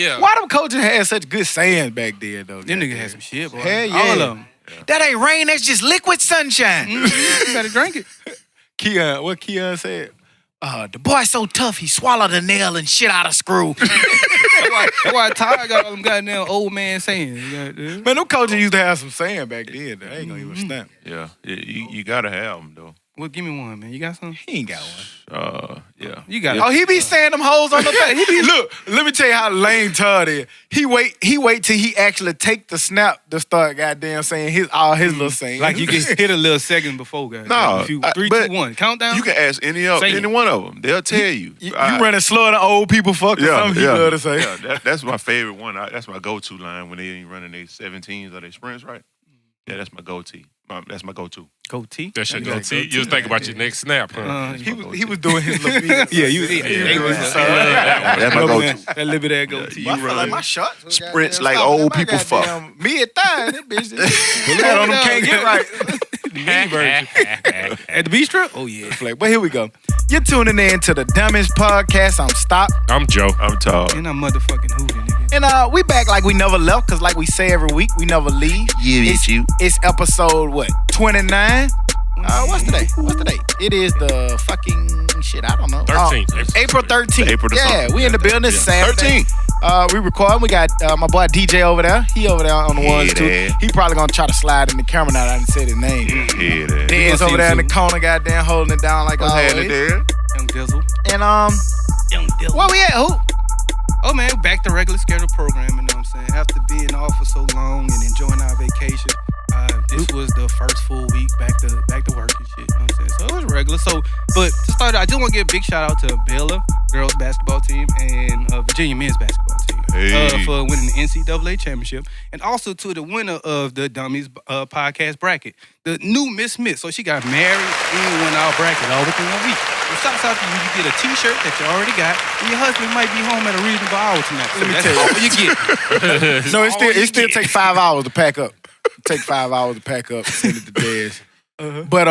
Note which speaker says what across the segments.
Speaker 1: Yeah.
Speaker 2: Why them coaches had such good sayings back then, though?
Speaker 3: Them niggas had some shit, boy.
Speaker 2: Hell yeah.
Speaker 3: All of them.
Speaker 2: Yeah. That ain't rain, that's just liquid sunshine.
Speaker 3: You better drink it.
Speaker 2: What Keon said? The boy's so tough, he swallowed a nail and shit out a screw.
Speaker 3: That's why Todd got all them goddamn old man saying.
Speaker 2: Man, them coaches used to have some saying back then. Though. I ain't gonna even snap.
Speaker 4: Yeah, you gotta have them though.
Speaker 3: Well, give me one, man. You got some?
Speaker 2: He ain't got one.
Speaker 4: Yeah.
Speaker 3: You got
Speaker 2: Oh, he be saying them hoes on the back. Look, let me tell you how lame Todd is. He wait till he actually take the snap to start goddamn saying all his little sayings.
Speaker 3: Like you get hit a little second before, guys.
Speaker 4: No,
Speaker 3: 3, 2, 1. Countdown.
Speaker 4: You can ask any one of them. They'll tell you.
Speaker 2: You running slower than old people fuck or something you love to say.
Speaker 4: Yeah, that's my favorite one. That's my go-to line when they ain't running their 17s or their sprints, right? Yeah, that's my go-to. That's my go-to.
Speaker 3: Goatee?
Speaker 1: That's your goatee. You was thinking about your next snap, huh?
Speaker 2: He was doing his little
Speaker 3: Yeah, you
Speaker 4: That's my go-to.
Speaker 3: That little bit of that goatee.
Speaker 4: You run
Speaker 2: like my shots
Speaker 4: sprints like old people fuck.
Speaker 2: Me at thigh, that bitch. That on them can't get right.
Speaker 3: At the bistro? Oh, yeah.
Speaker 2: But here we go. You're tuning in to the Dummies Podcast. I'm Stop.
Speaker 1: I'm Joe.
Speaker 4: I'm Todd.
Speaker 3: And I'm motherfucking hooting, nigga.
Speaker 2: And we back like we never left, because like we say every week, we never leave.
Speaker 4: Yeah,
Speaker 2: It's episode, 29? What's today? It is the fucking shit, I don't know.
Speaker 1: 13th.
Speaker 2: April 13th.
Speaker 4: April the
Speaker 2: yeah, we in the building. It's Saturday.
Speaker 4: 13th.
Speaker 2: We recording. We got my boy DJ over there. He over there on the ones too. He probably gonna try to slide in the camera now that I didn't say his name.
Speaker 4: Yeah,
Speaker 2: Dez over there in the corner, goddamn, holding it down like always.
Speaker 3: Young Dizzle.
Speaker 2: And
Speaker 3: Young Dizzle.
Speaker 2: where we at? Who?
Speaker 3: Oh, man, back to regular scheduled programming, you know what I'm saying? After being off for so long and enjoying our vacation, this was the first full week back to work and shit, you know what I'm saying? So it was regular. But to start, I just want to give a big shout out to Baylor girls basketball team and Virginia men's basketball team for winning the NCAA championship, and also to the winner of the Dummies Podcast bracket, the new Miss Smith. So she got married and won our bracket all within 1 week. So shouts out to you. You get a T-shirt that you already got, and your husband might be home at a reasonable hour tonight. So that's all you get.
Speaker 2: No, it still takes 5 hours to pack up. Take 5 hours to pack up and send it to Dez. But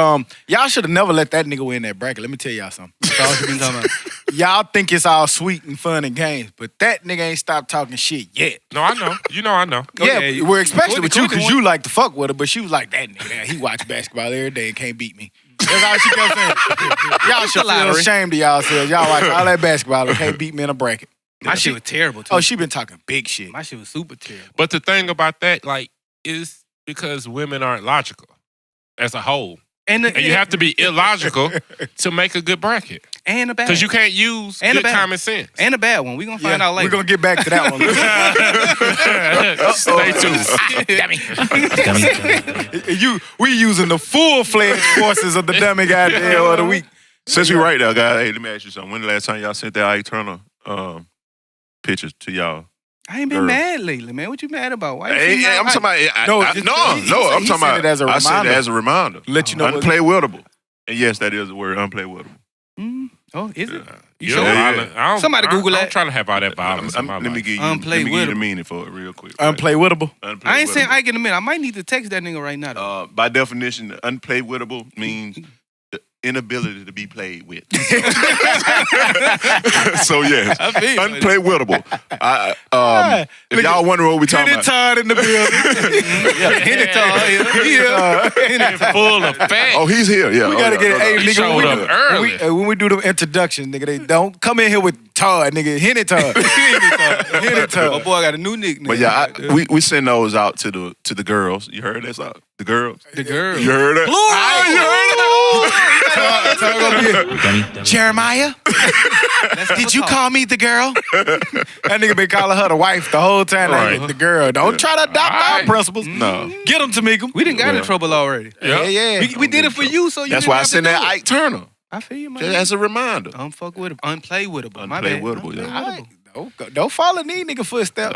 Speaker 2: y'all should have never let that nigga win that bracket. Let me tell y'all something.
Speaker 3: That's all you been talking about.
Speaker 2: Y'all think it's all sweet and fun and games, but that nigga ain't stopped talking shit yet.
Speaker 1: No, I know. I know.
Speaker 2: Yeah, we're especially with you because you like to fuck with her, but she was like, that nigga, he watch basketball every day and can't beat me. That's all she kept saying. Y'all should feel ashamed of y'allselves. Y'all watch all that basketball and can't beat me in a bracket.
Speaker 3: My shit was terrible, too.
Speaker 2: Oh, she been talking big shit.
Speaker 3: My shit was super terrible.
Speaker 1: But the thing about that, like, is because women aren't logical as a whole. And you have to be illogical to make a good bracket.
Speaker 3: And a bad one.
Speaker 1: Because you can't use good common sense.
Speaker 3: And a bad one. We're going to find out later.
Speaker 2: We're going to get back to that one.
Speaker 1: Stay tuned.
Speaker 2: We using the full-fledged forces of the dummy goddamn of the week.
Speaker 4: Since we right there, guys, hey, let me ask you something. When the last time y'all sent that Ike Turner pictures to y'all?
Speaker 3: I ain't been mad lately, man. What you mad about? Why you
Speaker 4: I'm talking about. I'm talking about. I said it as a reminder.
Speaker 2: Let you know.
Speaker 4: Unplaywittable. And yes, that is the word, unplaywittable.
Speaker 3: Oh, is it?
Speaker 1: You sure?
Speaker 3: Somebody Google that.
Speaker 1: I'm trying to have all that violence in my life.
Speaker 4: Let me give you the meaning for it real quick.
Speaker 2: Unplaywittable.
Speaker 3: I ain't saying Ike in a minute. I might need to text that nigga right now.
Speaker 4: By definition, unplaywittable means the inability to be played with. So yes, unplaywittable. If y'all wonder what we talking about,
Speaker 2: Henny Todd in the building.
Speaker 3: Henny Todd here.
Speaker 1: Full of fat.
Speaker 4: Oh, he's here. Yeah,
Speaker 2: we gotta get
Speaker 1: He
Speaker 2: nigga.
Speaker 1: showed up early.
Speaker 2: When we do the introductions, nigga, they don't come in here with Todd, nigga. Henny Todd. Henny Todd.
Speaker 3: My boy got a new nickname.
Speaker 4: But yeah, we send those out to the girls. You heard that? The girls.
Speaker 3: The girls.
Speaker 4: You heard that?
Speaker 2: Jeremiah, did you call me the girl? That nigga been calling her the wife the whole time. Like, the girl. Don't try to adopt our principles.
Speaker 4: No.
Speaker 2: Get them, Tamika.
Speaker 3: We didn't got in trouble already.
Speaker 2: Yeah.
Speaker 3: We did it for you, so you
Speaker 4: That's
Speaker 3: didn't
Speaker 4: why I
Speaker 3: have to
Speaker 4: sent
Speaker 3: do
Speaker 4: that
Speaker 3: it.
Speaker 4: Ike Turner.
Speaker 3: I feel you, man.
Speaker 4: Just as a reminder.
Speaker 3: Unfuck with him. Unplaywittable. My
Speaker 4: Unplaywittable,
Speaker 3: bad.
Speaker 4: yeah.
Speaker 3: Unplaywittable.
Speaker 2: Don't follow these nigga footsteps.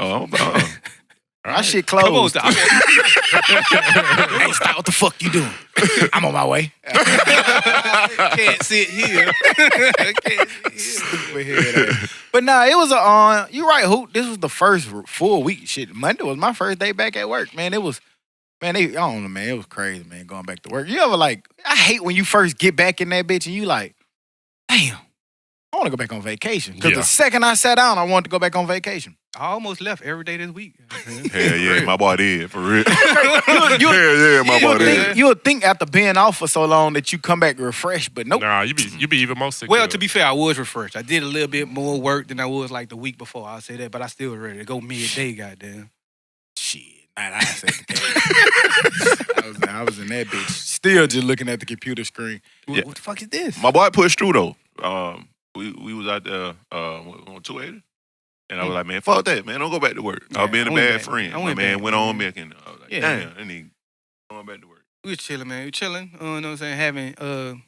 Speaker 2: My shit closed.
Speaker 3: Come on, stop.
Speaker 2: Hey, stop. What the fuck you doing? I'm on my way.
Speaker 3: Can't sit here.
Speaker 2: Stupid head ass. But nah, it was you right, Hoot. This was the first full week. Shit, Monday was my first day back at work. Man, it was, I don't know, man. It was crazy, man, going back to work. You ever I hate when you first get back in that bitch and you like, damn, I I want to go back on vacation. Because
Speaker 1: Yeah.
Speaker 2: the second I sat down, I wanted to go back on vacation.
Speaker 3: I almost left every day this week.
Speaker 4: Hell yeah, my boy did, for real.
Speaker 2: You
Speaker 4: Hell yeah, my boy did.
Speaker 2: you would think after being off for so long that you come back refreshed, but nope.
Speaker 1: Nah, you be even more sick.
Speaker 3: Well, to be fair, I was refreshed. I did a little bit more work than I was like the week before. I'll say that, but I still was ready to go midday, goddamn.
Speaker 2: Shit, man, I said the case. I was in that bitch, still just looking at the computer screen.
Speaker 4: Yeah.
Speaker 3: What the fuck is this?
Speaker 4: My boy pushed through though. We was out there on 280. And I was like, man, fuck that, man. Don't go back to work. I was being a bad friend. My man went on making. I was like, damn, that nigga going back to work.
Speaker 3: We was chilling, man. We chilling. You know what I'm saying? Having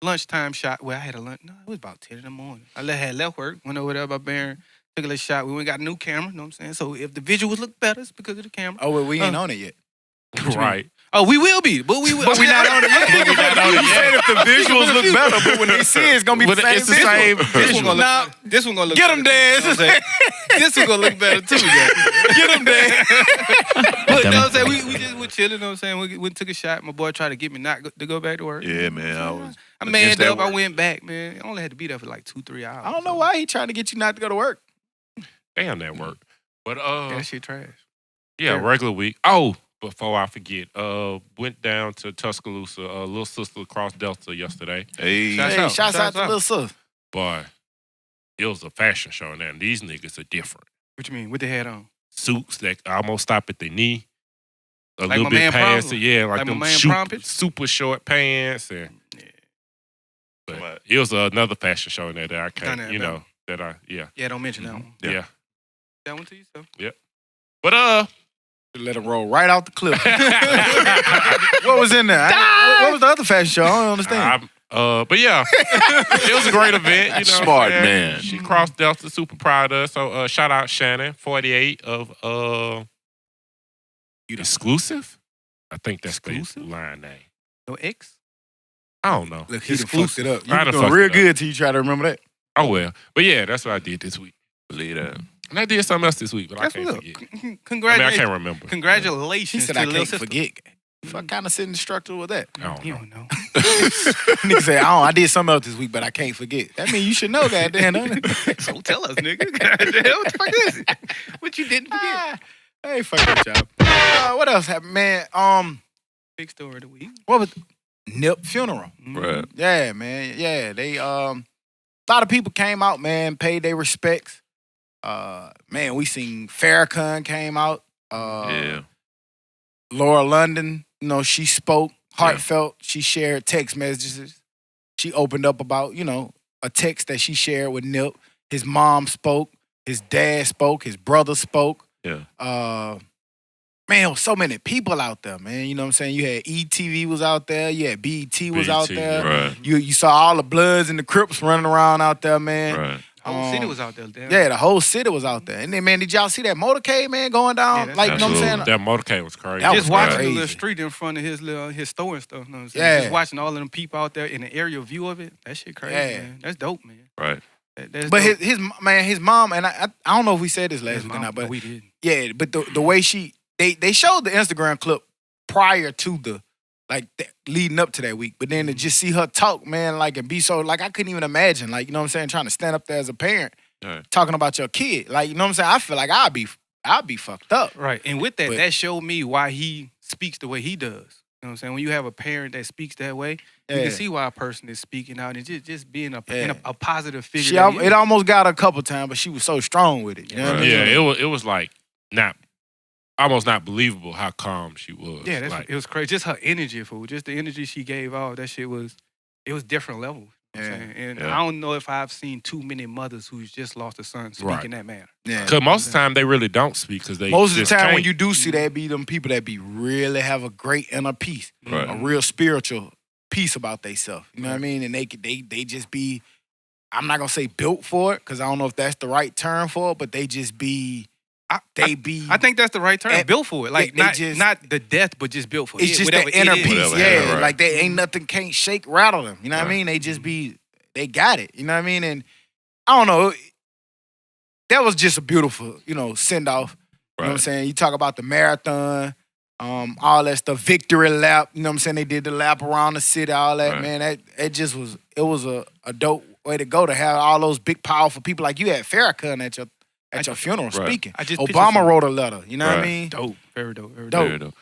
Speaker 3: lunchtime shot. Well, I had a lunch. No, it was about 10 in the morning. Had left work. Went over there by Baron. Took a little shot. We went and got a new camera. You know what I'm saying? So if the visuals look better, it's because of the camera.
Speaker 2: Oh, well, we ain't on it yet.
Speaker 1: Right.
Speaker 3: Oh, we will be, but we will.
Speaker 2: But we not on it yet.
Speaker 1: We not on it
Speaker 2: You
Speaker 1: yet.
Speaker 2: said if the visuals look better, but when they see it, it's gonna be the
Speaker 1: But
Speaker 2: same.
Speaker 1: it's the same
Speaker 3: This one
Speaker 1: visual.
Speaker 3: gonna look. This one gonna look.
Speaker 2: Get him,
Speaker 3: better,
Speaker 2: Dan.
Speaker 3: too, you know what I'm saying? This one gonna look better too. Yeah.
Speaker 2: Get him, Dan.
Speaker 3: But you know what I'm saying? We just were chilling. You know what I'm saying? We went and took a shot. My boy tried to get me not to go back to work.
Speaker 4: Yeah, man. I was.
Speaker 3: I
Speaker 4: against
Speaker 3: manned
Speaker 4: that
Speaker 3: up. I
Speaker 4: work.
Speaker 3: went back, man. I only had to be there for like 2-3 hours.
Speaker 2: I don't know why he trying to get you not to go to work.
Speaker 1: Damn, that work. But
Speaker 3: Yeah, that shit trash.
Speaker 1: yeah, regular week. Oh, before I forget, went down to Tuscaloosa. Little sister crossed Delta yesterday.
Speaker 4: Hey,
Speaker 3: Shouts
Speaker 2: Hey,
Speaker 3: out.
Speaker 2: shouts out to
Speaker 3: Shouts
Speaker 2: little sis.
Speaker 1: Boy, it was a fashion show, and these niggas are different.
Speaker 3: What you mean? What they had on?
Speaker 1: Suits that almost stop at the knee. A
Speaker 3: Like
Speaker 1: little
Speaker 3: my
Speaker 1: bit
Speaker 3: man
Speaker 1: pants,
Speaker 3: Prom?
Speaker 1: yeah, like
Speaker 3: Like my
Speaker 1: them
Speaker 3: man Prom pitch?
Speaker 1: super short pants, and but it was another fashion show in there that I
Speaker 3: Done
Speaker 1: can't,
Speaker 3: that,
Speaker 1: you
Speaker 3: man.
Speaker 1: know, that I
Speaker 3: Yeah, don't mention that one.
Speaker 1: yeah.
Speaker 3: That one to you, so.
Speaker 1: But
Speaker 2: Let it roll right out the clip. What was in there? What was the other fashion show? I don't understand.
Speaker 1: but yeah, it was a great event. You know,
Speaker 4: Smart
Speaker 1: what I'm saying?
Speaker 4: man.
Speaker 1: She crossed Delta, super proud of her. So shout out Shannon, 48 of Exclusive. I think that's the
Speaker 3: Exclusive?
Speaker 1: line name.
Speaker 3: No X?
Speaker 1: I don't know.
Speaker 2: Look, he done fucked it up. You
Speaker 1: I done
Speaker 2: doing
Speaker 1: fucked
Speaker 2: real
Speaker 1: it up.
Speaker 2: good till you try to remember that.
Speaker 1: Oh well, but yeah, that's what I did this week.
Speaker 4: Believe that.
Speaker 1: And I did something else this week, but
Speaker 3: That's
Speaker 1: I can't
Speaker 3: what's up.
Speaker 1: forget. I mean, I
Speaker 3: Congratulations.
Speaker 1: can't remember.
Speaker 3: Congratulations
Speaker 2: He said,
Speaker 3: to
Speaker 2: I
Speaker 3: the little
Speaker 2: can't
Speaker 3: sister.
Speaker 2: forget. What kind of sitting instructor was that?
Speaker 1: I don't
Speaker 3: You
Speaker 1: know.
Speaker 3: don't know.
Speaker 2: Nigga say, I did something else this week, but I can't forget. That means you should know, goddamn. don't it?
Speaker 3: So tell us, nigga. Goddamn, what the fuck is it? What you didn't forget?
Speaker 2: Hey, fuck that job. What else happened, man?
Speaker 3: Big story of the week.
Speaker 2: What was Nip funeral?
Speaker 4: Right.
Speaker 2: Yeah, man. Yeah, they a lot of people came out, man, paid their respects. Man, we seen Farrakhan came out.
Speaker 4: Yeah.
Speaker 2: Laura London, you know, she spoke heartfelt. She shared text messages. She opened up about, you know, a text that she shared with Nip. His mom spoke. His dad spoke. His brother spoke.
Speaker 4: Yeah.
Speaker 2: Man, there was so many people out there, man. You know what I'm saying? You had ETV was out there. You had BET was out
Speaker 1: BET,
Speaker 2: there.
Speaker 4: Right.
Speaker 2: You saw all the Bloods and the Crips running around out there, man.
Speaker 4: Right.
Speaker 3: The whole city was out there. Damn.
Speaker 2: Yeah, the whole city was out there. And then, man, did y'all see that motorcade, man, going down?
Speaker 3: Yeah,
Speaker 2: Like, you know what I'm saying?
Speaker 1: That motorcade was crazy.
Speaker 2: That was
Speaker 3: Just watching
Speaker 2: crazy.
Speaker 3: the little street in front of his store and stuff. You know what I'm saying?
Speaker 2: Yeah.
Speaker 3: Just watching all of them people out there in the aerial view of it. That shit crazy,
Speaker 2: Yeah.
Speaker 3: man. That's dope, man.
Speaker 4: Right.
Speaker 3: That's
Speaker 2: But
Speaker 3: dope.
Speaker 2: his mom, and I don't know if we said this last
Speaker 3: His
Speaker 2: week or
Speaker 3: mom,
Speaker 2: not, but
Speaker 3: we did.
Speaker 2: yeah, but the way they showed the Instagram clip prior to leading up to that week, but then to just see her talk, man, like, and be so, like, I couldn't even imagine, like, you know what I'm saying, trying to stand up there as a parent,
Speaker 4: Right.
Speaker 2: talking about your kid, like, you know what I'm saying, I feel like I'd be fucked up.
Speaker 3: Right. And with that,
Speaker 2: But-
Speaker 3: that showed me why he speaks the way he does. You know what I'm saying? When you have a parent that speaks that way, you
Speaker 2: Yeah.
Speaker 3: can see why a person is speaking out and just being a
Speaker 2: Yeah.
Speaker 3: a positive figure.
Speaker 2: She,
Speaker 3: that he
Speaker 2: it
Speaker 3: is.
Speaker 2: almost got her a couple times, but she was so strong with it. You know what I mean?
Speaker 1: Yeah, it was like almost not believable how calm she was.
Speaker 3: Yeah,
Speaker 1: like,
Speaker 3: it was crazy. Just her energy, fool. Just the energy she gave off. That shit was different levels. You know what I'm
Speaker 2: Yeah.
Speaker 3: saying? And
Speaker 4: Yeah.
Speaker 3: I don't know if I've seen too many mothers who's just lost a son speak
Speaker 1: Right.
Speaker 3: in that manner.
Speaker 2: Yeah.
Speaker 1: Cause most of the time they really don't speak because they
Speaker 2: Most of the
Speaker 1: just
Speaker 2: time when
Speaker 1: can't.
Speaker 2: you do see that, be them people that be really have a great inner peace,
Speaker 4: Right.
Speaker 2: a real spiritual peace about themselves. You know what I mean? And they just be, I'm not gonna say built for it because I don't know if that's the right term for it, but they just be,
Speaker 3: I
Speaker 2: be.
Speaker 3: I think that's the right term.
Speaker 2: And
Speaker 3: Built for it. Like
Speaker 2: they
Speaker 3: not
Speaker 2: just-
Speaker 3: not the death, but just built for
Speaker 2: it's
Speaker 3: it.
Speaker 2: just
Speaker 3: whatever
Speaker 2: that inner
Speaker 3: it is.
Speaker 2: peace.
Speaker 4: Whatever,
Speaker 2: Yeah,
Speaker 4: right.
Speaker 2: like they ain't nothing can't shake, rattle them. You know what I
Speaker 4: Right.
Speaker 2: mean? They just be, they got it. You know what I mean? And I don't know. That was just a beautiful, send off. You know what I'm
Speaker 4: Right.
Speaker 2: saying? You talk about the marathon, all that stuff, victory lap. You know what I'm saying? They did the lap around the city, all that,
Speaker 4: Right.
Speaker 2: man. It was a dope way to go to have all those big, powerful people like you had Farrakhan at your funeral speaking. Obama wrote a letter. You know what I mean?
Speaker 3: Dope, very dope,
Speaker 4: very dope.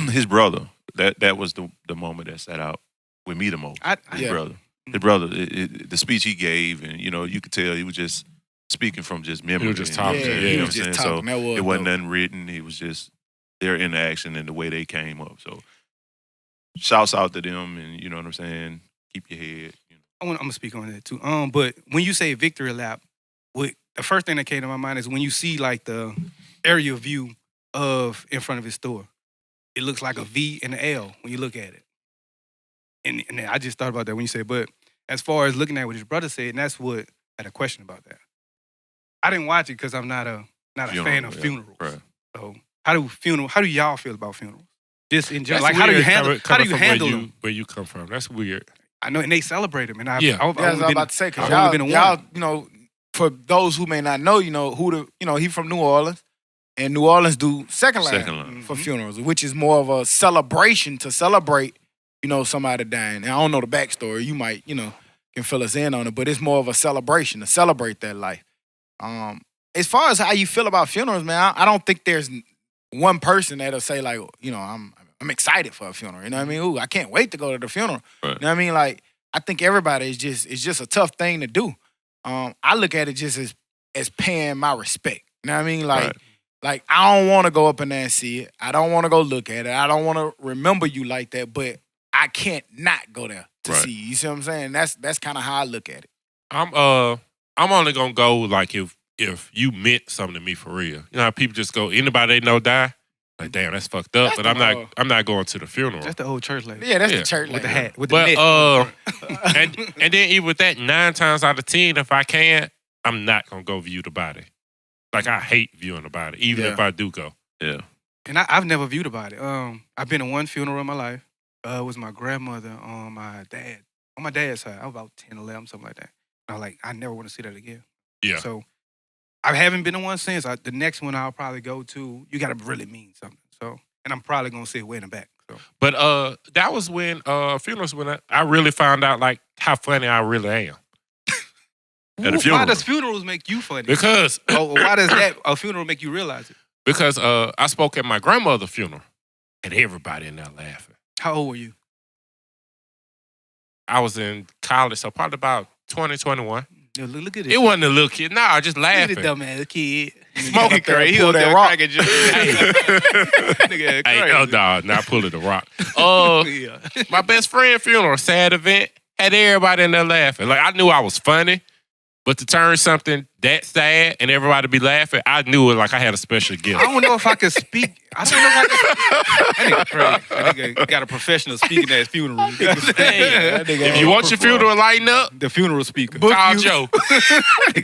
Speaker 4: His brother. That was the moment that sat out with me the most. His brother. The speech he gave, and you could tell he was just speaking from just memory.
Speaker 1: He was just talking.
Speaker 2: He was just talking.
Speaker 4: So it wasn't nothing written. It was just their interaction and the way they came up. So shouts out to them, and you know what I'm saying. Keep your head.
Speaker 3: I'm gonna speak on that too. But when you say victory lap, the first thing that came to my mind is when you see like the aerial view of in front of his store. It looks like a V and an L when you look at it. And I just thought about that when you said, but as far as looking at what his brother said, and that's what I had a question about that. I didn't watch it because I'm not a fan of funerals. Right. So how do y'all feel about funerals? Just in general, like how do you handle them?
Speaker 1: Where you come from? That's weird.
Speaker 3: I know, and they celebrate them. And
Speaker 2: I was about to say, because y'all, for those who may not know, he from New Orleans. And New Orleans do second line for funerals, which is more of a celebration to celebrate, somebody dying. And I don't know the backstory. You might, can fill us in on it, but it's more of a celebration to celebrate that life. As far as how you feel about funerals, man, I don't think there's one person that'll say like, I'm excited for a funeral. You know what I mean? Ooh, I can't wait to go to the funeral. Right. You know what I mean? Like, I think everybody it's just a tough thing to do. I look at it just as paying my respect. You know what I mean? Like, I don't want to go up in there and see it. I don't want to go look at it. I don't want to remember you like that, but I can't not go there to see you. You see what I'm saying? That's kind of how I look at it.
Speaker 1: I'm only gonna go like if you meant something to me for real. You know how people just go, anybody they know die? Like, damn, that's fucked up. But I'm not going to the funeral.
Speaker 3: That's the old church lady.
Speaker 2: Yeah, that's the church lady.
Speaker 3: With the hat. With the net.
Speaker 1: and then even with that, 9 times out of 10, if I can, I'm not gonna go view the body. Like, I hate viewing the body, even if I do go.
Speaker 4: Yeah.
Speaker 3: And I've never viewed a body. I've been to one funeral in my life. It was my grandmother on my dad's side. I was about 10, 11, something like that. I was like, I never want to see that again.
Speaker 1: Yeah.
Speaker 3: So I haven't been to one since. The next one I'll probably go to, you got to really mean something. So, and I'm probably going to sit way in the back. So.
Speaker 1: But that was when funerals, when I really found out, like, how funny I really am.
Speaker 3: Why does funerals make you funny?
Speaker 1: Because
Speaker 3: why does a funeral make you realize it?
Speaker 1: Because I spoke at my grandmother's funeral, and everybody in there laughing.
Speaker 3: How old were you?
Speaker 1: I was in college, so probably about 2021.
Speaker 3: Yo, look at it.
Speaker 1: It wasn't a little kid. No, just laughing.
Speaker 3: Look at that dumbass kid.
Speaker 2: Smoking
Speaker 3: crazy. He was
Speaker 2: that rock.
Speaker 1: No, dog, not pulling the rock. My best friend funeral, sad event, had everybody in there laughing. Like, I knew I was funny. But to turn something that sad and everybody be laughing, I knew it like I had a special gift.
Speaker 3: I don't know if I could speak. I don't know if I could. That nigga crazy. That nigga got a professional speaking at his funeral.
Speaker 1: If you want your funeral to lighten up,
Speaker 3: the funeral speaker.
Speaker 1: Call Joe.
Speaker 3: I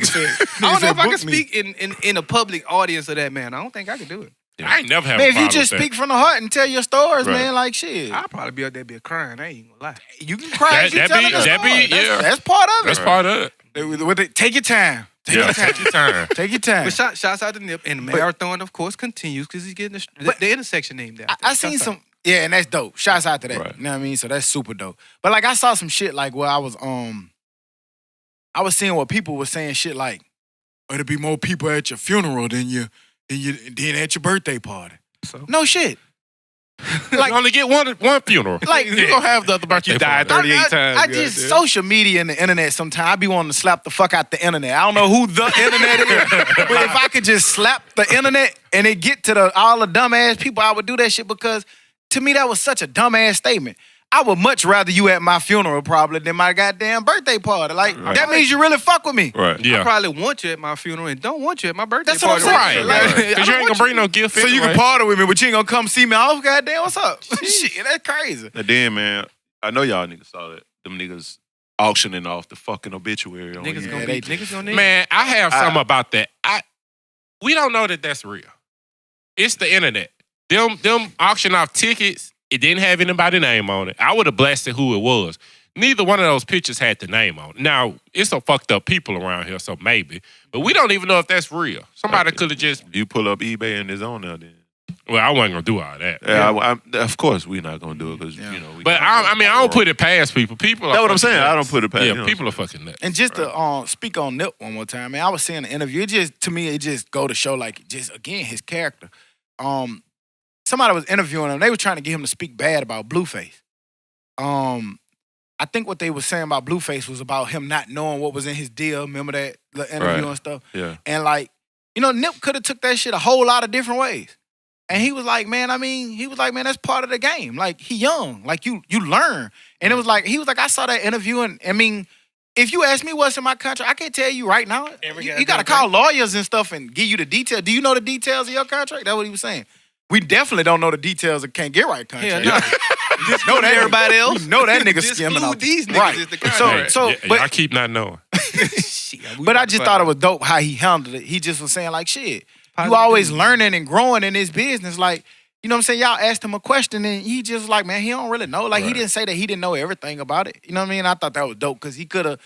Speaker 3: don't know if I can speak in a public audience of that, man. I don't think I could do it.
Speaker 1: Yeah. I ain't never had
Speaker 2: a problem. If you just speak from the heart and tell your stories, man, like shit.
Speaker 3: I'll probably be out there crying. I ain't gonna lie.
Speaker 2: You can cry. That's part of it.
Speaker 1: That's part of it.
Speaker 2: Take your time. Take your time. Take your time.
Speaker 3: But shouts out to Nip. And the marathon, of course, continues because he's getting the intersection named after.
Speaker 2: I seen some, and that's dope. Shouts out to that. Right. You know what I mean? So that's super dope. But like I saw some shit like where I was seeing what people were saying shit like, it'll be more people at your funeral than at your birthday party. So? No shit.
Speaker 1: Like, you only get one funeral.
Speaker 2: Like,
Speaker 1: you gonna have the other birthday.
Speaker 3: You died 38 times.
Speaker 2: I just social media and the internet sometimes. I be wanting to slap the fuck out the internet. I don't know who the internet is, but if I could just slap the internet and it get to all the dumbass people, I would do that shit because to me that was such a dumbass statement. I would much rather you at my funeral probably than my goddamn birthday party. Like, that means you really fuck with me.
Speaker 4: Right.
Speaker 3: Yeah. I probably want you at my funeral and don't want you at my birthday
Speaker 2: party.
Speaker 3: That's
Speaker 2: what I'm saying.
Speaker 1: Right. Because you ain't gonna bring no gift
Speaker 2: So you can party with me, but you ain't gonna come see me. Oh, goddamn, what's up? Shit, that's crazy.
Speaker 4: And then, man, I know y'all niggas saw that. Them niggas auctioning off the fucking obituary.
Speaker 3: Niggas gonna need.
Speaker 1: Man, I have something about that. We don't know that that's real. It's the internet. Them auction off tickets. It didn't have anybody's name on it. I would have blasted who it was. Neither one of those pictures had the name on it. Now, it's some fucked up people around here, so maybe. But we don't even know if that's real. Somebody could have just...
Speaker 4: You pull up eBay and it's on there, then.
Speaker 1: Well, I wasn't gonna do all that.
Speaker 4: Yeah, of course we're not gonna do it because you know.
Speaker 1: But I don't put it past people. People.
Speaker 4: That's what I'm saying. I don't put it past.
Speaker 1: Yeah, people are fucking nuts.
Speaker 2: And just to speak on Nip one more time, man, I was seeing an interview. It just go to show like just again his character. Somebody was interviewing him. They were trying to get him to speak bad about Blueface. I think what they were saying about Blueface was about him not knowing what was in his deal. Remember that the interview and stuff.
Speaker 4: Yeah.
Speaker 2: And like Nip could have took that shit a whole lot of different ways. And he was like, man, that's part of the game. Like, he young. Like, you learn. And it was like, he was like, I saw that interview, and I mean, if you ask me what's in my contract, I can't tell you right now. You got to call lawyers and stuff and give you the details. Do you know the details of your contract? That's what he was saying. We definitely don't know the details of Can't Get Right contract.
Speaker 3: Yeah, no. Just know that everybody else.
Speaker 2: We know that nigga skimming off.
Speaker 3: These niggas is the contract.
Speaker 2: But
Speaker 1: I keep not knowing.
Speaker 2: But I just thought it was dope how he handled it. He just was saying like, shit, you always learning and growing in this business. Like, you know what I'm saying? Y'all asked him a question and he just was like, man, he don't really know. Like, he didn't say that he didn't know everything about it. You know what I mean? I thought that was dope because he could have,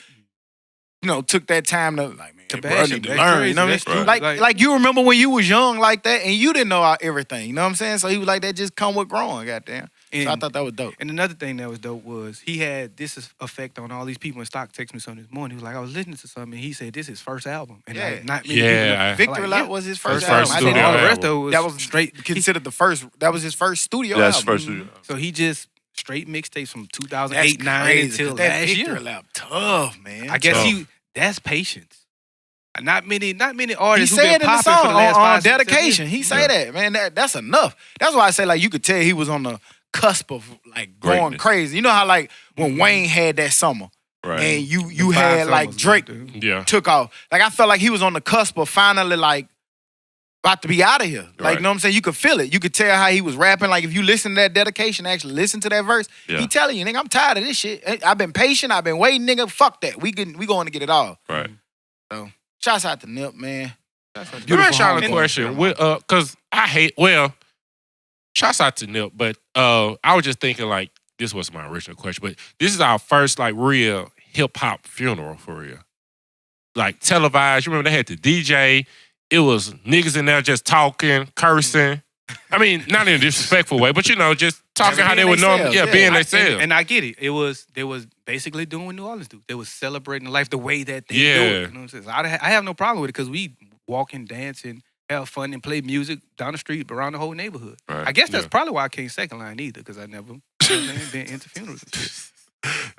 Speaker 2: took that time to like, man, bro, I need to learn. You know what I mean? Like you remember when you was young like that and you didn't know everything. You know what I'm saying? So he was like, that just come with growing, goddamn. So I thought that was dope.
Speaker 3: And another thing that was dope was he had this effect on all these people. And Stock texted me something this morning. He was like, I was listening to something. And he said, this is his first album. And like, not many people.
Speaker 2: Victory Lap was his first
Speaker 1: album.
Speaker 2: I
Speaker 1: think
Speaker 3: all the rest of it was
Speaker 2: that was
Speaker 3: straight.
Speaker 2: Considered the first. That was his first studio album.
Speaker 4: That's his first studio.
Speaker 3: So he just straight mixtapes from 2008, 9 until last year.
Speaker 2: Victory Lap tough, man.
Speaker 3: I guess that's patience. Not many artists
Speaker 2: who been
Speaker 3: popping for the last 5
Speaker 2: dedication. He say that, man. That's enough. That's why I say like you could tell he was on the cusp of like going crazy. You know how like when Wayne had that summer, and you had like Drake took off. Like I felt like he was on the cusp of finally like about to be out of here. Like you know what I'm saying? You could feel it. You could tell how he was rapping. Like if you listen to that dedication, actually listen to that verse, he telling you, nigga, I'm tired of this shit. I've been patient. I've been waiting, nigga. Fuck that. We going to get it all.
Speaker 4: Right.
Speaker 2: So shouts out to Nip, man.
Speaker 1: Let me ask y'all a question. Because shouts out to Nip, but I was just thinking like this was my original question, but this is our first like real hip hop funeral for real, like televised. You remember they had the DJ. It was niggas in there just talking, cursing. I mean, not in a disrespectful way, but just talking how they would normally, being themselves.
Speaker 3: And I get it. They was basically doing what New Orleans do. They was celebrating life the way that they do it. You know what I'm saying? So I have no problem with it because we walk and dance and have fun and play music down the street around the whole neighborhood. Right. I guess that's probably why I can't second line either because I never been into funerals and shit.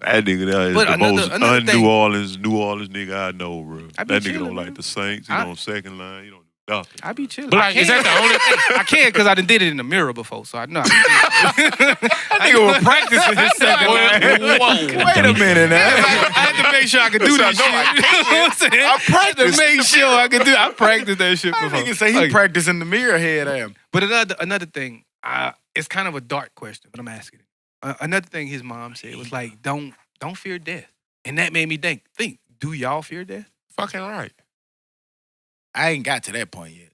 Speaker 4: That nigga there is the most un-New Orleans nigga I know, bro. That nigga don't like the Saints. He don't second line. He don't do nothing.
Speaker 3: I be chilling.
Speaker 1: But like, is that the only thing?
Speaker 3: I can't because I done did it in the mirror before, so I know.
Speaker 2: That nigga was practicing his second line.
Speaker 1: Whoa.
Speaker 2: Wait a minute now.
Speaker 3: I had to make sure I could do that shit. You know what I'm saying?
Speaker 2: I practiced
Speaker 3: to make sure I could do. I practiced that shit before.
Speaker 2: That nigga say he practiced in the mirror head at him.
Speaker 3: But another thing, it's kind of a dark question, but I'm asking it. Another thing his mom said was like, don't fear death. And that made me think, do y'all fear death?
Speaker 1: Fucking right.
Speaker 2: I ain't got to that point yet.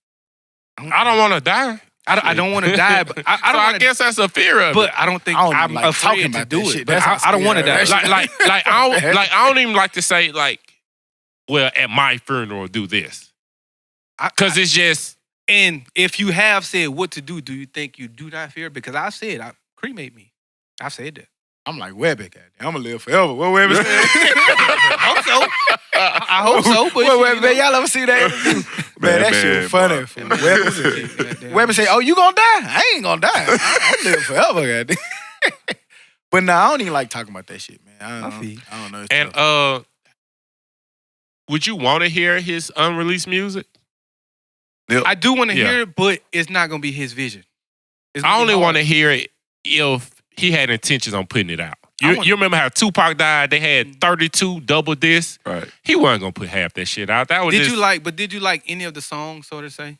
Speaker 1: I don't want to die.
Speaker 3: I don't want to die, but I
Speaker 1: guess that's a fear of it.
Speaker 3: But I don't think I'm
Speaker 2: like
Speaker 3: afraid
Speaker 2: talking
Speaker 3: to
Speaker 2: about
Speaker 3: do
Speaker 2: that
Speaker 3: it.
Speaker 2: shit.
Speaker 3: But I don't want to die.
Speaker 1: I don't even like to say like, well, at my funeral do this, because it's just.
Speaker 3: And if you have said what to do you think you do not fear? Because I said, cremate me. I've said that.
Speaker 2: I'm like Webby, I'm gonna live forever. What Webby said?
Speaker 3: I hope so. But
Speaker 2: what Webby, man, y'all ever see that? Man, that shit was funny. Webby say, "Oh, you gonna die? I ain't gonna die. I'm live forever, goddamn." But nah, I don't even like talking about that shit, man. I don't know.
Speaker 1: And would you want to hear his unreleased music?
Speaker 4: Yep.
Speaker 3: I do want to hear it, but it's not gonna be his vision.
Speaker 1: I only want to hear it if he had intentions on putting it out. You remember how Tupac died? They had 32 double discs.
Speaker 4: Right.
Speaker 1: He wasn't gonna put half that shit out. That was
Speaker 3: Did you like any of the songs, so to say?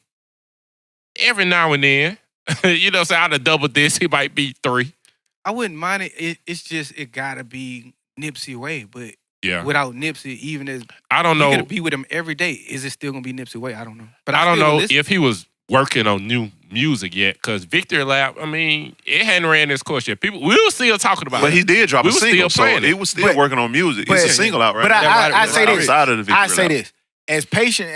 Speaker 1: Every now and then, say out of double disc, he might be 3.
Speaker 3: I wouldn't mind it. It's just it gotta be Nipsey way, but
Speaker 1: yeah,
Speaker 3: without Nipsey, even as
Speaker 1: I don't know,
Speaker 3: you could be with him every day. Is it still gonna be Nipsey way? I don't know. But
Speaker 1: I don't know if he was working on new music yet, because Victory Lap, I mean, it hadn't ran its course yet. People, we were still talking about it.
Speaker 4: But he did drop a single, so
Speaker 1: it.
Speaker 4: He was still working on music. It's a single out right
Speaker 2: now. But I say this.
Speaker 4: Outside of the Victory
Speaker 2: I say
Speaker 4: Lap.
Speaker 2: this. As patient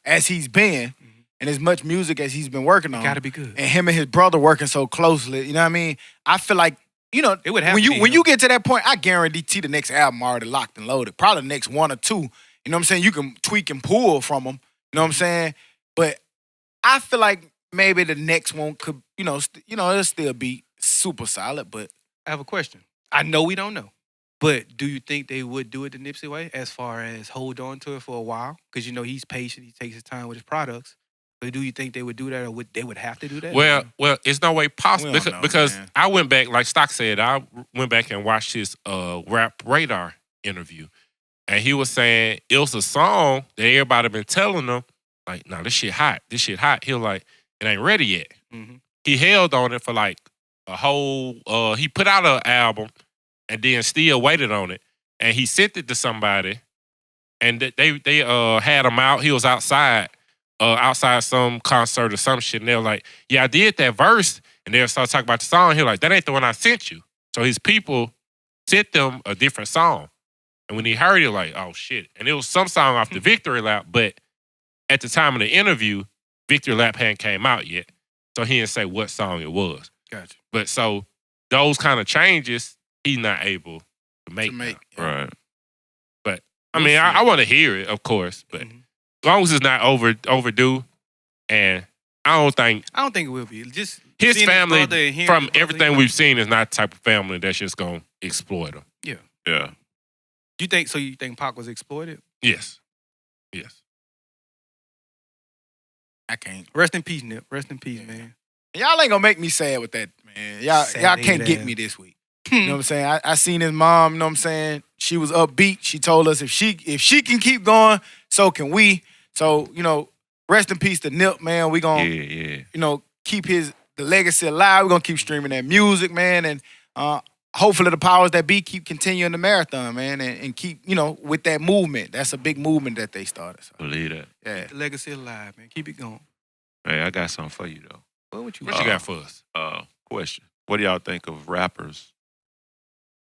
Speaker 2: as he's been, and as much music as he's been working on.
Speaker 3: Gotta be good.
Speaker 2: And him and his brother working so closely, you know what I mean? I feel like, you know,
Speaker 3: it would have
Speaker 2: when you get to that point, I guarantee the next album already locked and loaded. Probably the next one or two. You know what I'm saying? You can tweak and pull from them. You know what I'm saying? But I feel like maybe the next one could, it'll still be super solid. But
Speaker 3: I have a question. I know we don't know, but do you think they would do it the Nipsey way, as far as hold on to it for a while? Because he's patient. He takes his time with his products. But do you think they would do that, or they would have to do that?
Speaker 1: Well, it's no way possible because
Speaker 2: man.
Speaker 1: I went back, like Stock said, I went back and watched his Rap Radar interview, and he was saying it was a song that everybody been telling him, like, no, this shit hot. He was like, it ain't ready yet.
Speaker 3: Mm-hmm.
Speaker 1: He held on it for like a whole. He put out an album, and then still waited on it, and he sent it to somebody, and they had him out. He was outside some concert or some shit, and they were like, yeah, I did that verse, and they started talking about the song. He was like, that ain't the one I sent you. So his people sent them a different song. And when he heard it, like, oh shit. And it was some song off the Victory Lap, but at the time of the interview, Victory Lap hadn't came out yet. So he didn't say what song it was.
Speaker 3: Gotcha.
Speaker 1: But so those kind of changes, he's not able to make.
Speaker 4: Right.
Speaker 1: But I mean, I want to hear it, of course, but as long as it's not overdue, and I don't think
Speaker 3: it will be. Just
Speaker 1: his family, from everything we've seen, is not the type of family that's just gonna exploit him.
Speaker 3: Yeah.
Speaker 4: Yeah.
Speaker 3: You think Pac was exploited?
Speaker 1: Yes.
Speaker 2: I can't.
Speaker 3: Rest in peace, Nip. Rest in peace, man.
Speaker 2: Y'all ain't gonna make me sad with that, man. Y'all can't get me this week. You know what I'm saying? I seen his mom, you know what I'm saying? She was upbeat. She told us if she can keep going, so can we. So, rest in peace to Nip, man. We gonna keep the legacy alive. We're gonna keep streaming that music, man. And hopefully the powers that be keep continuing the marathon, man, and keep, with that movement. That's a big movement that they started. So.
Speaker 4: Believe that.
Speaker 2: Yeah.
Speaker 3: The legacy alive, man. Keep it going.
Speaker 4: Hey, I got something for you, though.
Speaker 3: What you
Speaker 1: got for us?
Speaker 4: Question. What do y'all think of rappers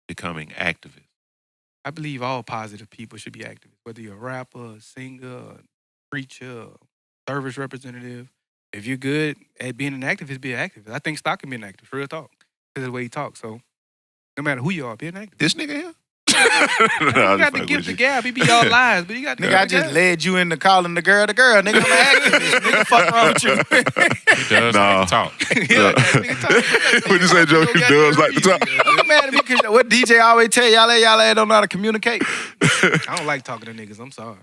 Speaker 4: becoming activists?
Speaker 3: I believe all positive people should be activists, whether you're a rapper, a singer, a preacher, a service representative. If you're good at being an activist, be an activist. I think Stock can be an activist, real talk, because of the way he talks. So no matter who you are, be an activist.
Speaker 4: This nigga here?
Speaker 3: You got the gift of gab. He be all lies, but he got the
Speaker 2: nigga, I just led you into calling the girl. Nigga, I'm an activist. Nigga, fuck wrong with you.
Speaker 1: He does like to talk.
Speaker 4: What you say, Joe? He does like to talk.
Speaker 2: You mad at me because what DJ always tell y'all don't know how to communicate.
Speaker 3: I don't like talking to niggas. I'm sorry.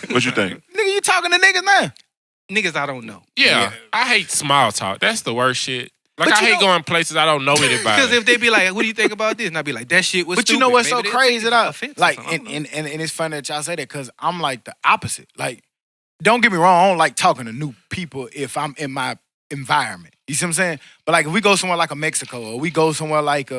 Speaker 4: What you think?
Speaker 2: Nigga, you talking to niggas now?
Speaker 3: Niggas I don't know.
Speaker 1: Yeah, I hate small talk. That's the worst shit. Like, I hate going places I don't know anybody.
Speaker 3: Because if they be like, what do you think about this? And I be like, that shit was
Speaker 2: But
Speaker 3: stupid.
Speaker 2: you know what's
Speaker 3: Maybe
Speaker 2: so crazy, though? Like,
Speaker 3: and
Speaker 2: and it's funny that y'all say that because I'm like the opposite. Like, don't get me wrong, I don't like talking to new people if I'm in my environment. You see what I'm saying? But like, if we go somewhere like a Mexico or we go somewhere like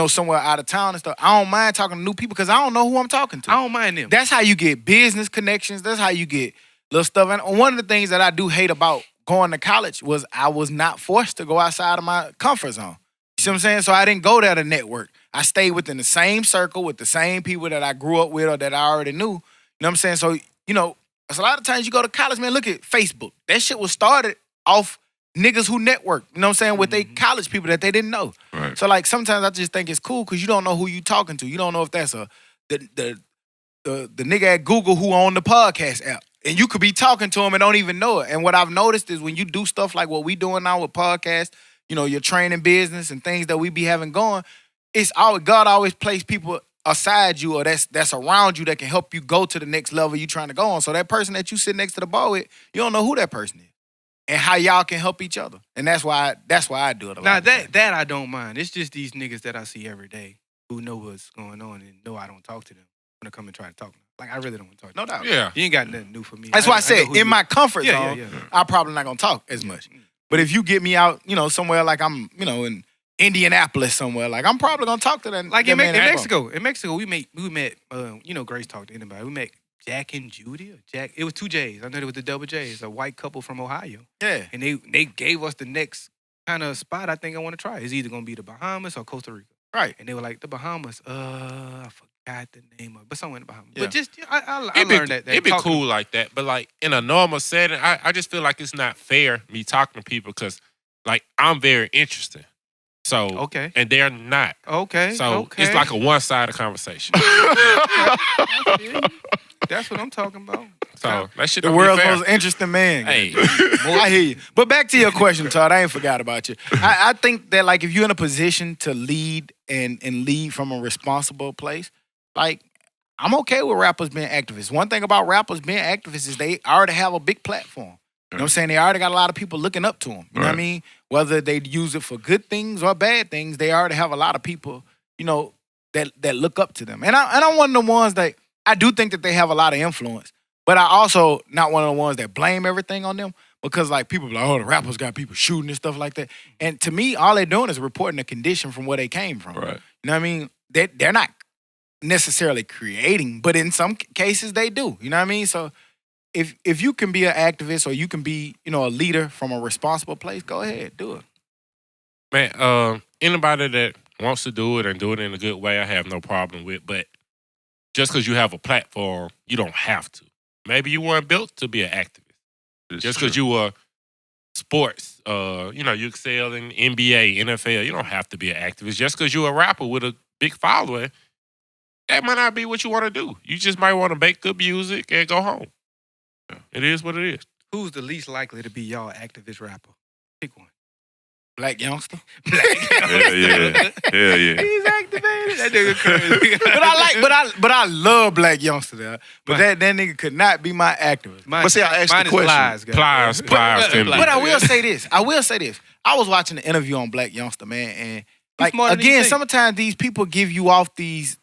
Speaker 2: somewhere out of town and stuff, I don't mind talking to new people because I don't know who I'm talking to.
Speaker 3: I don't mind them.
Speaker 2: That's how you get business connections. That's how you get little stuff. And one of the things that I do hate about going to college was I was not forced to go outside of my comfort zone. You see what I'm saying? So I didn't go there to network. I stayed within the same circle with the same people that I grew up with or that I already knew. You know what I'm saying? So, it's a lot of times you go to college, man, look at Facebook. That shit was started off niggas who network, you know what I'm saying, with they college people that they didn't know.
Speaker 4: Right.
Speaker 2: So, like, sometimes I just think it's cool because you don't know who you talking to. You don't know if that's the nigga at Google who owned the podcast app. And you could be talking to him and don't even know it. And what I've noticed is when you do stuff like what we doing now with podcasts, your training business and things that we be having going, God always places people aside you or that's around you that can help you go to the next level you trying to go on. So that person that you sit next to the bar with, you don't know who that person is and how y'all can help each other. And that's why I do it a lot.
Speaker 3: Now that I don't mind. It's just these niggas that I see every day who know what's going on and know I don't talk to them when I come and try to talk to them. Like, I really don't want to talk to you.
Speaker 2: No doubt.
Speaker 1: Yeah.
Speaker 3: You ain't got nothing new for me.
Speaker 2: That's why I said, in my comfort zone,
Speaker 3: Yeah.
Speaker 2: I'm probably not going to talk as much. But if you get me out, somewhere like I'm, in Indianapolis somewhere, like I'm probably going to talk to that.
Speaker 3: Like
Speaker 2: that
Speaker 3: in
Speaker 2: man
Speaker 3: Mexico. In Mexico, we met, Grace talked to anybody. We met Jack and Judy. It was two J's. I know it was the double J's, a white couple from Ohio.
Speaker 2: Yeah.
Speaker 3: And they gave us the next kind of spot I think I want to try. It's either going to be the Bahamas or Costa Rica.
Speaker 2: Right.
Speaker 3: And they were like, the Bahamas, I forgot the name of it, but somewhere in the Bahamas.
Speaker 2: Yeah.
Speaker 3: But just, I
Speaker 1: It'd
Speaker 3: learned that.
Speaker 1: It'd be cool like that. But like in a normal setting, I just feel like it's not fair me talking to people because like I'm very interesting. So,
Speaker 3: Okay.
Speaker 1: and they're not.
Speaker 3: Okay.
Speaker 1: So it's like a one-sided conversation.
Speaker 3: That's what I'm talking about.
Speaker 1: So that shit
Speaker 2: The
Speaker 1: don't
Speaker 2: world's
Speaker 1: be fair.
Speaker 2: most interesting man.
Speaker 1: Hey,
Speaker 2: I hear you. But back to your question, Todd. I ain't forgot about you. I think that like if you're in a position to lead and lead from a responsible place, like I'm okay with rappers being activists. One thing about rappers being activists is they already have a big platform. You know what I'm saying? They already got a lot of people looking up to them. You know what I mean? Whether they use it for good things or bad things, they already have a lot of people, you know, that look up to them. And I'm one of the ones that I do think that they have a lot of influence. But I also not one of the ones that blame everything on them because like people be like, oh, the rappers got people shooting and stuff like that. And to me, all they're doing is reporting the condition from where they came from.
Speaker 4: Right.
Speaker 2: You know what I mean? They're not necessarily creating, but in some cases they do. You know what I mean? So if you can be an activist or you can be, you know, a leader from a responsible place, go ahead, do it.
Speaker 1: man, anybody that wants to do it and do it in a good way, I have no problem with. But just because you have a platform, you don't have to. Maybe you weren't built to be an activist. Just because you were sports, you know, you excel in NBA, NFL, you don't have to be an activist. Just because you're a rapper with a big following, that might not be what you want to do. You just might want to make good music and go home. It is what it is.
Speaker 3: Who's the least likely to be y'all activist rapper? Pick one.
Speaker 2: Black youngster.
Speaker 4: Hell yeah.
Speaker 3: He's activated. That nigga crazy.
Speaker 2: but I love Black youngster there. But that nigga could not be my activist.
Speaker 3: Mine,
Speaker 4: But see, I asked the
Speaker 3: mine is
Speaker 4: question.
Speaker 3: Plies, guys.
Speaker 1: Plies.
Speaker 2: But I will say this. I was watching the interview on Black Youngster, man, and like
Speaker 3: smarter than you
Speaker 2: again,
Speaker 3: think.
Speaker 2: sometimes these people give you off these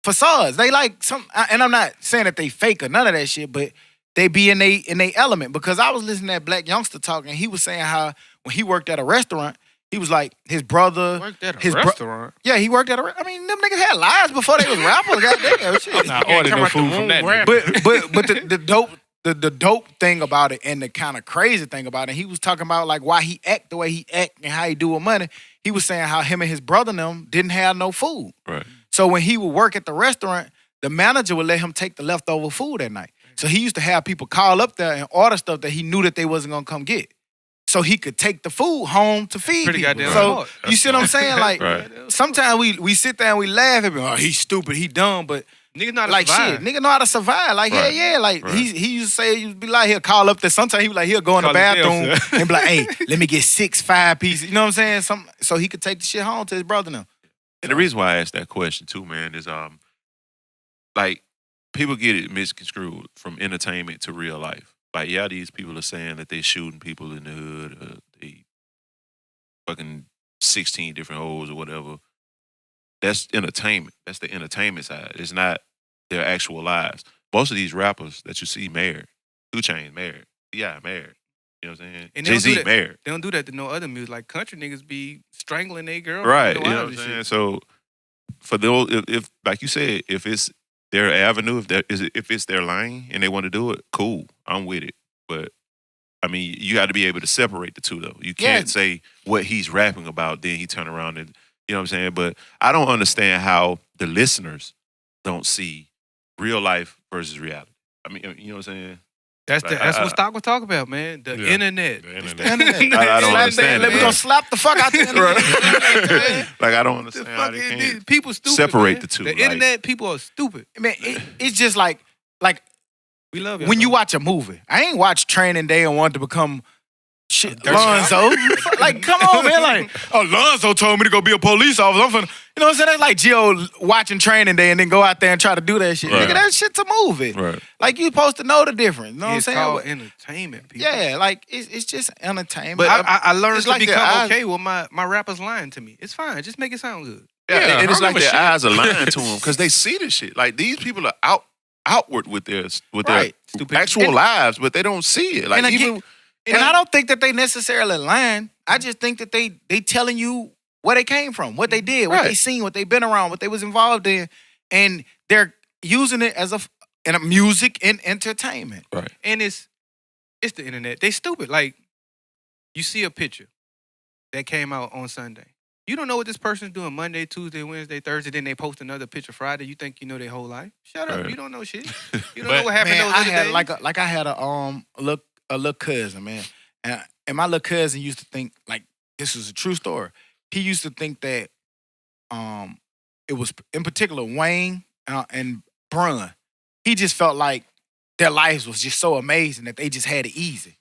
Speaker 2: facades. They like some, and I'm not saying that they fake or none of that shit, but they be in they element. Because I was listening to that Black Youngster talking, and he was saying how when he worked at a restaurant, he was like his brother.
Speaker 3: Worked at a
Speaker 2: his
Speaker 3: restaurant.
Speaker 2: Yeah, he worked at a. I mean, them niggas had lives before they was rappers. Goddamn shit.
Speaker 3: Nah, I ordered no food from that nigga.
Speaker 2: But the dope thing about it and the kind of crazy thing about it, he was talking about like why he act the way he act and how he do with money. He was saying how him and his brother and them didn't have no food.
Speaker 4: Right.
Speaker 2: So when he would work at the restaurant, the manager would let him take the leftover food at night. So he used to have people call up there and order stuff that he knew that they wasn't gonna come get. So he could take the food home to feed
Speaker 3: Pretty
Speaker 2: people.
Speaker 3: goddamn
Speaker 2: So
Speaker 3: smart.
Speaker 2: you see what I'm saying? Like
Speaker 4: Right.
Speaker 2: sometimes we sit there and we laugh at him, oh, he's stupid, he dumb, but
Speaker 3: Niggas not
Speaker 2: like
Speaker 3: survive.
Speaker 2: shit, nigga know how to survive. Like,
Speaker 4: Right.
Speaker 2: yeah, like
Speaker 4: Right.
Speaker 2: he used to say, he'd be like, he'll call up there. Sometimes he was like, he'll go in the
Speaker 3: Call his
Speaker 2: bathroom
Speaker 3: damn
Speaker 2: and be like, hey, let me get 5 pieces. You know what I'm saying? So he could take the shit home to his brother now.
Speaker 4: And the reason why I asked that question too, man, is like people get it misconstrued from entertainment to real life. Like, yeah, these people are saying that they shooting people in the hood, they fucking 16 different hoes or whatever. That's entertainment. That's the entertainment side. It's not their actual lives. Most of these rappers that you see married, 2 Chainz married, yeah, married. You know what I'm saying?
Speaker 3: And they don't do
Speaker 4: Jay-Z
Speaker 3: that.
Speaker 4: married.
Speaker 3: They don't do that to no other music. Like country niggas be strangling their girl.
Speaker 4: Right. You know what I'm saying? So for those, if like you said, if it's their avenue, if it's their lane and they want to do it, cool. I'm with it. But I mean, you got to be able to separate the two though. You can't say what he's rapping about, then he turn around and you know what I'm saying? But I don't understand how the listeners don't see real life versus reality. I mean, you know what I'm saying?
Speaker 3: That's
Speaker 4: Like,
Speaker 3: what Stock was talking about, man. The internet.
Speaker 1: The internet.
Speaker 4: I don't understand it,
Speaker 2: We
Speaker 4: man.
Speaker 2: gonna slap the fuck out the internet.
Speaker 4: Like I don't
Speaker 3: The
Speaker 4: understand how they
Speaker 3: fucking
Speaker 4: can't
Speaker 3: people stupid.
Speaker 4: separate
Speaker 3: man.
Speaker 4: the two.
Speaker 3: The
Speaker 4: like-
Speaker 3: internet people are stupid.
Speaker 2: Man, it's just like
Speaker 3: We love you.
Speaker 2: when you watch a movie. I ain't watched Training Day and wanted to become shit Lonzo. Like, come on, man. Like, oh, Lonzo told me to go be a police officer. I'm finna, you know what I'm saying? That's like Gio watching Training Day and then go out there and try to do that shit.
Speaker 4: Right.
Speaker 2: Nigga, that shit's a movie.
Speaker 4: Right.
Speaker 2: Like, you supposed to know the difference. You know what I'm
Speaker 3: it's
Speaker 2: saying?
Speaker 3: called entertainment, people.
Speaker 2: Yeah, like, it's just entertainment.
Speaker 3: But I learned
Speaker 2: it's
Speaker 3: to
Speaker 2: like
Speaker 3: become
Speaker 2: the eyes-
Speaker 3: okay with my rappers lying to me. It's fine. Just make it sound good.
Speaker 4: Yeah, and it's
Speaker 1: I
Speaker 4: like
Speaker 1: remember
Speaker 4: their
Speaker 1: shit.
Speaker 4: eyes are lying to them because they see this shit. Like these people are outward with their
Speaker 2: Right.
Speaker 3: Stupid.
Speaker 4: actual
Speaker 2: And-
Speaker 4: lives, but they don't see it. Like
Speaker 2: And again-
Speaker 4: even
Speaker 2: And I don't think that they necessarily lying. I just think that they telling you where they came from, what they did, what they
Speaker 4: Right.
Speaker 2: seen, what they been around, what they was involved in, and they're using it as in a music and entertainment.
Speaker 3: And it's the internet. They stupid. Like, you see a picture that came out on Sunday. You don't know what this person's doing Monday, Tuesday, Wednesday, Thursday, then they post another picture Friday. You think you know their whole life? Shut up.
Speaker 4: Right.
Speaker 3: You don't know shit. You don't know what happened
Speaker 2: Man,
Speaker 3: those other days.
Speaker 2: I had a little cousin, man. And my little cousin used to think, like, this is a true story. He used to think that it was, in particular, Wayne and Brun. He just felt like their lives was just so amazing that they just had it easy.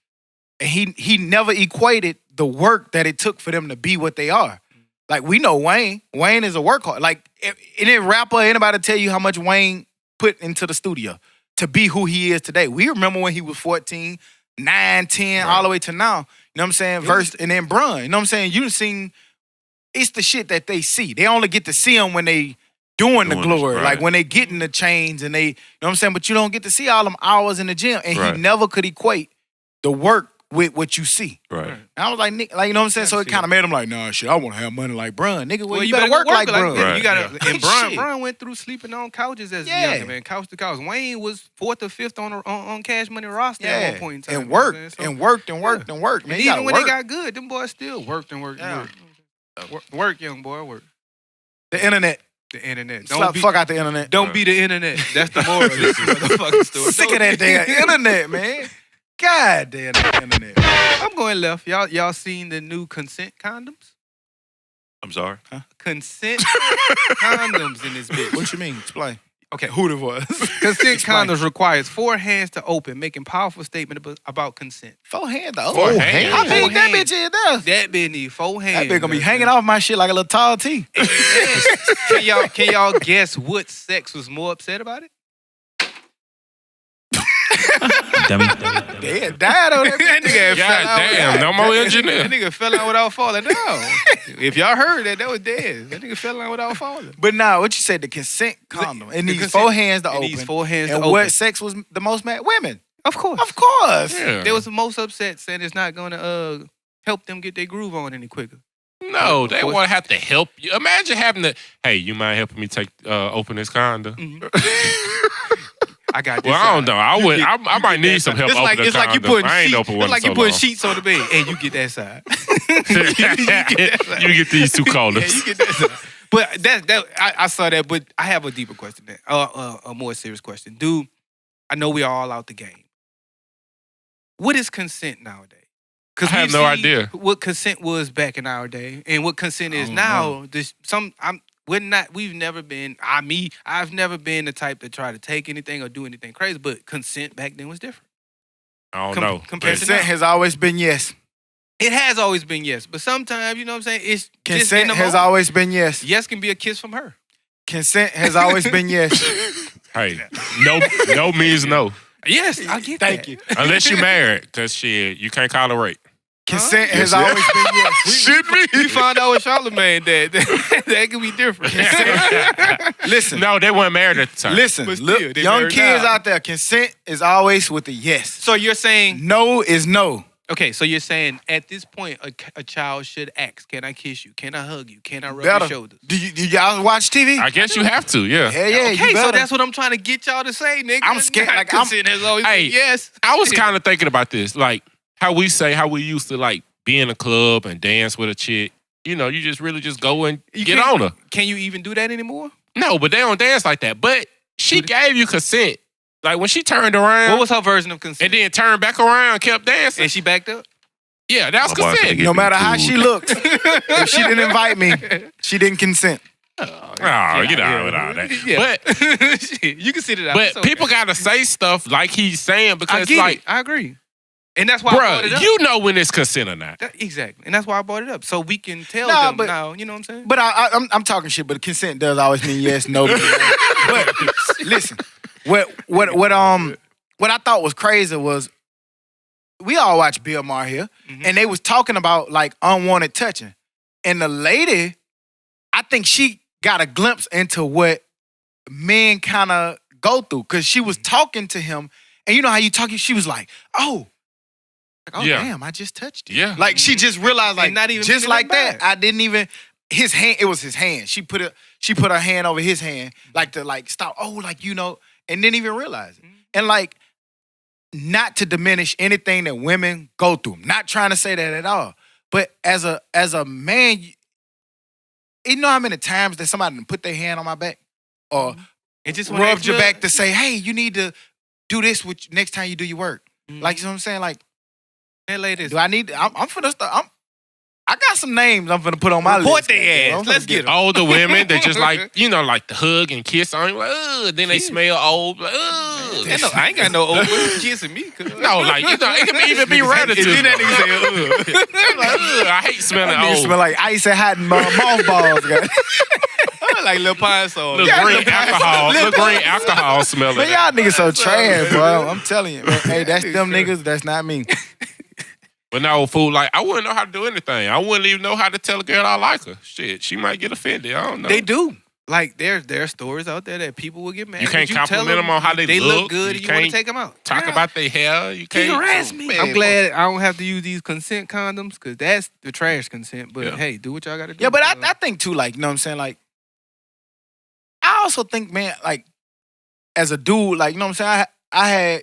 Speaker 2: And he never equated the work that it took for them to be what they are. Like, we know Wayne. Wayne is a workhorse. Like, any rapper, anybody tell you how much Wayne put into the studio to be who he is today. We remember when he was 14, 9, 10, all the way to now. You know what I'm saying? Verse, and then Brun. You know what I'm saying? You seen, it's the shit that they see. They only get to see him when they doing the glory.
Speaker 4: Right.
Speaker 2: Like, when they get in the chains and they, you know what I'm saying? But you don't get to see all them hours in the gym. And he never could equate the work with what you see.
Speaker 4: Right.
Speaker 2: And I was like, Nick, like, you know what I'm saying? So it kind of made him like, nah, shit, I want to have money like Brun. Nigga, well, you better work like Brun.
Speaker 4: Right.
Speaker 3: You gotta, and
Speaker 2: Shit.
Speaker 3: Brun went through sleeping on couches as a young man, couch to couch. Wayne was 4th or 5th on Cash Money roster at one point in time.
Speaker 2: And worked, and worked. Man,
Speaker 3: And even when they got good, them boys still worked and worked and worked. Work, young boy, work.
Speaker 2: The internet.
Speaker 3: The internet.
Speaker 2: Slap the fuck out the internet.
Speaker 3: Don't be the internet. That's the moral of this motherfucking story.
Speaker 2: Sick of that damn internet, man. God damn the internet.
Speaker 3: I'm going left. Y'all seen the new consent condoms?
Speaker 4: I'm sorry.
Speaker 2: Huh?
Speaker 3: Consent condoms in this bitch.
Speaker 2: What you mean? Explain.
Speaker 3: Okay.
Speaker 2: Who it was?
Speaker 3: Consent condoms requires 4 hands to open, making powerful statement about consent.
Speaker 2: 4 hands though.
Speaker 1: 4 hands?
Speaker 2: How big
Speaker 3: Four
Speaker 2: that
Speaker 3: hands.
Speaker 2: bitch is there?
Speaker 3: That bitch need 4 hands.
Speaker 2: That bitch gonna be hanging off my shit like a little tall T.
Speaker 3: Can y'all guess what sex was more upset about it?
Speaker 5: Dummy.
Speaker 2: They died on that
Speaker 3: That nigga
Speaker 1: God
Speaker 3: fell out.
Speaker 1: damn, no more engineer.
Speaker 3: That nigga fell out without falling down. If y'all heard that was dead. That nigga fell out without falling.
Speaker 2: But nah, what you said, the consent condom. It needs 4 hands to
Speaker 3: It
Speaker 2: open.
Speaker 3: needs 4 hands
Speaker 2: and
Speaker 3: to
Speaker 2: what
Speaker 3: open.
Speaker 2: sex was the most mad? Women.
Speaker 3: Of course.
Speaker 2: Of course.
Speaker 1: Yeah.
Speaker 3: They was the most upset saying it's not going to help them get their groove on any quicker.
Speaker 1: No, they want to have to help you. Imagine having to, hey, you mind helping me open this condom?
Speaker 3: I got this.
Speaker 1: Well, I don't know. I might need some help opening the condom.
Speaker 3: It's like you putting
Speaker 1: I ain't
Speaker 3: sheets.
Speaker 1: open one
Speaker 3: It's like
Speaker 1: so
Speaker 3: you putting
Speaker 1: long.
Speaker 3: sheets on the bed, and you get that side.
Speaker 1: You get these 2
Speaker 3: Yeah,
Speaker 1: colors.
Speaker 3: you get that side. But I saw that. But I have a deeper question. A more serious question. Dude, I know we are all out the game. What is consent nowadays?
Speaker 1: I have no idea.
Speaker 3: What consent was back in our day, and what consent is now. We've never been. I've never been the type to try to take anything or do anything crazy. But consent back then was different.
Speaker 1: I don't know.
Speaker 3: Compared to
Speaker 2: Consent
Speaker 3: now.
Speaker 2: has always been yes.
Speaker 3: It has always been yes, but sometimes you know what I'm saying. It's just in
Speaker 2: Consent
Speaker 3: the
Speaker 2: has
Speaker 3: moment.
Speaker 2: always been yes.
Speaker 3: Yes can be a kiss from her.
Speaker 2: Consent has always been yes.
Speaker 1: Hey, no means no.
Speaker 3: Yes, I get that.
Speaker 2: Thank you.
Speaker 1: Unless you married, because shit, you can't call it rape.
Speaker 2: Consent has always been yes.
Speaker 1: Should
Speaker 3: We found out with Charlamagne that can be different.
Speaker 2: Listen.
Speaker 1: No, they weren't married at the time.
Speaker 2: Listen,
Speaker 3: But still,
Speaker 2: look,
Speaker 3: they
Speaker 2: young
Speaker 3: married
Speaker 2: kids
Speaker 3: now.
Speaker 2: out there, consent is always with a yes.
Speaker 3: So you're saying,
Speaker 2: No is no.
Speaker 3: okay, so you're saying at this point a child should ask, can I kiss you? Can I hug you? Can I rub
Speaker 2: Better.
Speaker 3: your shoulders?
Speaker 2: Do y'all watch TV?
Speaker 1: I guess you have to, yeah.
Speaker 2: Hell yeah,
Speaker 3: Okay,
Speaker 2: you
Speaker 3: so
Speaker 2: better.
Speaker 3: that's what I'm trying to get y'all to say, nigga.
Speaker 2: I'm scared, like,
Speaker 3: consent has always
Speaker 1: Hey,
Speaker 3: been yes.
Speaker 1: I was kind of thinking about this, like how we used to like be in a club and dance with a chick. You know, you just really just go and
Speaker 3: You
Speaker 1: get
Speaker 3: can't-
Speaker 1: on her.
Speaker 3: Can you even do that anymore?
Speaker 1: No, but they don't dance like that. But she gave you consent. Like when she turned around
Speaker 3: What was her version of consent?
Speaker 1: and then turned back around and kept dancing.
Speaker 3: And she backed up?
Speaker 1: Yeah, that's
Speaker 4: My boy
Speaker 1: consent.
Speaker 4: finna get
Speaker 2: No
Speaker 4: me
Speaker 2: matter how
Speaker 4: food.
Speaker 2: she looked, if she didn't invite me, she didn't consent.
Speaker 1: Oh, get out with all that.
Speaker 3: Yeah.
Speaker 1: But
Speaker 3: Shit, you can sit it out.
Speaker 1: but
Speaker 3: It's okay.
Speaker 1: people gotta say stuff like he's saying
Speaker 3: I
Speaker 1: because
Speaker 3: get
Speaker 1: like,
Speaker 3: it. I agree. And that's why I brought it
Speaker 1: bruh,
Speaker 3: up.
Speaker 1: you know when it's consent or not.
Speaker 3: Exactly. And that's why I brought it up. So we can tell
Speaker 2: Nah,
Speaker 3: them
Speaker 2: but-
Speaker 3: now, you know what I'm saying?
Speaker 2: But I'm talking shit. But consent does always mean yes, no. But listen, what I thought was crazy was we all watch Bill Maher here,
Speaker 3: Mhm.
Speaker 2: and they was talking about like unwanted touching, and the lady, I think she got a glimpse into what men kind of go through because she was talking to him, and you know how you talk, she was like, oh.
Speaker 1: Yeah.
Speaker 2: Damn, I just touched you.
Speaker 1: Yeah.
Speaker 2: Like she just realized, like
Speaker 3: And not even
Speaker 2: just
Speaker 3: meaning
Speaker 2: like
Speaker 3: nothing
Speaker 2: that, I didn't even his hand. It was his hand. She put her hand over his hand, like to like stop. Oh, like you know, and didn't even realize it. And like, not to diminish anything that women go through. Not trying to say that at all. But as a man, you know how many times that somebody done put their hand on my back or
Speaker 3: It just
Speaker 2: rubbed your back to say, hey, you need to do this with next time you do your work. Like, you know what I'm saying? Like,
Speaker 3: that lady.
Speaker 2: do I need? I'm finna start. I got some names I'm finna put on my list.
Speaker 3: Report their ass. Let's get them.
Speaker 1: Older women, they just like, like the hug and kiss on you, like, ugh. Then they smell old, like, ugh.
Speaker 3: I ain't got no old women kissing me.
Speaker 1: No, like, it can even be relative.
Speaker 2: Then that nigga say, ugh.
Speaker 1: Like, ugh, I hate smelling
Speaker 2: That nigga
Speaker 1: old.
Speaker 2: smell like ice and hot mothballs. guy.
Speaker 3: Like little pine sauce.
Speaker 1: Little green alcohol smelling.
Speaker 2: Man, y'all niggas so trash, bro. I'm telling you, man. Hey, that's them niggas. That's not me.
Speaker 1: But no, fool, like, I wouldn't know how to do anything. I wouldn't even know how to tell a girl I like her. Shit, she might get offended. I don't know.
Speaker 3: They do. Like, there are stories out there that people will get mad.
Speaker 1: You can't compliment them on how they
Speaker 3: look
Speaker 1: look.
Speaker 3: good and you want to take them out.
Speaker 1: Talk about their hair. You
Speaker 3: He
Speaker 1: can't.
Speaker 3: harassed me. I'm glad I don't have to use these consent condoms because that's the trash consent. But hey, do what y'all got to do.
Speaker 2: Yeah, but I think too, like, you know what I'm saying? Like, I also think, man, like, as a dude, like, you know what I'm saying? I had,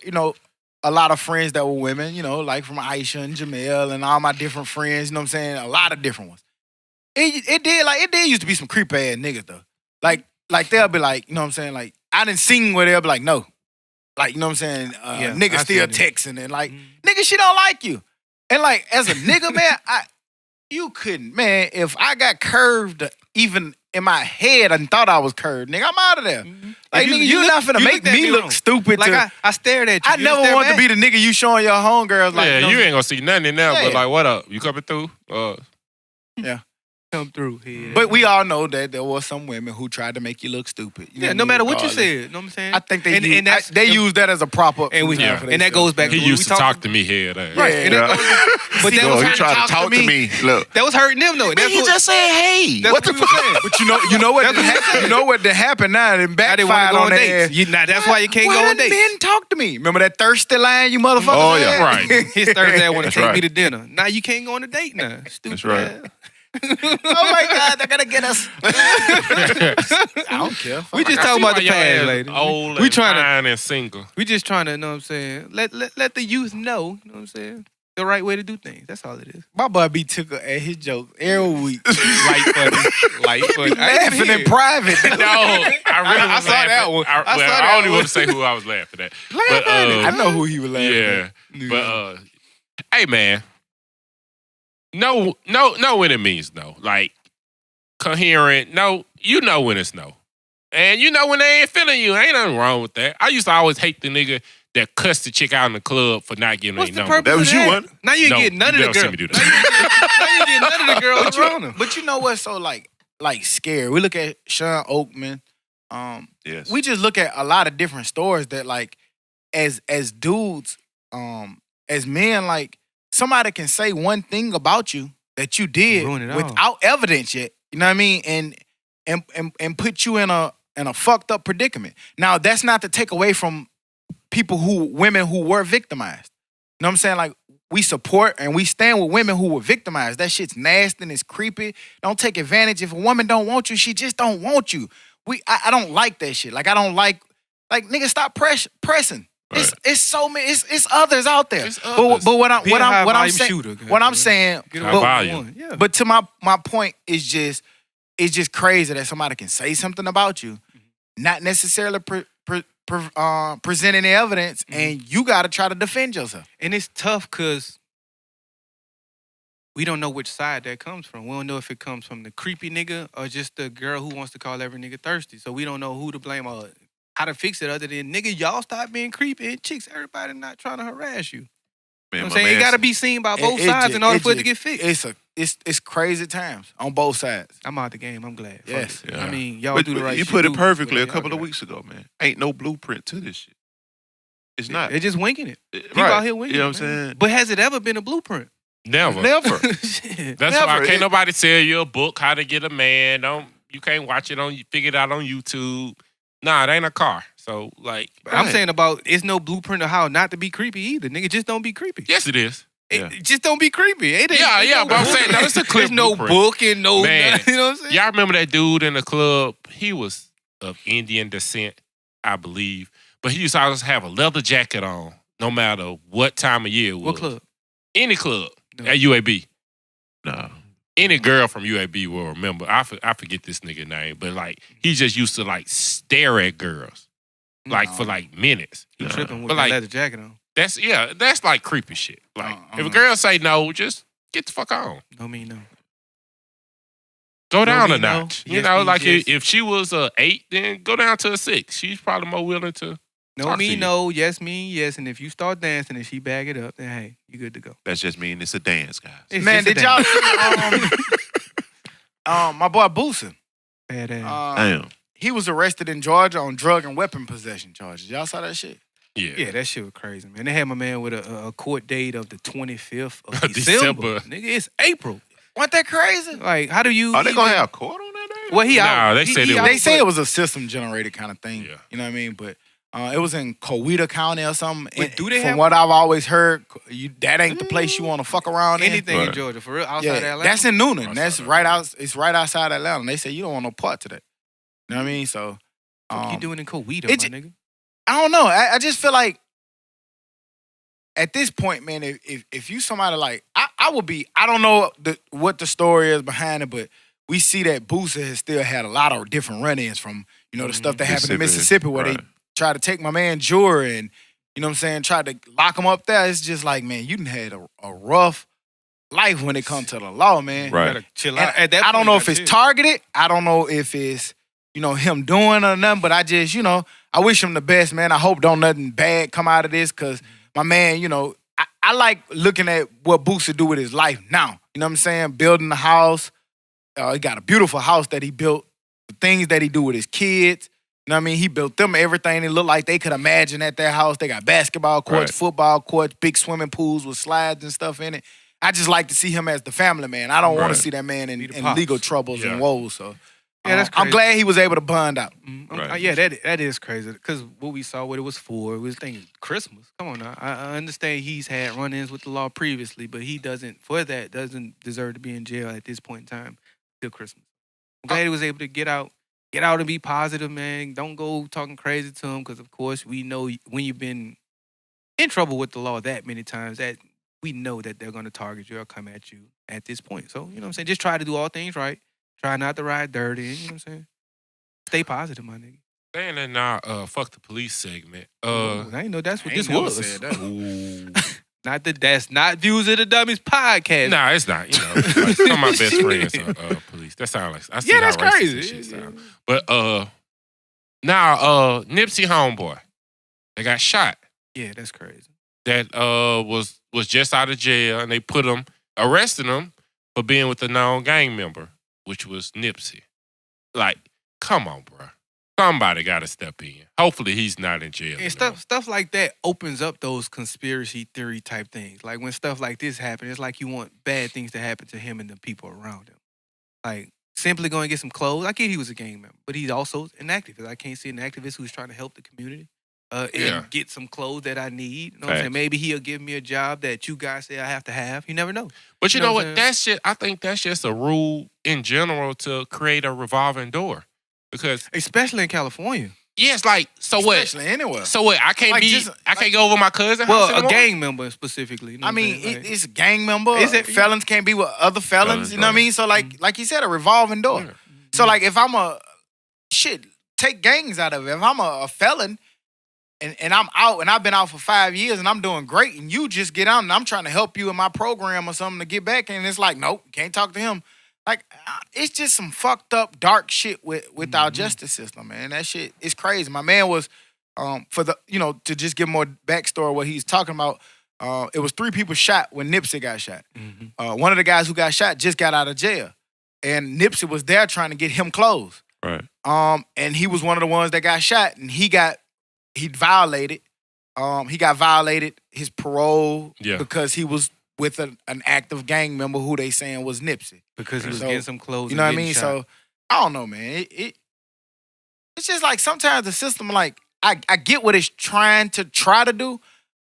Speaker 2: a lot of friends that were women, like from Aisha and Jamel and all my different friends, you know what I'm saying? A lot of different ones. It did used to be some creep ass niggas though. Like they'll be like, you know what I'm saying? Like, I didn't sing where they'll be like, no. Like, you know what I'm saying? Nigga still texting and like, nigga, she don't like you. And like, as a nigga, man, you couldn't, man, if I got curved even in my head and thought I was curved, nigga, I'm out of there. Like, nigga, you're not finna make me look stupid.
Speaker 3: Like, I stared at you.
Speaker 2: I never want to be the nigga you showing your homegirls. Like,
Speaker 1: Yeah, you ain't gonna see nothing in there, but like, what up? You coming through?
Speaker 2: Yeah.
Speaker 3: Come through here.
Speaker 2: But we all know that there were some women who tried to make you look stupid. You know
Speaker 3: no matter what you
Speaker 2: regardless.
Speaker 3: said. You know what I'm saying?
Speaker 2: I think they use that as a proper.
Speaker 3: And that goes back
Speaker 1: He
Speaker 3: to
Speaker 1: used to talk to me here.
Speaker 3: Right. And
Speaker 2: But
Speaker 3: that was
Speaker 4: he tried to talk to me. Look.
Speaker 3: That was hurting them though.
Speaker 4: He just said, hey.
Speaker 3: What the fuck?
Speaker 2: But you know what happened? You know what happened now? And backfired on their ass.
Speaker 3: That's why you can't go
Speaker 2: Why
Speaker 3: on
Speaker 2: didn't
Speaker 3: dates.
Speaker 2: men talk to me? Remember that thirsty line, you motherfucker?
Speaker 4: Oh, yeah.
Speaker 1: Right.
Speaker 3: His Thursday want to
Speaker 4: That's
Speaker 3: take me
Speaker 4: right.
Speaker 3: to dinner. Now you can't go on a date now. Stupid.
Speaker 4: That's right.
Speaker 3: ass.
Speaker 2: Oh my God, they're gonna get us. I don't care.
Speaker 3: We just talking about the past, lady.
Speaker 1: Old
Speaker 3: We
Speaker 1: and
Speaker 3: trying to-
Speaker 1: fine and single.
Speaker 3: We just trying to, you know what I'm saying? Let the youth know, you know what I'm saying? The right way to do things. That's all it is.
Speaker 2: My boy be tickled at his jokes every week.
Speaker 3: Light funny.
Speaker 2: Laughing in private.
Speaker 1: No, I really
Speaker 3: I saw that one.
Speaker 1: I don't even want to say who I was laughing at. But,
Speaker 2: I know who he was laughing
Speaker 1: yeah.
Speaker 2: at.
Speaker 1: But hey man, no when it means no. Like coherent, no, you know when it's no. And you know when they ain't feeling you. Ain't nothing wrong with that. I used to always hate the nigga that cussed the chick out in the club for not giving
Speaker 3: What's
Speaker 1: a
Speaker 3: the
Speaker 1: number.
Speaker 3: purpose
Speaker 4: That was
Speaker 3: of
Speaker 4: you,
Speaker 3: that?
Speaker 4: wasn't it?
Speaker 3: Now you ain't
Speaker 1: No,
Speaker 3: getting none
Speaker 1: you
Speaker 3: of the
Speaker 1: never
Speaker 3: girls.
Speaker 1: see me do that.
Speaker 3: Now you ain't getting none of the girls around them.
Speaker 2: But you know what's so like scary? We look at Sean Oakman.
Speaker 4: Yes.
Speaker 2: We just look at a lot of different stories that like as dudes, as men, like somebody can say one thing about you that you did
Speaker 3: Ruin it all.
Speaker 2: without evidence yet. You know what I mean? And put you in a fucked up predicament. Now that's not to take away from women who were victimized. You know what I'm saying? Like we support and we stand with women who were victimized. That shit's nasty and it's creepy. Don't take advantage. If a woman don't want you, she just don't want you. I don't like that shit. Like I don't like nigga, stop pressing.
Speaker 1: Right.
Speaker 2: It's so many. It's others out there.
Speaker 1: It's others.
Speaker 2: But what I'm
Speaker 3: volume
Speaker 2: saying,
Speaker 3: shooter,
Speaker 2: what I'm saying,
Speaker 3: Get
Speaker 1: High
Speaker 3: over
Speaker 1: volume.
Speaker 3: one. Yeah.
Speaker 2: but to my point is just it's just crazy that somebody can say something about you, not necessarily presenting the evidence, and you got to try to defend yourself.
Speaker 3: And it's tough because we don't know which side that comes from. We don't know if it comes from the creepy nigga or just the girl who wants to call every nigga thirsty. So we don't know who to blame or how to fix it other than, nigga, y'all stop being creepy and chicks, everybody not trying to harass you. You know what I'm saying? It got to be seen by both sides in order for it to get fixed.
Speaker 2: It's crazy times on both sides.
Speaker 3: I'm out the game. I'm glad. Fuck
Speaker 2: Yes.
Speaker 3: it.
Speaker 1: Yeah.
Speaker 3: I mean, y'all
Speaker 4: But
Speaker 3: do the right
Speaker 4: you
Speaker 3: shit.
Speaker 4: put it
Speaker 3: too,
Speaker 4: perfectly
Speaker 3: but
Speaker 4: a couple
Speaker 3: y'all
Speaker 4: of
Speaker 3: got
Speaker 4: weeks ago, man. Ain't no blueprint to this shit. It's
Speaker 3: it.
Speaker 4: not.
Speaker 3: They're just winging it. People
Speaker 4: Right.
Speaker 3: out here winging
Speaker 4: You know
Speaker 3: it.
Speaker 4: what I'm
Speaker 3: man.
Speaker 4: saying?
Speaker 3: But has it ever been a blueprint?
Speaker 1: Never.
Speaker 2: Never.
Speaker 3: Shit.
Speaker 1: That's why
Speaker 2: Never.
Speaker 1: can't nobody sell you a book how to get a man. You can't watch it figure it out on YouTube. Nah, it ain't a car. So like,
Speaker 3: I'm
Speaker 4: Right.
Speaker 3: saying about it's no blueprint of how not to be creepy either. Nigga, just don't be creepy.
Speaker 1: yes, it is.
Speaker 3: Just don't be creepy. Ain't it?
Speaker 1: Yeah,
Speaker 3: Ain't
Speaker 1: yeah,
Speaker 3: no
Speaker 1: but I'm
Speaker 3: book.
Speaker 1: saying, no, it's a clear
Speaker 3: There's no
Speaker 1: blueprint.
Speaker 3: book and no
Speaker 1: Man.
Speaker 3: nothing, you know what I'm saying?
Speaker 1: Y'all remember that dude in the club? He was of Indian descent, I believe. But he used to always have a leather jacket on, no matter what time of year it was.
Speaker 3: What club?
Speaker 1: Any club
Speaker 3: No.
Speaker 1: at UAB.
Speaker 4: No.
Speaker 1: any girl from UAB will remember. I forget this nigga name, but like he just used to like stare at girls, like for like minutes.
Speaker 3: He tripping with
Speaker 1: but, like,
Speaker 3: that leather jacket on.
Speaker 1: That's like creepy shit. Like if a girl say no, just get the fuck on.
Speaker 3: No mean no.
Speaker 1: Go down a
Speaker 3: no.
Speaker 1: notch.
Speaker 3: Yes,
Speaker 1: You know, like
Speaker 3: yes.
Speaker 1: if she was a 8, then go down to a 6. She's probably more willing to.
Speaker 3: No
Speaker 1: talk to
Speaker 3: mean
Speaker 1: you.
Speaker 3: no, yes mean yes, and if you start dancing and she bag it up, then hey, you good to go.
Speaker 4: That's just mean it's a dance, guys.
Speaker 3: It's
Speaker 2: Man,
Speaker 3: just a
Speaker 2: did y'all
Speaker 3: dance.
Speaker 2: see my boy Boosie?
Speaker 3: Badass.
Speaker 4: Damn.
Speaker 2: He was arrested in Georgia on drug and weapon possession charges. Y'all saw that shit?
Speaker 3: Yeah, that shit was crazy, man. They had my man with a court date of the 25th of
Speaker 1: December.
Speaker 3: December. Nigga, it's April.
Speaker 2: Wasn't that crazy?
Speaker 3: Like, how do you?
Speaker 4: Are they
Speaker 3: even-
Speaker 4: gonna have court on that day?
Speaker 3: Well, he out.
Speaker 1: They said it
Speaker 3: out,
Speaker 1: was-
Speaker 2: They say
Speaker 3: but-
Speaker 2: it was a system generated kind of thing.
Speaker 1: Yeah.
Speaker 2: You know what I mean? But it was in Coweta County or something.
Speaker 3: But
Speaker 2: And
Speaker 3: do they
Speaker 2: from
Speaker 3: have-
Speaker 2: what I've always heard, that ain't the place you want to fuck around in.
Speaker 3: anything in
Speaker 4: Right.
Speaker 3: Georgia for real outside
Speaker 2: Yeah,
Speaker 3: of Atlanta.
Speaker 2: that's in Noonan.
Speaker 1: Outside
Speaker 2: That's
Speaker 1: of
Speaker 2: right out. It's right outside Atlanta. They say you don't want no part to that. You know what I mean? So
Speaker 3: What you doing in Coweta,
Speaker 2: it-
Speaker 3: my nigga?
Speaker 2: I don't know. I just feel like at this point, man, if you somebody like I would be. I don't know what the story is behind it, but we see that Boosie has still had a lot of different run-ins from the stuff that happened in Mississippi where they
Speaker 4: Right.
Speaker 2: tried to take my man Jury and you know what I'm saying, tried to lock him up there. It's just like, man, you done had a rough life when it comes to the law, man.
Speaker 4: Right.
Speaker 3: You gotta chill
Speaker 2: And
Speaker 3: out. At that
Speaker 2: I don't
Speaker 3: point,
Speaker 2: know
Speaker 3: you
Speaker 2: if
Speaker 3: gotta
Speaker 2: it's
Speaker 3: chill.
Speaker 2: targeted. I don't know if it's, him doing or nothing, but I just, I wish him the best, man. I hope don't nothing bad come out of this because my man, I like looking at what Boosie do with his life now. You know what I'm saying? Building the house. He got a beautiful house that he built. The things that he do with his kids. You know what I mean? He built them everything they look like they could imagine at their house. They got basketball courts,
Speaker 4: Right.
Speaker 2: football courts, big swimming pools with slides and stuff in it. I just like to see him as the family man. I don't want
Speaker 4: Right.
Speaker 2: to see that man in
Speaker 3: Be the pops.
Speaker 2: legal troubles
Speaker 1: Yeah.
Speaker 2: and woes. So
Speaker 3: Yeah, that's
Speaker 2: I'm
Speaker 3: crazy.
Speaker 2: glad he was able to bond out.
Speaker 4: Right.
Speaker 3: Yeah, that is crazy. Because what we saw, what it was for, we was thinking Christmas. Come on now. I understand he's had run-ins with the law previously, but he doesn't deserve to be in jail at this point in time till Christmas. I'm glad he was able to get out and be positive, man. Don't go talking crazy to him because, of course, we know when you've been in trouble with the law that many times that we know that they're going to target you or come at you at this point. So, you know what I'm saying? Just try to do all things right. Try not to ride dirty. You know what I'm saying? Stay positive, my nigga.
Speaker 1: Saying that now, fuck the police segment.
Speaker 3: I didn't know that's what
Speaker 2: I
Speaker 3: this
Speaker 2: ain't never
Speaker 3: was.
Speaker 2: said that.
Speaker 1: Ooh.
Speaker 3: That's not views of the Dummies podcast.
Speaker 1: Nah, it's not. Like, some of my best friends are police. That sounds like I see
Speaker 3: Yeah,
Speaker 1: how
Speaker 3: that's
Speaker 1: racist
Speaker 3: crazy.
Speaker 1: this shit sound. But now Nipsey homeboy, they got shot.
Speaker 3: Yeah, that's crazy.
Speaker 1: That was just out of jail, and they arrested him for being with a known gang member, which was Nipsey. Like, come on, bro. Somebody got to step in. Hopefully, he's not in jail.
Speaker 3: And stuff like that opens up those conspiracy theory type things. Like when stuff like this happens, it's like you want bad things to happen to him and the people around him. Like simply going to get some clothes. I get he was a gang member, but he's also an activist. I can't see an activist who's trying to help the community
Speaker 1: Yeah.
Speaker 3: and get some clothes that I need. You know what I'm
Speaker 4: Facts.
Speaker 3: saying? Maybe he'll give me a job that you guys say I have to have. You never know.
Speaker 1: But you
Speaker 3: You know
Speaker 1: know
Speaker 3: what
Speaker 1: what?
Speaker 3: I'm
Speaker 1: That's just, I think that's just a rule in general to create a revolving door. Because,
Speaker 3: Especially in California.
Speaker 1: yes, like, so what?
Speaker 2: Especially anywhere.
Speaker 1: So what? I can't I can't go over my cousin's house
Speaker 3: Well, a
Speaker 1: anymore?
Speaker 3: gang member specifically. You know
Speaker 2: I
Speaker 3: what I'm
Speaker 2: mean,
Speaker 3: saying? Like-
Speaker 2: it's a gang member.
Speaker 3: Is it-
Speaker 2: Felons can't be with other felons.
Speaker 4: Felons,
Speaker 2: You know what I
Speaker 4: right.
Speaker 2: mean? So like you said, a revolving door.
Speaker 1: Yeah.
Speaker 2: So like if I'm take gangs out of it. If I'm a felon and I'm out and I've been out for 5 years and I'm doing great and you just get out and I'm trying to help you in my program or something to get back and it's like, nope, can't talk to him. Like it's just some fucked up dark shit with our justice system, man. That shit is crazy. My man was for the to just give more backstory what he's talking about. It was 3 people shot when Nipsey got shot.
Speaker 3: Mhm.
Speaker 2: One of the guys who got shot just got out of jail, and Nipsey was there trying to get him clothes.
Speaker 4: Right.
Speaker 2: And he was one of the ones that got shot, and he got violated his parole
Speaker 1: Yeah.
Speaker 2: because he was with an active gang member who they saying was Nipsey.
Speaker 3: Because he was
Speaker 2: So,
Speaker 3: getting some clothes.
Speaker 2: You know what I
Speaker 3: and
Speaker 2: mean?
Speaker 3: getting shot.
Speaker 2: So I don't know, man. It's just like sometimes the system, like I get what it's trying to do,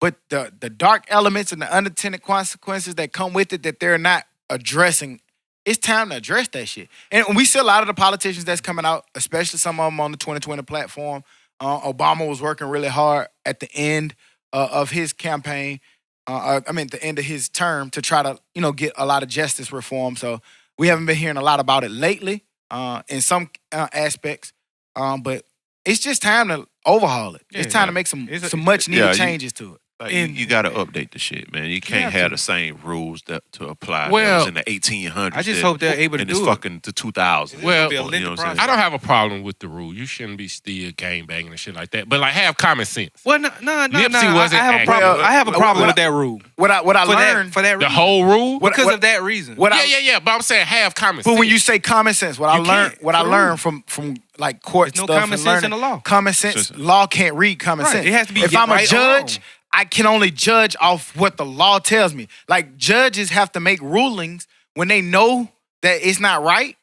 Speaker 2: but the dark elements and the unintended consequences that come with it that they're not addressing. It's time to address that shit. And we see a lot of the politicians that's coming out, especially some of them on the 2020 platform. Obama was working really hard at the end of his campaign. The end of his term to try to, get a lot of justice reform. So We haven't been hearing a lot about it lately in some aspects, but it's just time to overhaul it. It's time to make some much needed changes to it.
Speaker 4: Like you got to update the shit, man. You can't have the same rules to apply that was in the 1800s.
Speaker 3: I just hope they're able to do it.
Speaker 4: And it's fucking to 2000.
Speaker 1: Well,
Speaker 4: you know what I'm saying?
Speaker 1: I don't have a problem with the rule. You shouldn't be still gang banging and shit like that. But like, have common sense.
Speaker 3: Well, no.
Speaker 1: Nipsey wasn't
Speaker 3: I have a problem. I have a problem with that rule.
Speaker 2: What I learned
Speaker 3: for that reason.
Speaker 1: The whole rule
Speaker 3: because of that reason.
Speaker 1: Yeah. But I'm saying have common sense.
Speaker 2: But when you say common sense, I learned from like court
Speaker 3: There's
Speaker 2: stuff.
Speaker 3: no common sense in the law.
Speaker 2: Common sense, law can't read common sense.
Speaker 3: It has to be.
Speaker 2: If I'm a judge, I can only judge off what the law tells me. Like, judges have to make rulings when they know that it's not right.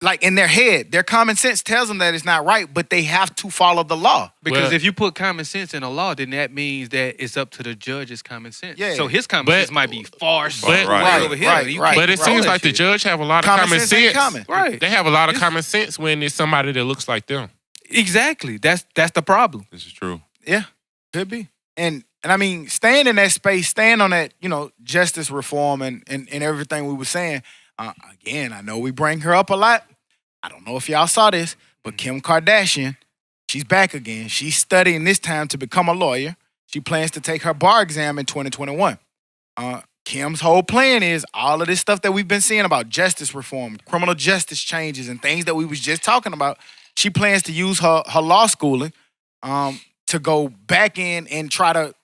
Speaker 2: Like, in their head, their common sense tells them that it's not right, but they have to follow the law.
Speaker 3: Because if you put common sense in a law, then that means that it's up to the judge's common sense.
Speaker 2: Yeah.
Speaker 3: So his common sense might be far
Speaker 2: right
Speaker 3: over here.
Speaker 2: Right.
Speaker 1: But it seems like the judge have a lot of common sense.
Speaker 3: Right.
Speaker 1: They have a lot of common sense when it's somebody that looks like them.
Speaker 3: Exactly. That's the problem.
Speaker 4: This is true.
Speaker 2: Yeah, could be. And I mean, staying in that space, staying on that, justice reform and everything we were saying. Again, I know we bring her up a lot. I don't know if y'all saw this, but Kim Kardashian, she's back again. She's studying this time to become a lawyer. She plans to take her bar exam in 2021. Kim's whole plan is all of this stuff that we've been seeing about justice reform, criminal justice changes, and things that we was just talking about. She plans to use her law schooling to go back in and try to,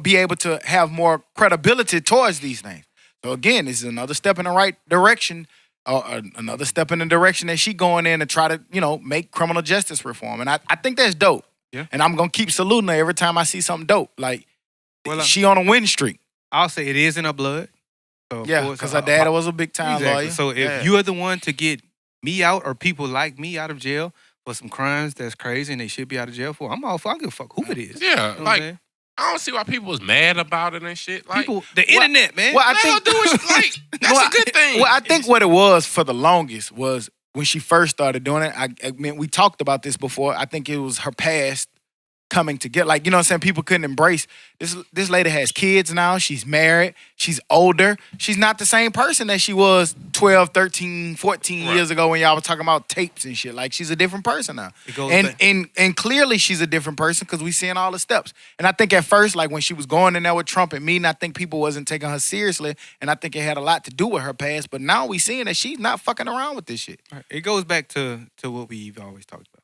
Speaker 2: be able to have more credibility towards these things. So again, this is another step in the right direction, another step in the direction that she going in to try to, make criminal justice reform. And I think that's dope.
Speaker 3: Yeah.
Speaker 2: And I'm going to keep saluting her every time I see something dope. Like, she on a win streak.
Speaker 3: I'll say it is in her blood. So
Speaker 2: yeah, because her dad was a big time lawyer.
Speaker 3: So if you are the one to get me out or people like me out of jail for some crimes that's crazy and they should be out of jail for, I'm all for. I don't give a fuck who it is.
Speaker 1: Yeah, I don't see why people was mad about it and shit. Like,
Speaker 3: the internet, man.
Speaker 2: Well, I think
Speaker 1: that's a good thing.
Speaker 2: Well, I think what it was for the longest was when she first started doing it. I mean, we talked about this before. I think it was her past coming together. Like, you know what I'm saying? People couldn't embrace. This lady has kids now. She's married. She's older. She's not the same person that she was 12, 13, 14 years ago when y'all were talking about tapes and shit. Like, she's a different person now. And clearly she's a different person because we seeing all the steps. And I think at first, like when she was going in there with Trump and meeting, I think people wasn't taking her seriously. And I think it had a lot to do with her past. But now we seeing that she's not fucking around with this shit.
Speaker 3: It goes back to what we've always talked about.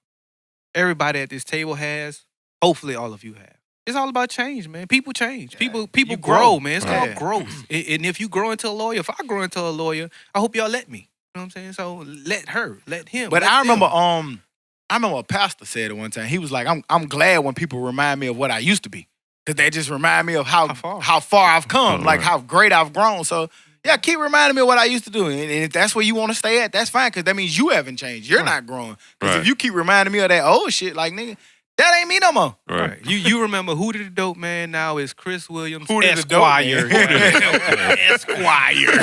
Speaker 3: Everybody at this table has. Hopefully all of you have. It's all about change, man. People change. People grow, man. It's called growth. And if you grow into a lawyer, if I grow into a lawyer, I hope y'all let me. You know what I'm saying? So let her, let him.
Speaker 2: But I remember a pastor said it one time. He was like, I'm glad when people remind me of what I used to be. Because they just remind me of how far I've come, like how great I've grown. So yeah, keep reminding me of what I used to do. And if that's where you want to stay at, that's fine. Because that means you haven't changed. You're not growing. Because if you keep reminding me of that old shit, like nigga, that ain't me no more.
Speaker 3: Right. You remember Who Did the Dope Man now is Chris Williams
Speaker 2: Who Did the Dope Man?
Speaker 3: Esquire.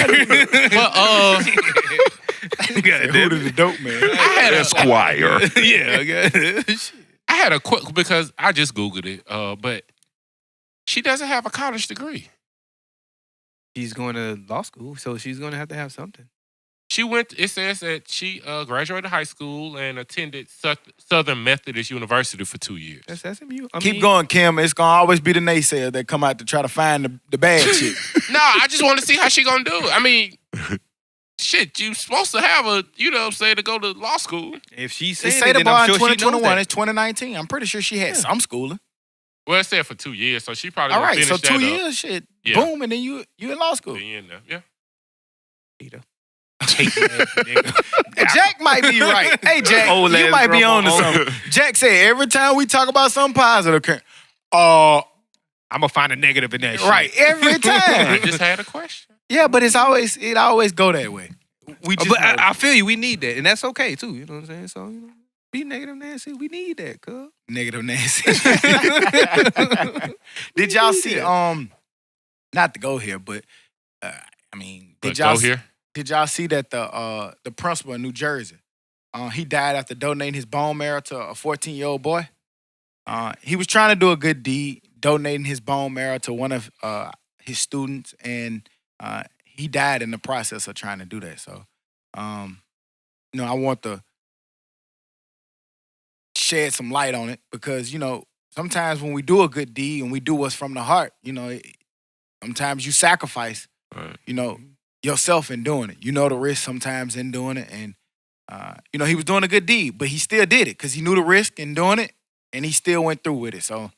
Speaker 2: Who Did the Dope Man?
Speaker 1: I had
Speaker 4: Esquire.
Speaker 1: I had a quick, because I just Googled it, but she doesn't have a college degree.
Speaker 3: She's going to law school, so she's going to have something.
Speaker 1: It says that she graduated high school and attended Southern Methodist University for 2 years.
Speaker 3: That's SMU.
Speaker 2: Keep going, Kim. It's going to always be the naysayers that come out to try to find the bad shit.
Speaker 1: No, I just want to see how she going to do it. I mean, shit, you supposed to have to go to law school.
Speaker 3: If she said
Speaker 2: say the
Speaker 3: then
Speaker 2: bar
Speaker 3: I'm
Speaker 2: in
Speaker 3: sure
Speaker 2: 2021, it's 2019. I'm pretty sure she had some schooling.
Speaker 1: Well, it said for 2 years, so she probably
Speaker 2: all right,
Speaker 1: finish
Speaker 2: so
Speaker 1: that
Speaker 2: 2
Speaker 1: up.
Speaker 2: years, shit, boom, and then you in law school.
Speaker 1: Yeah.
Speaker 3: Peter.
Speaker 2: Jack might be right. Hey, Jack, you might be on to something. Jack said every time we talk about something positive,
Speaker 3: I'm gonna find a negative in that shit.
Speaker 2: Right, every time.
Speaker 1: I just had a question.
Speaker 2: Yeah, but it always go that way.
Speaker 3: But I feel you. We need that, and that's okay too. You know what I'm saying? So be negative Nancy. We need that, cuz.
Speaker 2: Negative Nancy. Did y'all see? Not to go here, but Did y'all see that the principal in New Jersey, he died after donating his bone marrow to a 14-year-old boy? He was trying to do a good deed, donating his bone marrow to one of his students, and he died in the process of trying to do that. So I want to shed some light on it because, sometimes when we do a good deed and we do what's from the heart, sometimes you sacrifice, yourself in doing it. You know the risk sometimes in doing it. And, he was doing a good deed, but he still did it because he knew the risk in doing it and he still went through with it. So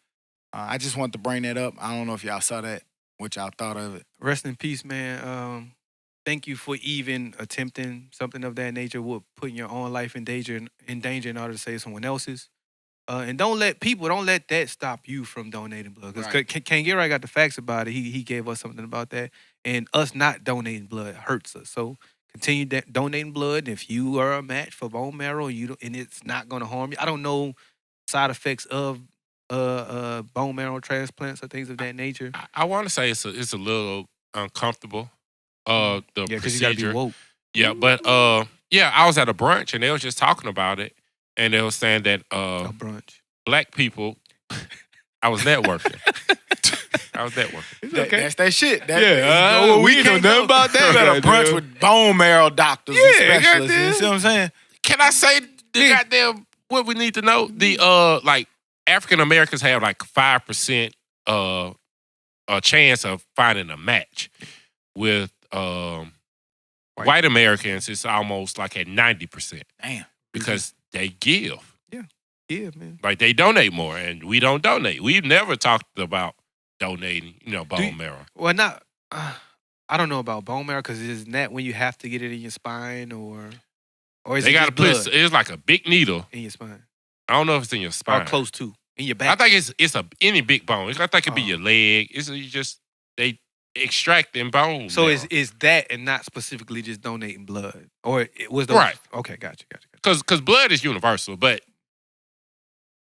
Speaker 2: I just want to bring that up. I don't know if y'all saw that, what y'all thought of it.
Speaker 3: Rest in peace, man. Thank you for even attempting something of that nature with putting your own life in danger in order to save someone else's. And don't let that stop you from donating blood. Because Ken Gary got the facts about it. He gave us something about that. And us not donating blood hurts us. So continue donating blood. If you are a match for bone marrow and it's not going to harm you. I don't know side effects of bone marrow transplants or things of that nature.
Speaker 1: I want to say it's a little uncomfortable.
Speaker 3: Because you got to be woke.
Speaker 1: Yeah, but I was at a brunch and they was just talking about it. And they were saying that
Speaker 3: a brunch.
Speaker 1: Black people, I was networking.
Speaker 2: Okay. That's that shit.
Speaker 3: We don't know about that.
Speaker 2: You got a brunch with bone marrow doctors and specialists. You see what I'm saying?
Speaker 1: Can I say the goddamn what we need to know? The African Americans have like 5% a chance of finding a match. With white Americans, it's almost like at 90%.
Speaker 2: Damn.
Speaker 1: Because they give.
Speaker 3: Yeah, man.
Speaker 1: Like they donate more, and we don't donate. We've never talked about donating, bone marrow.
Speaker 3: Well, not. I don't know about bone marrow because isn't that when you have to get it in your spine or is
Speaker 1: they
Speaker 3: it
Speaker 1: gotta
Speaker 3: just blood
Speaker 1: put it's like a big needle
Speaker 3: in your spine?
Speaker 1: I don't know if it's in your spine
Speaker 3: or close to in your back.
Speaker 1: I think it's any big bone. I think it could be your leg. It's just they extracting bone.
Speaker 3: So is that and not specifically just donating blood, or it was
Speaker 1: right?
Speaker 3: Okay, gotcha.
Speaker 1: Because blood is universal, but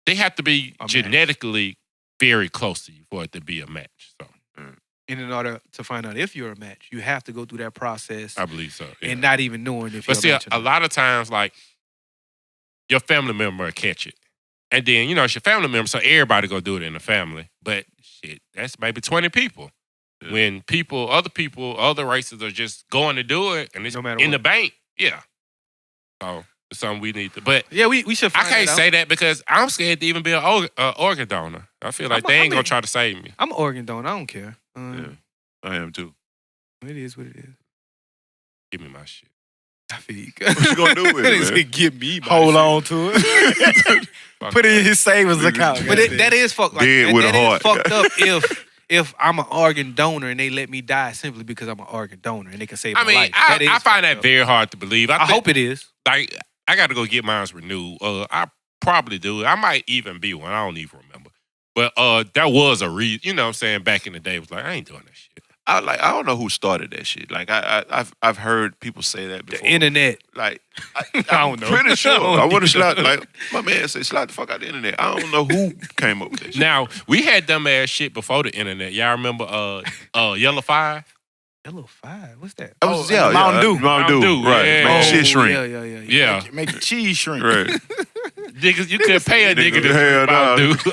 Speaker 1: they have to be genetically very close to you for it to be a match. So,
Speaker 3: and in order to find out if you're a match, you have to go through that process.
Speaker 1: I believe so,
Speaker 3: and not even knowing if.
Speaker 1: But
Speaker 3: you're a match.
Speaker 1: But see, a lot of times, like your family member will catch it, and then it's your family member, so everybody go do it in the family. But shit, that's maybe 20 people. Yeah. When other races are just going to do it, and it's
Speaker 3: no matter
Speaker 1: in the bank, So it's something we need to. But
Speaker 3: we should.
Speaker 1: I can't say that because I'm scared to even be an organ donor. I feel like they ain't gonna try to save me.
Speaker 3: I'm an organ donor. I don't care.
Speaker 4: I am too.
Speaker 3: It is what it is.
Speaker 1: Give me my shit.
Speaker 3: I feel you.
Speaker 4: What you gonna do with it, man?
Speaker 3: Give me my
Speaker 2: Hold
Speaker 3: shit.
Speaker 2: on to it. Put it in his savings account.
Speaker 3: But that is fucked. Like,
Speaker 4: Dead with a heart.
Speaker 3: Fucked up if I'm an organ donor and they let me die simply because I'm an organ donor and they can save my life.
Speaker 1: I find that very hard to believe.
Speaker 3: I hope it is.
Speaker 1: Like, I got to go get mine renewed. I probably do. I might even be one. I don't even remember. But that was a reason. You know what I'm saying? Back in the day, it was like, I ain't doing that shit.
Speaker 4: I don't know who started that shit. Like I've heard people say that before.
Speaker 3: The internet.
Speaker 4: Like
Speaker 3: I don't know.
Speaker 4: Pretty sure. I want to slap. Like my man said, slap the fuck out the internet. I don't know who came up with that shit.
Speaker 1: Now we had dumb ass shit before the internet. Y'all remember Yellow 5?
Speaker 3: Yellow 5? What's that?
Speaker 2: Mountain Dew.
Speaker 4: Mountain Dew. Right.
Speaker 1: Yeah.
Speaker 4: Make shit shrink.
Speaker 1: Yeah.
Speaker 2: Make the cheese shrink.
Speaker 4: Right.
Speaker 1: Niggas, you couldn't pay a nigga to
Speaker 4: Hell
Speaker 1: drink Mountain Dew.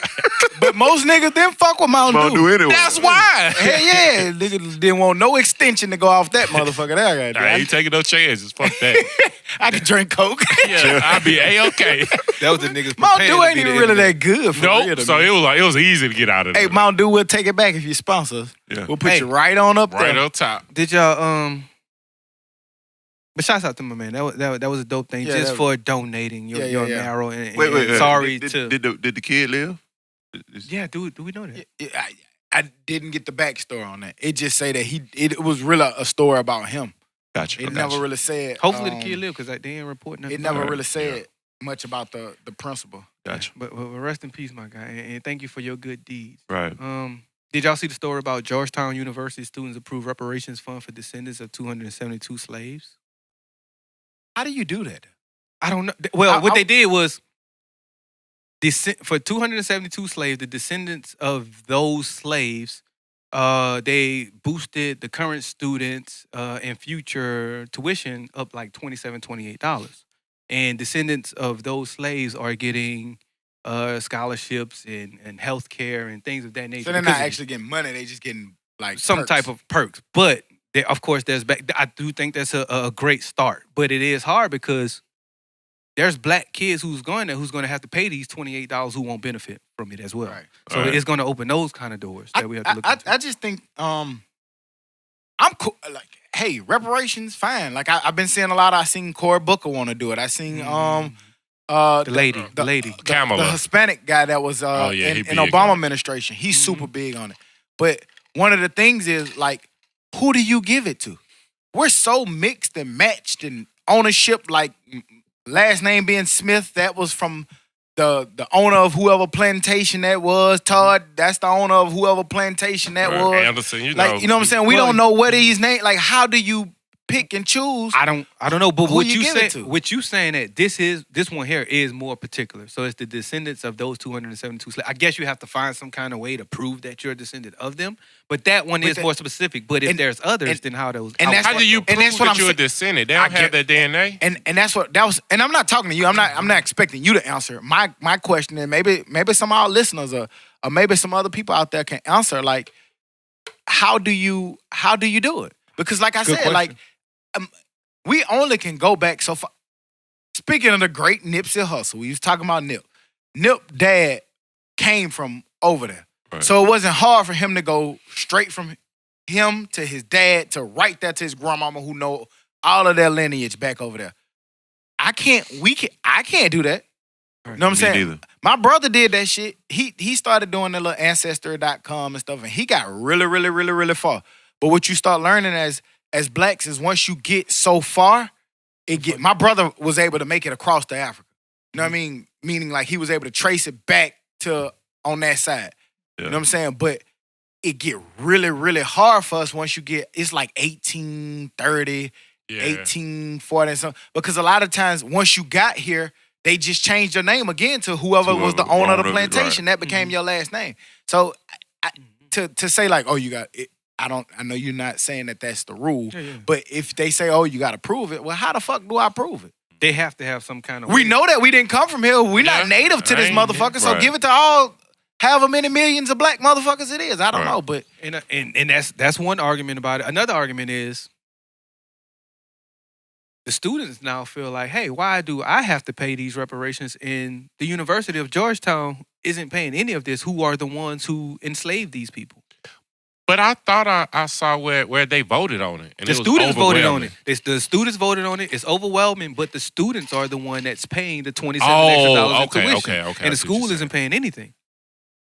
Speaker 2: But most niggas didn't fuck with Mountain Dew.
Speaker 4: Anyway.
Speaker 1: That's why.
Speaker 2: Hell yeah. Niggas didn't want no extension to go off that motherfucker there.
Speaker 1: I ain't taking no chances. Fuck that.
Speaker 2: I could drink Coke.
Speaker 1: Yeah, I'd be A-okay.
Speaker 3: That was the niggas.
Speaker 2: Mountain Dew ain't even really that good for real.
Speaker 1: Nope. So it was easy to get out of there.
Speaker 2: Hey, Mountain Dew, we'll take it back if you sponsor us.
Speaker 4: Yeah.
Speaker 2: We'll put you right on up there.
Speaker 1: Right on top.
Speaker 3: Did y'all But shouts out to my man. That was a dope thing just for donating your marrow. And
Speaker 4: Wait.
Speaker 3: Sorry
Speaker 4: did the kid live?
Speaker 3: Yeah, do we know that?
Speaker 2: I didn't get the backstory on that. It just say that it was really a story about him.
Speaker 4: Gotcha.
Speaker 2: It never really said.
Speaker 3: Hopefully the kid lived because they didn't report nothing.
Speaker 2: It never really said much about the principle.
Speaker 4: Gotcha.
Speaker 3: But rest in peace, my guy, and thank you for your good deeds.
Speaker 4: Right.
Speaker 3: Did y'all see the story about Georgetown University students approved reparations fund for descendants of 272 slaves?
Speaker 2: How do you do that?
Speaker 3: I don't know. Well, what they did was for 272 slaves, the descendants of those slaves, they boosted the current students and future tuition up like $27, $28. And descendants of those slaves are getting scholarships and health care and things of that nature.
Speaker 2: So they're not actually getting money, they just getting like
Speaker 3: some
Speaker 2: perks.
Speaker 3: type of perks. But of course, I do think that's a great start, but it is hard because there's black kids who's going to have to pay these $28 who won't benefit from it as well.
Speaker 2: Right.
Speaker 3: So it's going to open those kind of doors that we have to look into.
Speaker 2: I just think I'm cool. Like, hey, reparations, fine. Like I seen Cory Booker want to do it. I seen
Speaker 3: the lady,
Speaker 1: Kamala.
Speaker 2: the Hispanic guy that was in Obama administration. He's super big on it. But one of the things is like, who do you give it to? We're so mixed and matched in ownership. Like last name being Smith, that was from the owner of whoever plantation that was. Todd, that's the owner of whoever plantation that was.
Speaker 1: Anderson, you know
Speaker 2: what I'm saying? We don't know what these names. Like, how do you pick and choose?
Speaker 3: I don't know. But
Speaker 2: what
Speaker 3: you saying that this one here is more particular. So it's the descendants of those 272 slaves. I guess you have to find some kind of way to prove that you're a descendant of them. But that one is more specific. But if there's others, then how those?
Speaker 2: And
Speaker 1: how do you prove that you're a descendant? They don't have that DNA.
Speaker 2: And that's what that was. And I'm not talking to you. I'm not expecting you to answer. My question is maybe some of our listeners or maybe some other people out there can answer. Like, how do you do it? Because like I said,
Speaker 3: question.
Speaker 2: like. We only can go back so far. Speaking of the great Nipsey Hussle, we was talking about Nip. Nip dad came from over there.
Speaker 1: Right.
Speaker 2: So it wasn't hard for him to go straight from him to his dad to right there to his grandmama who know all of their lineage back over there. I can't do that. You know what I'm saying?
Speaker 4: Neither.
Speaker 2: My brother did that shit. He started doing the little Ancestry.com and stuff, and he got really, really, really, really far. But what you start learning as blacks is once you get so far, my brother was able to make it across to Africa. You know what I mean? Meaning like he was able to trace it back to on that side.
Speaker 4: Yeah.
Speaker 2: You know what I'm saying? But it get really, really hard for us once you get, it's like 1830, 1840 and something. Because a lot of times once you got here, they just changed your name again to whoever was the owner of the plantation. Right. That became your last name. So to say like, oh, you got it. I know you're not saying that that's the rule, but if they say, oh, you got to prove it, well, how the fuck do I prove it?
Speaker 3: They have to have some kind of
Speaker 2: We know that we didn't come from here. We're not native to this motherfucker, so give it to all, however many millions of black motherfuckers it is. I don't know, but...
Speaker 3: And that's one argument about it. Another argument is the students now feel like, hey, why do I have to pay these reparations? And the University of Georgetown isn't paying any of this. Who are the ones who enslaved these people?
Speaker 1: But I thought I saw where they voted on it. And
Speaker 3: the students voted on it. The students voted on it. It's overwhelming, but the students are the one that's paying the $27 extra in tuition. Okay.
Speaker 1: And
Speaker 3: the school isn't paying anything.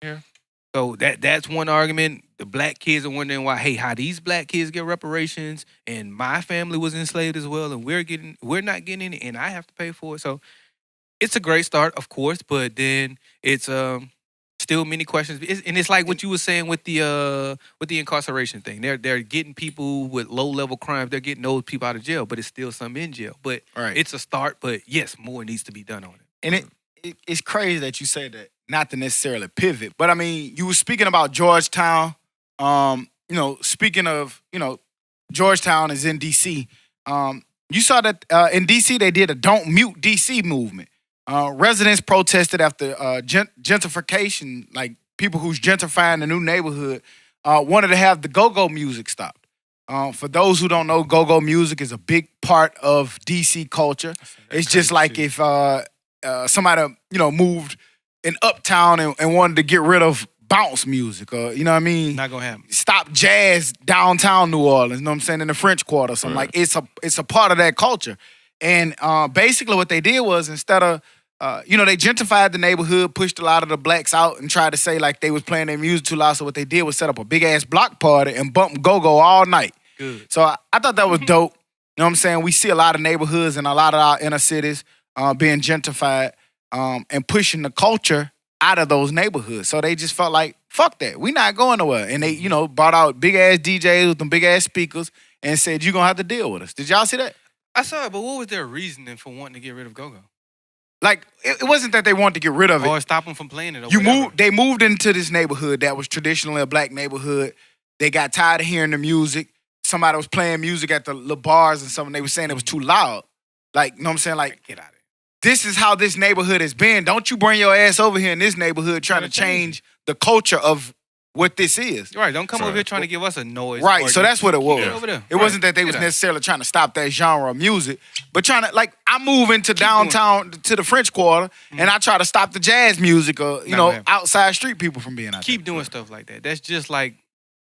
Speaker 1: Yeah.
Speaker 3: So that's one argument. The black kids are wondering why, hey, how these black kids get reparations and my family was enslaved as well and we're not getting any and I have to pay for it. So it's a great start, of course, but then it's still many questions, and it's like what you were saying with the incarceration thing. They're getting people with low level crimes. They're getting those people out of jail, but it's still some in jail. But it's a start. But yes, more needs to be done on it.
Speaker 2: And it's crazy that you say that, not to necessarily pivot, but I mean, you were speaking about Georgetown. Speaking of Georgetown is in D.C. You saw that in D.C. they did a Don't Mute D.C. movement. Residents protested after gentrification, like people who's gentrifying the new neighborhood, wanted to have the go-go music stopped. For those who don't know, go-go music is a big part of DC culture. It's just like if somebody, moved in Uptown and wanted to get rid of bounce music, or you know what I mean?
Speaker 3: Not gonna happen.
Speaker 2: Stop jazz downtown New Orleans, you know what I'm saying, in the French Quarter or something. Like it's a part of that culture. And basically what they did was instead of they gentrified the neighborhood, pushed a lot of the blacks out and tried to say like they was playing their music too loud. So what they did was set up a big ass block party and bump go-go all night.
Speaker 3: Good.
Speaker 2: So I thought that was dope. You know what I'm saying? We see a lot of neighborhoods and a lot of our inner cities being gentrified and pushing the culture out of those neighborhoods. So they just felt like, fuck that. We not going nowhere. And they, brought out big ass DJs with them big ass speakers and said, you're going to have to deal with us. Did y'all see that?
Speaker 3: I saw it, but what was their reasoning for wanting to get rid of go-go?
Speaker 2: Like, it wasn't that they wanted to get rid of it.
Speaker 3: Or stop them from playing it.
Speaker 2: They moved into this neighborhood that was traditionally a black neighborhood. They got tired of hearing the music. Somebody was playing music at the bars and something. They were saying it was too loud. Like, you know what I'm saying? Like,
Speaker 3: get out of here.
Speaker 2: This is how this neighborhood has been. Don't you bring your ass over here in this neighborhood trying to change the culture of what this is.
Speaker 3: Right, don't come over here trying to give us a noise.
Speaker 2: Right, so that's what it was.
Speaker 3: Over there.
Speaker 2: It wasn't that they was necessarily trying to stop that genre of music, but trying to, like, I move into downtown to the French Quarter, and I try to stop the jazz music or, outside street people from being out there.
Speaker 3: Keep doing stuff like that. That's just like,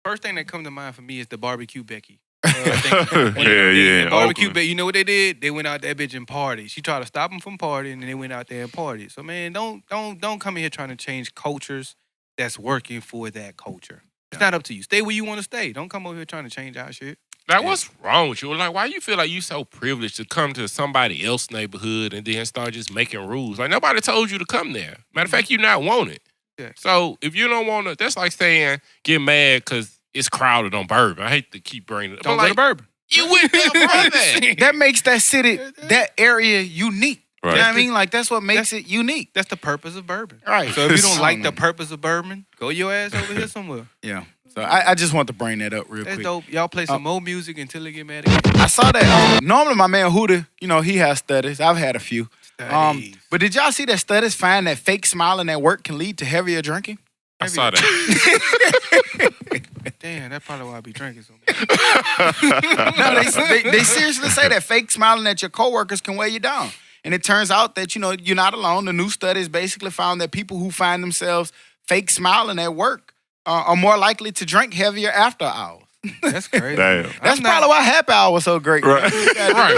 Speaker 3: first thing that comes to mind for me is the barbecue Becky. Barbecue Becky, you know what they did? They went out that bitch and partied. She tried to stop them from partying, and they went out there and partied. So, man, don't come in here trying to change cultures that's working for that culture. It's not up to you. Stay where you want to stay. Don't come over here trying to change our shit.
Speaker 1: Like, what's wrong with you? Like, why you feel like you so privileged to come to somebody else's neighborhood and then start just making rules? Like, nobody told you to come there. Matter of fact, you not wanted.
Speaker 3: Yeah.
Speaker 1: So, if you don't want to, that's like saying, get mad because it's crowded on Bourbon. I hate to keep bringing it up.
Speaker 3: Don't go to Bourbon.
Speaker 1: You went there for that.
Speaker 2: That makes that city, that area unique.
Speaker 4: Right.
Speaker 2: You know what I mean? Like, that's what makes it unique.
Speaker 3: That's the purpose of bourbon.
Speaker 2: Right.
Speaker 3: So if you don't like the purpose of bourbon, go your ass over here somewhere.
Speaker 2: Yeah. So I just want to bring that up real
Speaker 3: That's
Speaker 2: quick.
Speaker 3: dope. Y'all play some more music until they get mad again.
Speaker 2: I saw that. Normally, my man Huda, he has studies. I've had a few. But did y'all see that studies find that fake smiling at work can lead to heavier drinking?
Speaker 1: I saw that.
Speaker 3: Damn, that's probably why I be drinking so much.
Speaker 2: No, they seriously say that fake smiling at your coworkers can weigh you down. And it turns out that, you're not alone. The new studies basically found that people who find themselves fake smiling at work are more likely to drink heavier after hours.
Speaker 3: That's crazy.
Speaker 4: Damn.
Speaker 2: That's probably why happy hour was so great.
Speaker 4: Right.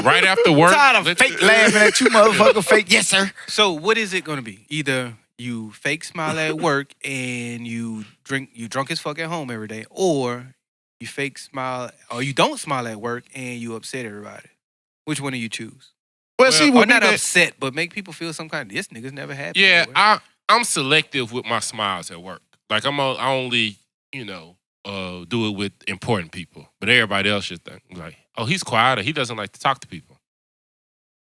Speaker 1: right after work.
Speaker 2: Tired of fake laughing at you, motherfucker. Fake, yes, sir.
Speaker 3: So what is it going to be? Either you fake smile at work and you drunk as fuck at home every day, or you fake smile, or you don't smile at work and you upset everybody. Which one do you choose?
Speaker 4: Well, see,
Speaker 3: or not upset, but make people feel some kind of, this nigga's never happy.
Speaker 1: Yeah, I'm selective with my smiles at work. Like, I only, do it with important people. But everybody else should think, like, oh, he's quiet or he doesn't like to talk to people.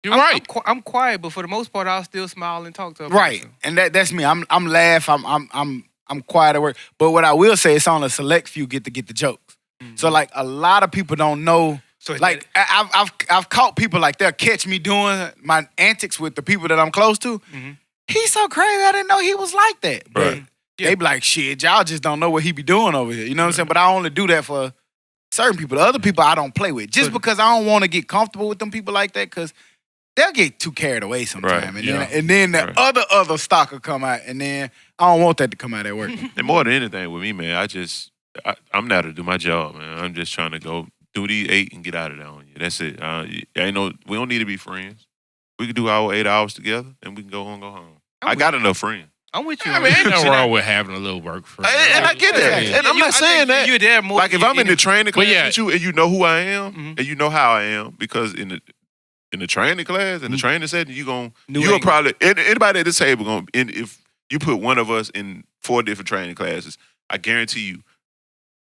Speaker 1: You're right.
Speaker 3: I'm quiet, but for the most part, I'll still smile and talk to them.
Speaker 2: Right, and that's me. I'm laugh. I'm quiet at work. But what I will say, it's on a select few get the jokes. Mm-hmm. So like a lot of people don't know. So like I've caught people like they'll catch me doing my antics with the people that I'm close to. Mm-hmm. He's so crazy. I didn't know he was like that. But they be like, shit, y'all just don't know what he be doing over here. You know what I'm saying? But I only do that for certain people. The other people I don't play with. Just because I don't want to get comfortable with them people like that, because they'll get too carried away sometimes.
Speaker 4: Right.
Speaker 2: And then the other stock will come out, and then I don't want that to come out at work.
Speaker 4: And more than anything with me, man, I'm not to do my job, man. I'm just trying to go do these 8 and get out of there on you. That's it. We don't need to be friends. We can do our 8 hours together, and we can go home. I got enough friends.
Speaker 3: I'm with you.
Speaker 1: I mean, ain't nothing wrong with having a little work friend.
Speaker 4: And I get that. And I'm not saying that.
Speaker 3: You're there more.
Speaker 4: Like, if I'm in the training class with you, and you know who I am, and you know how I am, because in the training class, in the training setting, you'll probably, anybody at this table, if you put one of us in 4 different training classes, I guarantee you,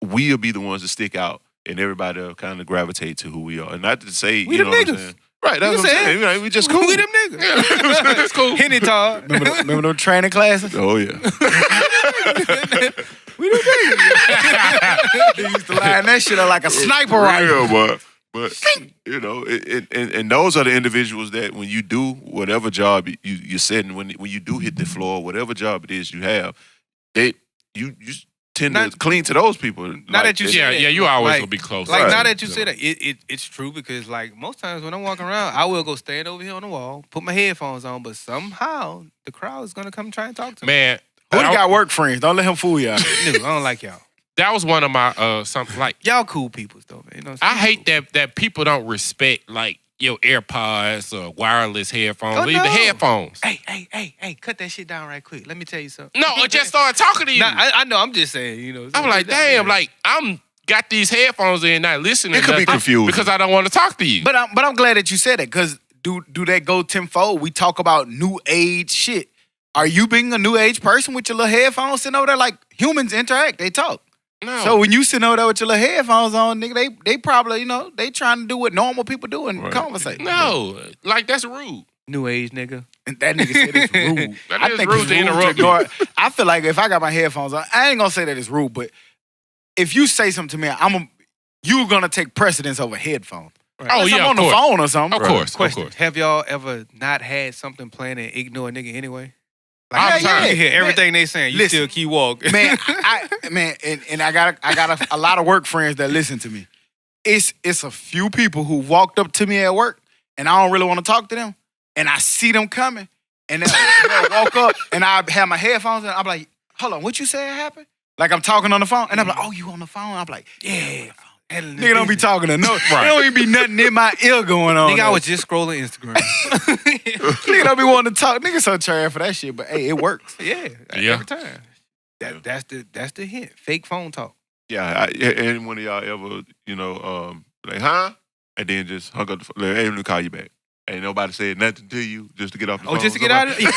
Speaker 4: we'll be the ones that stick out, and everybody will kind of gravitate to who we are. And not to say,
Speaker 3: we
Speaker 4: you know what I'm
Speaker 3: niggas.
Speaker 4: saying? Right, that's what I'm saying. We just cool.
Speaker 3: We them niggas.
Speaker 1: That's cool.
Speaker 3: Henny Todd.
Speaker 2: Remember those training classes?
Speaker 4: Oh, yeah.
Speaker 2: We them niggas. They used to line that shit up like a sniper rifle.
Speaker 4: But and those are the individuals that when you do whatever job you're setting, when you do hit the floor, whatever job it is you have, you tend to cling to those people.
Speaker 3: Not that you say that.
Speaker 1: You always will be close.
Speaker 3: Like, now that you say that, it's true, because like most times when I'm walking around, I will go stand over here on the wall, put my headphones on, but somehow the crowd is gonna come try and talk to me.
Speaker 1: Man,
Speaker 2: who got work friends? Don't let him fool y'all.
Speaker 3: No, I don't like y'all.
Speaker 1: That was one of my something like
Speaker 3: y'all cool people though, man. You know what I'm
Speaker 1: I hate that people don't respect like your AirPods or wireless headphones, leave the headphones.
Speaker 3: Hey, cut that shit down right quick. Let me tell you something.
Speaker 1: No, I just started talking to you.
Speaker 3: Nah, I know. I'm just saying,
Speaker 1: I'm like, damn, like I'm got these headphones in, not listening.
Speaker 4: It could be confusing
Speaker 1: because I don't want to talk to you.
Speaker 2: But I'm glad that you said it, because do that go tenfold? We talk about new age shit. Are you being a new age person with your little headphones sitting over there? Like, humans interact, they talk.
Speaker 1: No.
Speaker 2: So when you sitting over there with your little headphones on, nigga, they probably, they trying to do what normal people do and conversate.
Speaker 1: No, like that's rude.
Speaker 3: New age nigga.
Speaker 2: And that nigga said it's rude.
Speaker 1: That is rude to interrupt you.
Speaker 2: I feel like if I got my headphones on, I ain't gonna say that it's rude, but if you say something to me, you're gonna take precedence over headphones.
Speaker 1: Right. Oh,
Speaker 2: Unless
Speaker 1: yeah,
Speaker 2: I'm on the phone or something.
Speaker 1: Of course.
Speaker 3: Question: have y'all ever not had something planned and ignore a nigga anyway? Like,
Speaker 1: yeah.
Speaker 3: you hear everything they saying. You
Speaker 2: Listen,
Speaker 3: still keep walking.
Speaker 2: Man, I got a lot of work friends that listen to me. It's a few people who walked up to me at work, and I don't really want to talk to them, and I see them coming, and they'll walk up, and I have my headphones, and I'm like, hold on, what you say happened? Like I'm talking on the phone, and I'm like, oh, you on the phone? I'm like, yeah. Nigga don't be talking to no. Right. There don't even be nothing in my ear going on.
Speaker 3: Nigga, I was just scrolling Instagram.
Speaker 2: Nigga don't be wanting to talk. Nigga so trash for that shit, but hey, it works.
Speaker 3: Yeah. Every time. That's the hint. Fake phone talk.
Speaker 4: Yeah, any one of y'all ever, like, huh? And then just hung up the phone. Like, hey, let me call you back. Ain't nobody said nothing to you just to get off the phone.
Speaker 3: Oh, just to get out of it?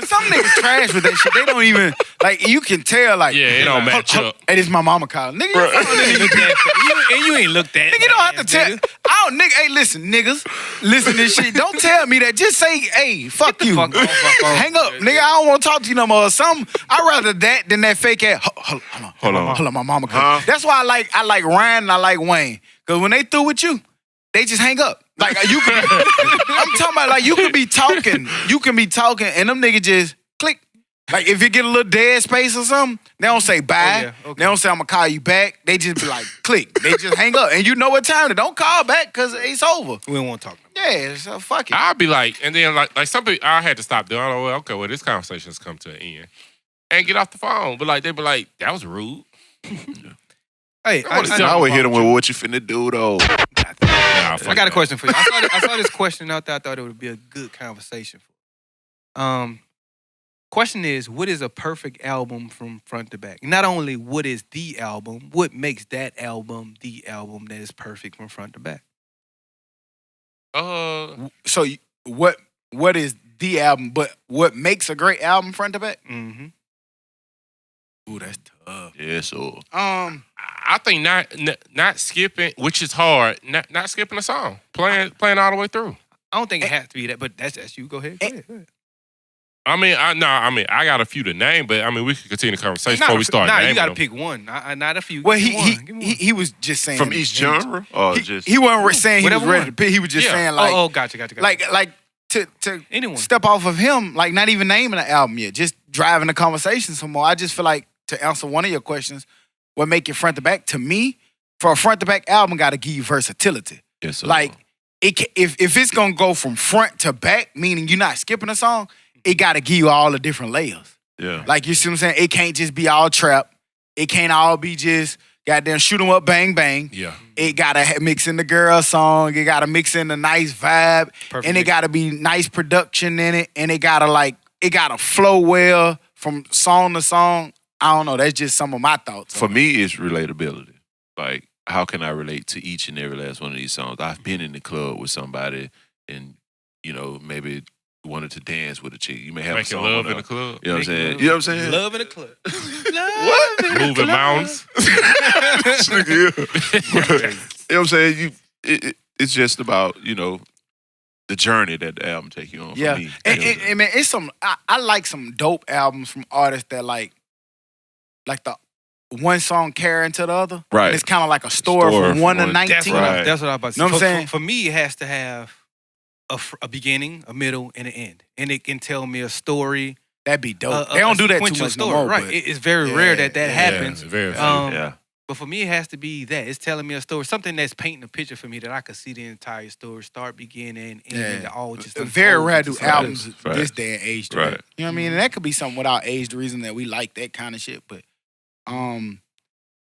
Speaker 2: Some niggas trash with that shit. They don't even, like, you can tell, like.
Speaker 1: Yeah, it don't match up.
Speaker 2: Hey, this is my mama calling. Nigga,
Speaker 3: you ain't looked at.
Speaker 2: Nigga, you don't have to tell. Hey, listen, niggas. Listen to this shit. Don't tell me that. Just say, hey, fuck you.
Speaker 3: Fuck off.
Speaker 2: Hang up. Nigga, I don't want to talk to you no more. I'd rather that than that fake ass. Hold on, my mama calling. That's why I like Ryan and I like Wayne. Because when they through with you, they just hang up. Like you can, I'm talking about like you can be talking, and them niggas just click. Like if you get a little dead space or something, they don't say bye. Okay. They don't say I'm gonna call you back. They just be like click. They just hang up, and you know what time. They don't call back because it's over.
Speaker 3: We don't want to talk.
Speaker 2: Yeah, so fuck it.
Speaker 1: I'll be like, and then like some people, I had to stop doing. Okay, well this conversation's come to an end, and get off the phone. But like they be like, that was rude.
Speaker 4: Hey, I would hit him with what you finna do though.
Speaker 3: I got a question for you. I saw this question out there. I thought it would be a good conversation for. Question is, what is a perfect album from front to back? Not only what is the album, what makes that album the album that is perfect from front to back?
Speaker 2: So what is the album? But what makes a great album front to back?
Speaker 3: Mm-hmm.
Speaker 2: Ooh, that's tough.
Speaker 4: Yeah, so.
Speaker 1: I think not skipping, which is hard. Not skipping a song, playing all the way through.
Speaker 3: I don't think it has to be that, but that's you. Go ahead.
Speaker 1: I mean, I got a few to name, but I mean, we could continue the conversation before we start naming
Speaker 3: you got to
Speaker 1: them.
Speaker 3: pick one, not a few.
Speaker 2: Well, he was just saying
Speaker 4: from each genre, or
Speaker 2: he wasn't saying he was ready to pick. He was just saying like,
Speaker 3: gotcha.
Speaker 2: Like to
Speaker 3: anyone
Speaker 2: step off of him, like not even naming the album yet, just driving the conversation some more. I just feel like to answer one of your questions, what make it front to back? To me, for a front to back album, got to give you versatility.
Speaker 4: Yes, sir.
Speaker 2: Like if it's gonna go from front to back, meaning you're not skipping a song, it got to give you all the different layers.
Speaker 4: Yeah.
Speaker 2: Like, you see what I'm saying? It can't just be all trap. It can't all be just goddamn shoot 'em up, bang, bang.
Speaker 1: Yeah.
Speaker 2: It got to mix in the girl song. It got to mix in the nice vibe. Perfect. And it got to be nice production in it. And it got to flow well from song to song. I don't know. That's just some of my thoughts.
Speaker 4: For me, it's relatability. Like, how can I relate to each and every last one of these songs? I've been in the club with somebody and, maybe wanted to dance with a chick. You may have
Speaker 1: making love in the club.
Speaker 4: You know what I'm saying? You know what I'm saying?
Speaker 3: Love in the club.
Speaker 1: What? Moving mountains.
Speaker 4: You know what I'm saying? It's just about, the journey that the album take you on for me.
Speaker 2: And man, it's I like some dope albums from artists that like the one song carry into the other.
Speaker 4: Right.
Speaker 2: And it's kind of like a story from 1 to 19.
Speaker 3: That's what I was about to say.
Speaker 2: Know what I'm saying?
Speaker 3: For me, it has to have a beginning, a middle, and an end. And it can tell me a story.
Speaker 2: That'd be dope. They don't do that too much no more.
Speaker 3: Right. It's very rare that happens.
Speaker 1: Very few.
Speaker 3: But for me, it has to be that. It's telling me a story. Something that's painting a picture for me that I could see the entire story, start, beginning, and all just
Speaker 2: very rare do albums this day and age.
Speaker 4: Right.
Speaker 2: You know what I mean? And that could be something without age, the reason that we like that kind of shit. But I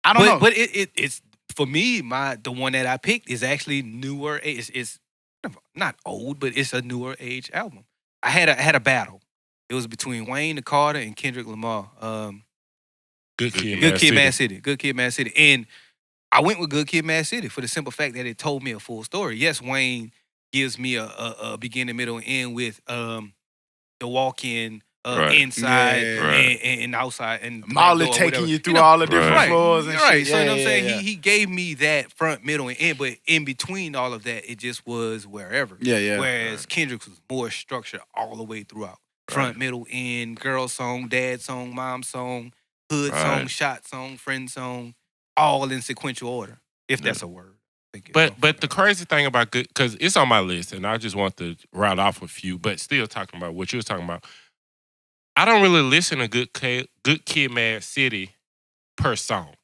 Speaker 2: don't know.
Speaker 3: But it's for me, the one that I picked is actually newer. It's not old, but it's a newer age album. I had a battle. It was between Wayne the Carter and Kendrick Lamar.
Speaker 1: Good Kid,
Speaker 3: Mad City. Good Kid, Mad City. And I went with Good Kid, Mad City for the simple fact that it told me a full story. Yes, Wayne gives me a beginning, middle, and end with the walk-in, inside and outside. And
Speaker 2: Molly taking you through all the different floors and shit.
Speaker 3: Right. So you know what I'm saying? He gave me that front, middle, and end, but in between all of that, it just was wherever.
Speaker 2: Yeah.
Speaker 3: Whereas Kendrick's was more structured all the way throughout. Front, middle, end, girl song, dad song, mom song, hood song, shot song, friend song, all in sequential order, if that's a word.
Speaker 1: But the crazy thing about good, because it's on my list, and I just want to route off a few, but still talking about what you was talking about. I don't really listen to Good Kid, Mad City per song.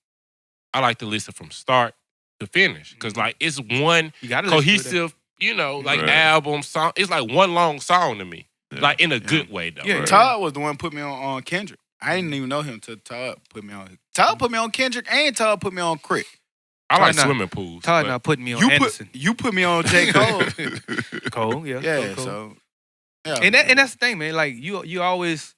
Speaker 1: I like to listen from start to finish because like it's one cohesive, album song. It's like one long song to me, like in a good way though.
Speaker 2: Yeah, right. Todd was the one put me on Kendrick. I didn't even know him till Todd put me on. Todd put me on Kendrick and Todd put me on Crit.
Speaker 1: I like swimming pools.
Speaker 3: Todd not putting me on Anderson.
Speaker 2: You put me on J. Cole.
Speaker 3: Cole, yeah.
Speaker 2: Yeah,
Speaker 3: Cole.
Speaker 2: So. Yeah.
Speaker 3: And that's the thing, man. Like, you always,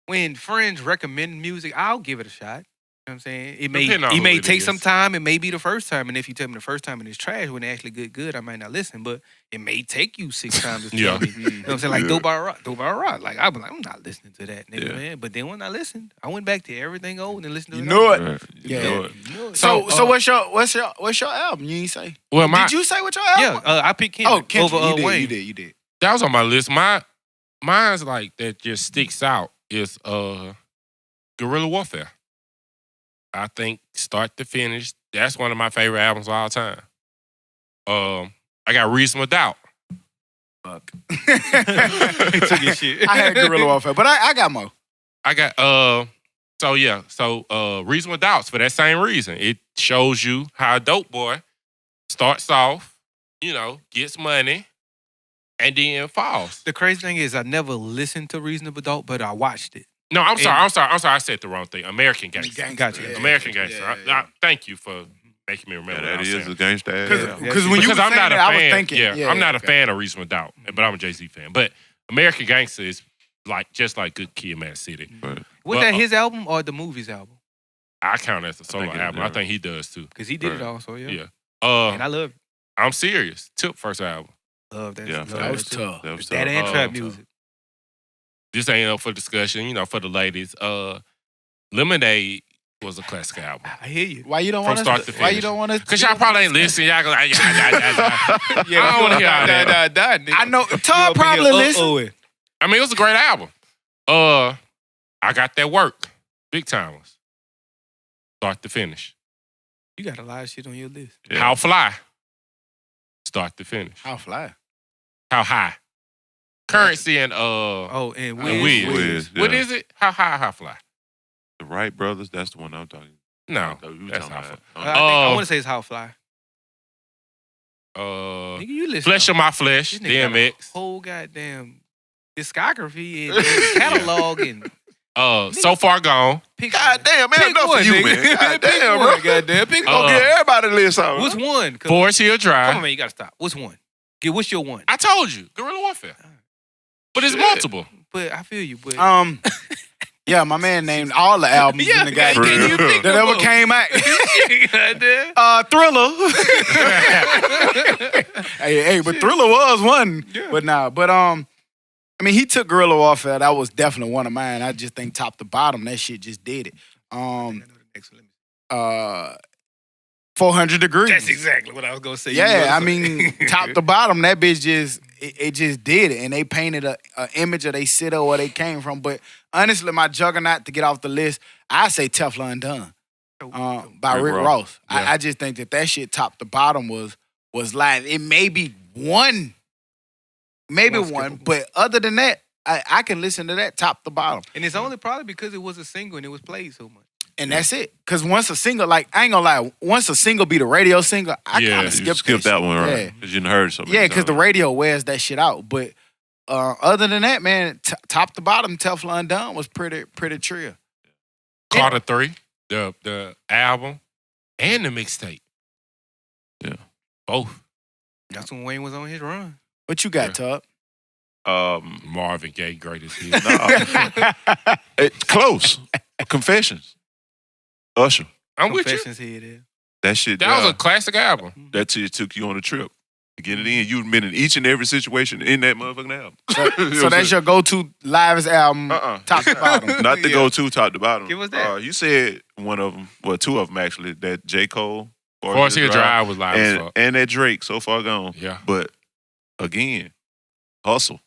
Speaker 3: when friends recommend music, I'll give it a shot. You know what I'm saying? It may take some time. It may be the first time. And if you tell me the first time and it's trash, when it's actually good, I might not listen. But it may take you 6 times to tell me. You know what I'm saying? Like, Dope by Rock. Like, I'm not listening to that, nigga, man. But then when I listened, I went back to everything old and listened to it.
Speaker 2: You know it.
Speaker 4: Right.
Speaker 2: Yeah. So what's your album? You ain't say?
Speaker 1: Well,
Speaker 2: did you say what your album?
Speaker 3: Yeah, I picked Kendrick over Wayne.
Speaker 2: You did.
Speaker 1: That was on my list. Mine's like that just sticks out is Guerrilla Warfare. I think start to finish, that's one of my favorite albums of all time. I got Reasonable Doubt.
Speaker 2: Fuck.
Speaker 3: He took his shit.
Speaker 2: I had Guerrilla Warfare, but I got more.
Speaker 1: I got Reasonable Doubts for that same reason. It shows you how a dope boy starts off, gets money, and then falls.
Speaker 3: The crazy thing is I never listened to Reasonable Doubt, but I watched it.
Speaker 1: No, I'm sorry. I said the wrong thing. American Gangster.
Speaker 3: Gotcha.
Speaker 1: American Gangster.
Speaker 2: Yeah.
Speaker 1: Thank you for making me remember.
Speaker 4: That is a gangster.
Speaker 2: Because when you were saying that, I was thinking.
Speaker 1: I'm not a fan of Reasonable Doubt, but I'm a Jay-Z fan. But American Gangster is just like Good Kid, Mad City.
Speaker 4: Right.
Speaker 3: Was that his album or the movie's album?
Speaker 1: I count it as a solo album. I think he does too.
Speaker 3: Because he did it also, yeah.
Speaker 1: Yeah.
Speaker 3: And I love it.
Speaker 1: I'm serious. Tip first album.
Speaker 3: Love that.
Speaker 4: Yeah,
Speaker 2: that was tough.
Speaker 3: That and trap music.
Speaker 1: This ain't up for discussion, for the ladies. Lemonade was a classic album.
Speaker 3: I hear you.
Speaker 2: Why you don't want to? Why you don't want to?
Speaker 1: Because y'all probably ain't listening. Y'all go like, I don't want to hear all that.
Speaker 2: I know. Todd probably listen.
Speaker 1: I mean, it was a great album. I got that work. Big timers. Start to finish.
Speaker 3: You got a lot of shit on your list.
Speaker 1: Yeah. How Fly. Start to finish.
Speaker 2: How Fly.
Speaker 1: How High. Currency and
Speaker 3: and
Speaker 1: Wiz.
Speaker 4: Yeah.
Speaker 1: What is it? How High, How Fly?
Speaker 4: The Wright brothers. That's the one I'm talking.
Speaker 1: No,
Speaker 4: that's
Speaker 1: How Fly.
Speaker 3: I want to say it's How Fly.
Speaker 1: Nigga,
Speaker 3: you listen.
Speaker 1: Flesh of My Flesh. DMX.
Speaker 3: Whole goddamn discography and catalog and.
Speaker 1: So Far Gone.
Speaker 4: God damn, man, enough for you, man. God damn, bro.
Speaker 3: Goddamn, pick
Speaker 4: one. Get everybody to list out.
Speaker 3: What's one?
Speaker 1: Forest Hill Drive.
Speaker 3: Come on, man, you gotta stop. What's one? What's your one?
Speaker 1: I told you, Guerrilla Warfare. But it's multiple.
Speaker 3: But I feel you. But
Speaker 2: yeah, my man named all the albums in the guy that ever came out. Thriller. hey, but Thriller was one. Yeah. But nah, I mean, he took Guerrilla Warfare. That was definitely one of mine. I just think top to bottom, that shit just did it. 400 Degrees.
Speaker 3: That's exactly what I was gonna say.
Speaker 2: Yeah, I mean, top to bottom, that bitch just did it, and they painted a image of they city or where they came from. But honestly, my juggernaut to get off the list, I say Teflon Don by Rick Ross. Yeah. I just think that shit top to bottom was live. It may be one. Maybe one, but other than that, I can listen to that top to bottom.
Speaker 3: And it's only probably because it was a single and it was played so much.
Speaker 2: And that's it. Because once a single, like, I ain't gonna lie, once a single be the radio single, I kind of skip
Speaker 4: that one, right? Because you heard something.
Speaker 2: Yeah, because the radio wears that shit out. But other than that, man, top to bottom, Teflon Don was pretty trill.
Speaker 1: Carter 3, the album, and the mixtape.
Speaker 4: Yeah.
Speaker 1: Both.
Speaker 3: That's when Wayne was on his run.
Speaker 2: What you got, Tub?
Speaker 1: Marvin Gaye, greatest hit.
Speaker 4: Close. Confessions. Usher.
Speaker 1: I'm with
Speaker 3: you.
Speaker 4: That shit.
Speaker 1: That was a classic album.
Speaker 4: That took you on a trip. To get it in, you've been in each and every situation in that motherfucking album.
Speaker 2: So that's your go-to livest album, top to bottom.
Speaker 4: Not the go-to top to bottom.
Speaker 3: Give us that.
Speaker 4: You said one of them, well, two of them actually, that J. Cole.
Speaker 1: Forest Hill Drive was live as fuck.
Speaker 4: And that Drake, So Far Gone.
Speaker 1: Yeah.
Speaker 4: But again, Hustle.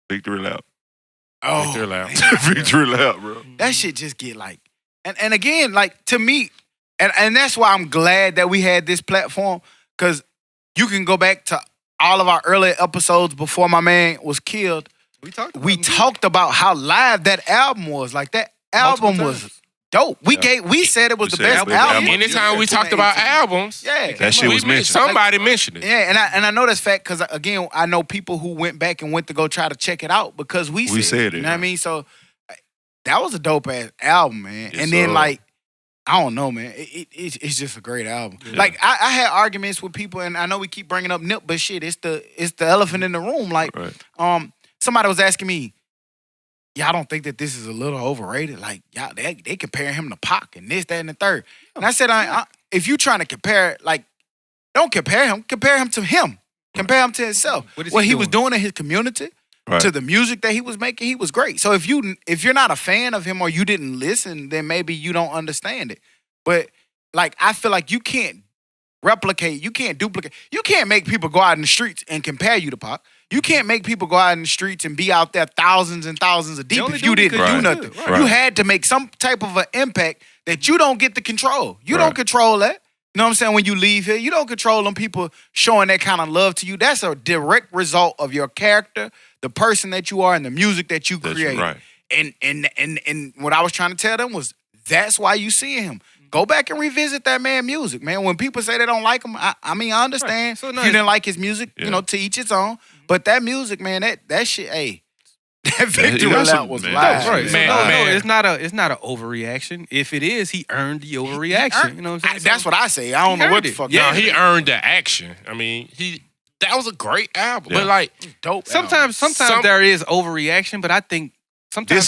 Speaker 4: Victory Lap.
Speaker 2: Oh,
Speaker 1: Victory Lap.
Speaker 4: Victory Lap, bro.
Speaker 2: That shit just get like, and again, like, to me, and that's why I'm glad that we had this platform, because you can go back to all of our early episodes before my man was killed,
Speaker 3: We
Speaker 2: talked about how live that album was. Like that album was dope. We said it was the best album.
Speaker 1: Anytime we talked about albums,
Speaker 4: that shit was mentioned.
Speaker 1: Somebody mentioned it.
Speaker 2: Yeah, and I know that's fact because again, I know people who went back and went to go try to check it out because we said it. You know what I mean? So that was a dope ass album, man.
Speaker 4: Yes,
Speaker 2: and then like, I don't know, man. It's just a great album. Yeah. Like I had arguments with people, and I know we keep bringing up Nip, but shit, it's the elephant in the room. Like, somebody was asking me, y'all don't think that this is a little overrated? Like, y'all, they compare him to Pac and this, that, and the third. And I said, if you trying to compare, like, don't compare him. Compare him to him. Compare him to himself. What he was doing in his community, to the music that he was making, he was great. So if you're not a fan of him or you didn't listen, then maybe you don't understand it. But, like, I feel like you can't replicate, you can't duplicate, you can't make people go out in the streets and compare you to Pac. You can't make people go out in the streets and be out there thousands and thousands of deep if you didn't do nothing. You had to make some type of an impact that you don't get to control. You don't control that. You know what I'm saying? When you leave here, you don't control them people showing that kind of love to you. That's a direct result of your character, the person that you are, and the music that you create.
Speaker 4: Right.
Speaker 2: And what I was trying to tell them was that's why you see him. Go back and revisit that man music, man. When people say they don't like him, I mean, I understand. So, no, you didn't like his music, you know, to each its own. But that music, man, that shit, hey, that victory lap was live.
Speaker 3: Right. Man. It's not an overreaction. If it is, he earned the overreaction. You know what I'm saying?
Speaker 2: That's what I say. I don't know what the fuck.
Speaker 1: Yeah, he earned the action. I mean, that was a great album. But like,
Speaker 2: dope.
Speaker 3: Sometimes there is overreaction, but I think sometimes